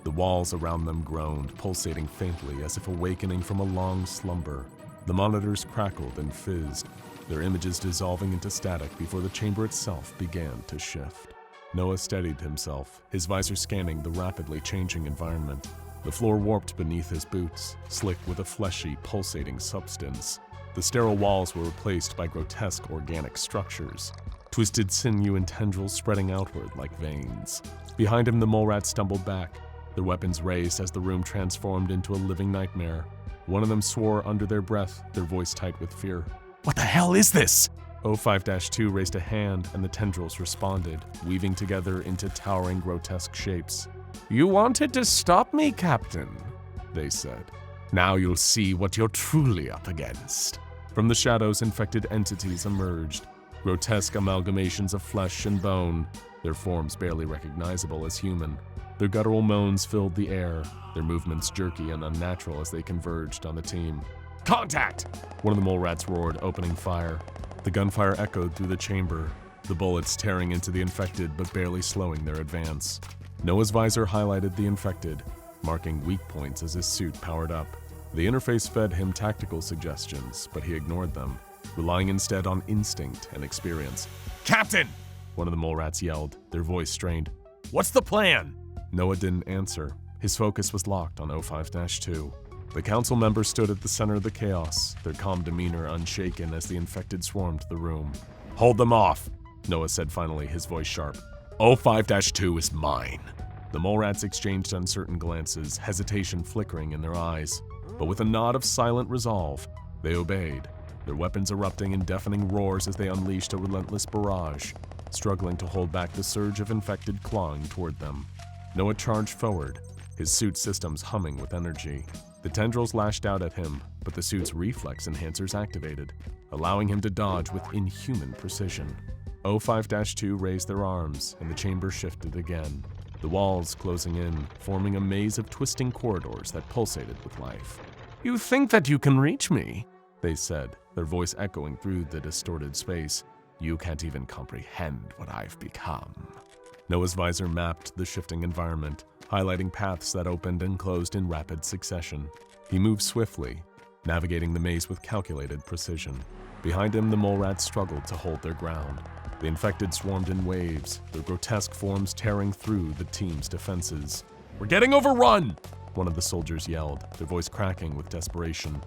The walls around them groaned, pulsating faintly as if awakening from a long slumber. The monitors crackled and fizzed, their images dissolving into static before the chamber itself began to shift. Noah steadied himself, his visor scanning the rapidly changing environment. The floor warped beneath his boots, slick with a fleshy, pulsating substance. The sterile walls were replaced by grotesque organic structures, twisted sinew and tendrils spreading outward like veins. Behind him, the mole rats stumbled back, their weapons raised as the room transformed into a living nightmare. One of them swore under their breath, their voice tight with fear. "What the hell is this?" O5-2 raised a hand and the tendrils responded, weaving together into towering, grotesque shapes. You wanted to stop me, Captain, they said. Now you'll see what you're truly up against. From the shadows, infected entities emerged, grotesque amalgamations of flesh and bone, their forms barely recognizable as human. Their guttural moans filled the air, their movements jerky and unnatural as they converged on the team. Contact! One of the mole rats roared, opening fire. The gunfire echoed through the chamber, the bullets tearing into the infected but barely slowing their advance. Noah's visor highlighted the infected, marking weak points as his suit powered up. The interface fed him tactical suggestions, but he ignored them, relying instead on instinct and experience. Captain! One of the mole rats yelled, their voice strained. What's the plan? Noah didn't answer. His focus was locked on O5-2. The council members stood at the center of the chaos, their calm demeanor unshaken as the infected swarmed the room. Hold them off, Noah said finally, his voice sharp. O5-2 is mine. The mole rats exchanged uncertain glances, hesitation flickering in their eyes. But with a nod of silent resolve, they obeyed, their weapons erupting in deafening roars as they unleashed a relentless barrage, struggling to hold back the surge of infected clawing toward them. Noah charged forward, his suit systems humming with energy. The tendrils lashed out at him, but the suit's reflex enhancers activated, allowing him to dodge with inhuman precision. O5-2 raised their arms, and the chamber shifted again, the walls closing in, forming a maze of twisting corridors that pulsated with life. You think that you can reach me? They said, their voice echoing through the distorted space. You can't even comprehend what I've become. Noah's visor mapped the shifting environment, highlighting paths that opened and closed in rapid succession. He moved swiftly, navigating the maze with calculated precision. Behind him, the mole rats struggled to hold their ground. The infected swarmed in waves, their grotesque forms tearing through the team's defenses. We're getting overrun! One of the soldiers yelled, their voice cracking with desperation.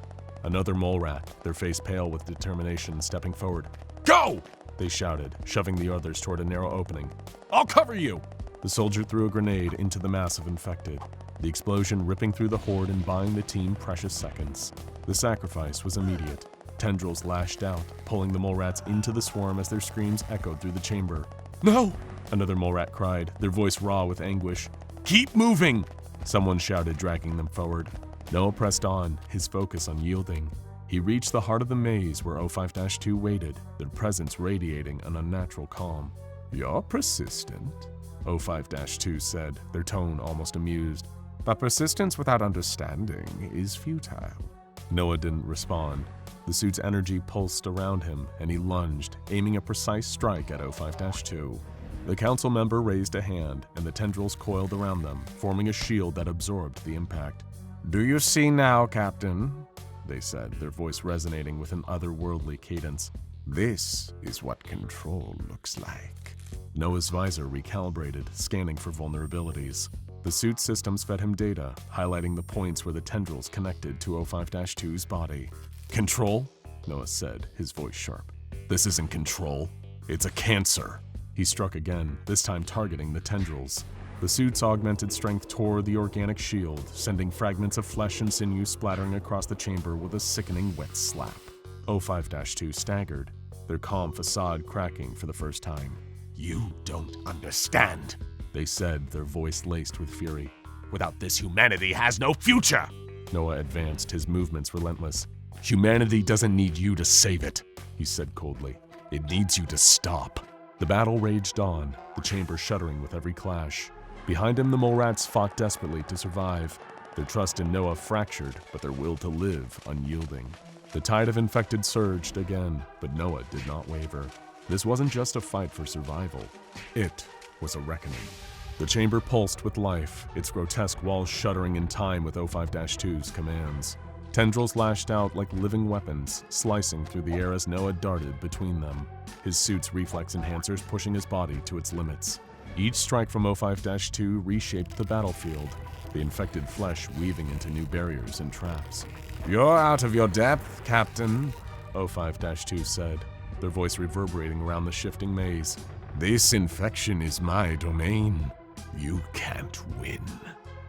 Another mole rat, their face pale with determination, stepping forward. Go! They shouted, shoving the others toward a narrow opening. I'll cover you! The soldier threw a grenade into the mass of infected, the explosion ripping through the horde and buying the team precious seconds. The sacrifice was immediate. Tendrils lashed out, pulling the mole rats into the swarm as their screams echoed through the chamber. No! Another mole rat cried, their voice raw with anguish. Keep moving! Someone shouted, dragging them forward. Noah pressed on, his focus unyielding. He reached the heart of the maze where O5-2 waited, their presence radiating an unnatural calm. You're persistent, O5-2 said, their tone almost amused. But persistence without understanding is futile. Noah didn't respond. The suit's energy pulsed around him, and he lunged, aiming a precise strike at O5-2. The council member raised a hand, and the tendrils coiled around them, forming a shield that absorbed the impact. Do you see now, Captain? They said, their voice resonating with an otherworldly cadence. This is what control looks like. Noah's visor recalibrated, scanning for vulnerabilities. The suit's systems fed him data, highlighting the points where the tendrils connected to O5-2's body. Control? Noah said, his voice sharp. This isn't control. It's a cancer. He struck again, this time targeting the tendrils. The suit's augmented strength tore the organic shield, sending fragments of flesh and sinew splattering across the chamber with a sickening wet slap. O5-2 staggered, their calm facade cracking for the first time. You don't understand, they said, their voice laced with fury. Without this, humanity has no future! Noah advanced, his movements relentless. Humanity doesn't need you to save it, he said coldly. It needs you to stop. The battle raged on, the chamber shuddering with every clash. Behind him, the mole rats fought desperately to survive, their trust in Noah fractured, but their will to live unyielding. The tide of infected surged again, but Noah did not waver. This wasn't just a fight for survival. It was a reckoning. The chamber pulsed with life, its grotesque walls shuddering in time with O5-2's commands. Tendrils lashed out like living weapons, slicing through the air as Noah darted between them, his suit's reflex enhancers pushing his body to its limits. Each strike from O5-2 reshaped the battlefield, the infected flesh weaving into new barriers and traps. You're out of your depth, Captain, O5-2 said, their voice reverberating around the shifting maze. This infection is my domain. You can't win.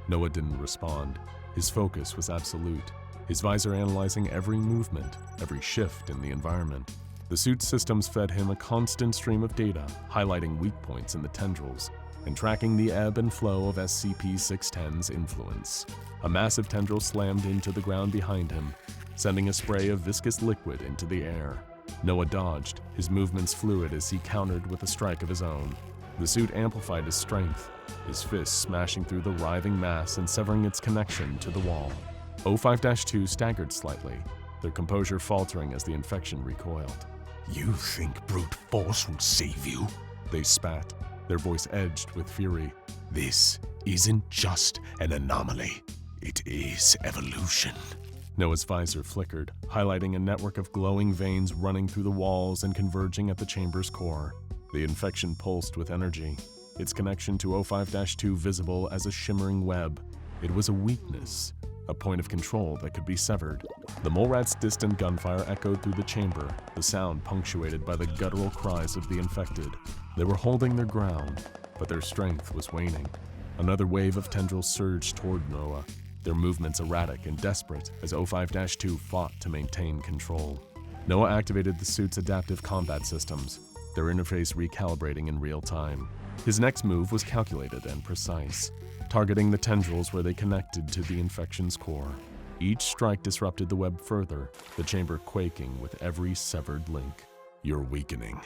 Noah didn't respond. His focus was absolute, his visor analyzing every movement, every shift in the environment. The suit's systems fed him a constant stream of data, highlighting weak points in the tendrils and tracking the ebb and flow of SCP-610's influence. A massive tendril slammed into the ground behind him, sending a spray of viscous liquid into the air. Noah dodged, his movements fluid as he countered with a strike of his own. The suit amplified his strength, his fists smashing through the writhing mass and severing its connection to the wall. O5-2 staggered slightly, their composure faltering as the infection recoiled. You think brute force will save you? They spat, their voice edged with fury. This isn't just an anomaly. It is evolution. Noah's visor flickered, highlighting a network of glowing veins running through the walls and converging at the chamber's core. The infection pulsed with energy, its connection to O5-2 visible as a shimmering web. It was a weakness, a point of control that could be severed. The mole rat's distant gunfire echoed through the chamber, the sound punctuated by the guttural cries of the infected. They were holding their ground, but their strength was waning. Another wave of tendrils surged toward Noah, their movements erratic and desperate as O5-2 fought to maintain control. Noah activated the suit's adaptive combat systems, their interface recalibrating in real time. His next move was calculated and precise, targeting the tendrils where they connected to the infection's core. Each strike disrupted the web further, the chamber quaking with every severed link. You're weakening,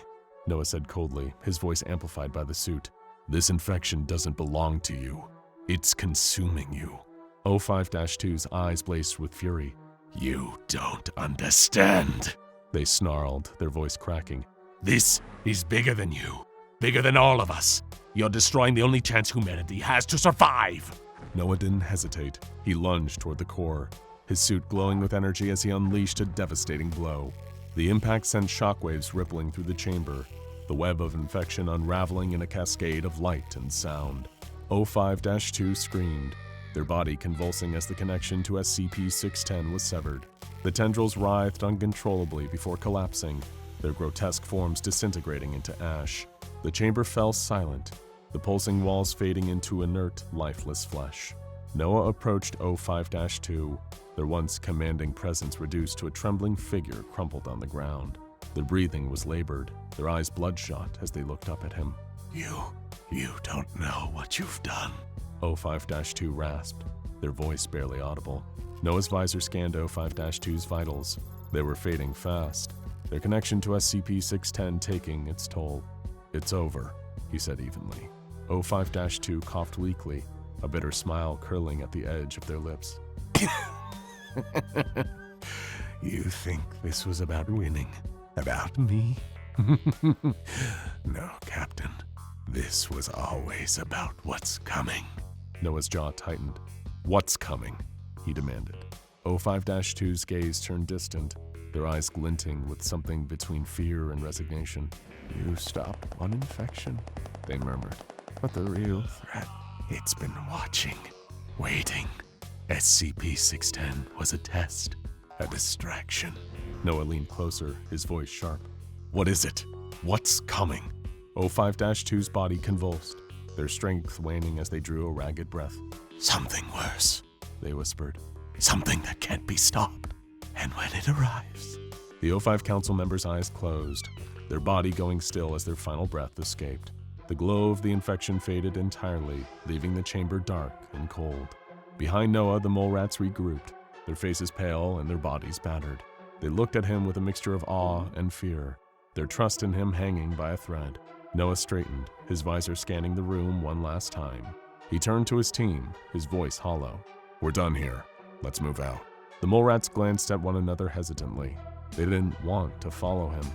Noah said coldly, his voice amplified by the suit. This infection doesn't belong to you. It's consuming you. O5-2's eyes blazed with fury. You don't understand, they snarled, their voice cracking. This is bigger than you, bigger than all of us. You're destroying the only chance humanity has to survive. Noah didn't hesitate. He lunged toward the core, his suit glowing with energy as he unleashed a devastating blow. The impact sent shockwaves rippling through the chamber, the web of infection unraveling in a cascade of light and sound. O5-2 screamed, their body convulsing as the connection to SCP-610 was severed. The tendrils writhed uncontrollably before collapsing, their grotesque forms disintegrating into ash. The chamber fell silent, the pulsing walls fading into inert, lifeless flesh. Noah approached O5-2, their once commanding presence reduced to a trembling figure crumpled on the ground. Their breathing was labored, their eyes bloodshot as they looked up at him. You don't know what you've done, O5-2 rasped, their voice barely audible. Noah's visor scanned O5-2's vitals. They were fading fast, their connection to SCP-610 taking its toll. It's over, he said evenly. O5-2 coughed weakly, a bitter smile curling at the edge of their lips. You think this was about winning? About me? No, Captain. This was always about what's coming. Noah's jaw tightened. What's coming? He demanded. O5-2's gaze turned distant, their eyes glinting with something between fear and resignation. You stop one infection, they murmured. But the real threat, it's been watching, waiting. SCP-610 was a test, a distraction. Noah leaned closer, his voice sharp. What is it? What's coming? O5-2's body convulsed, their strength waning as they drew a ragged breath. Something worse, they whispered. Something that can't be stopped. And when it arrives... The O5 council members' eyes closed, their body going still as their final breath escaped. The glow of the infection faded entirely, leaving the chamber dark and cold. Behind Noah, the mole rats regrouped, their faces pale and their bodies battered. They looked at him with a mixture of awe and fear, their trust in him hanging by a thread. Noah straightened, his visor scanning the room one last time. He turned to his team, his voice hollow. We're done here. Let's move out. The mole rats glanced at one another hesitantly. They didn't want to follow him,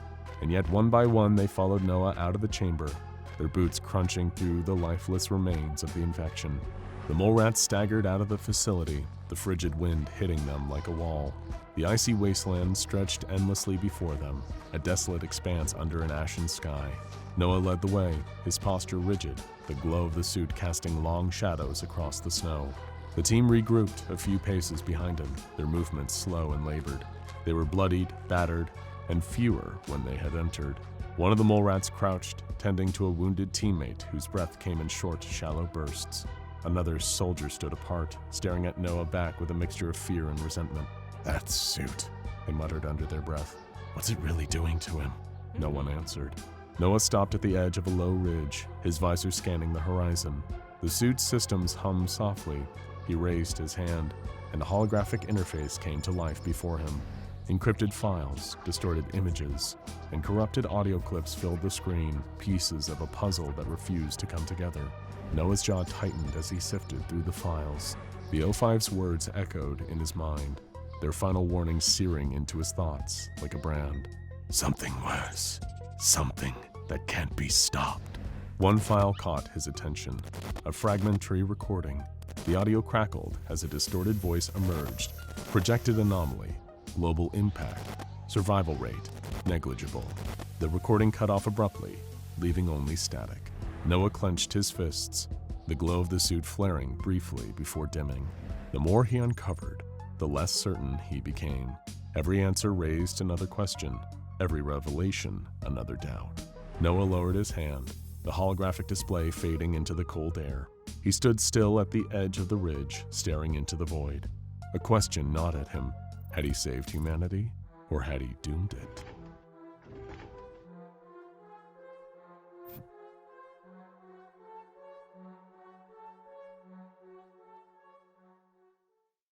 and yet one by one they followed Noah out of the chamber, their boots crunching through the lifeless remains of the infection. The mole rats staggered out of the facility, the frigid wind hitting them like a wall. The icy wasteland stretched endlessly before them, a desolate expanse under an ashen sky. Noah led the way, his posture rigid, the glow of the suit casting long shadows across the snow. The team regrouped a few paces behind him, their movements slow and labored. They were bloodied, battered, and fewer when they had entered. One of the mole rats crouched, tending to a wounded teammate whose breath came in short, shallow bursts. Another soldier stood apart, staring at Noah back with a mixture of fear and resentment. That suit, they muttered under their breath. What's it really doing to him? No one answered. Noah stopped at the edge of a low ridge, his visor scanning the horizon. The suit's systems hummed softly. He raised his hand, and a holographic interface came to life before him. Encrypted files, distorted images, and corrupted audio clips filled the screen, pieces of a puzzle that refused to come together. Noah's jaw tightened as he sifted through the files. The O5's words echoed in his mind, their final warning searing into his thoughts like a brand. Something worse. Something that can't be stopped. One file caught his attention, a fragmentary recording. The audio crackled as a distorted voice emerged. Projected anomaly, global impact, survival rate, negligible. The recording cut off abruptly, leaving only static. Noah clenched his fists, the glow of the suit flaring briefly before dimming. The more he uncovered, the less certain he became. Every answer raised another question, every revelation another doubt. Noah lowered his hand, the holographic display fading into the cold air. He stood still at the edge of the ridge, staring into the void. A question gnawed at him. Had he saved humanity, or had he doomed it?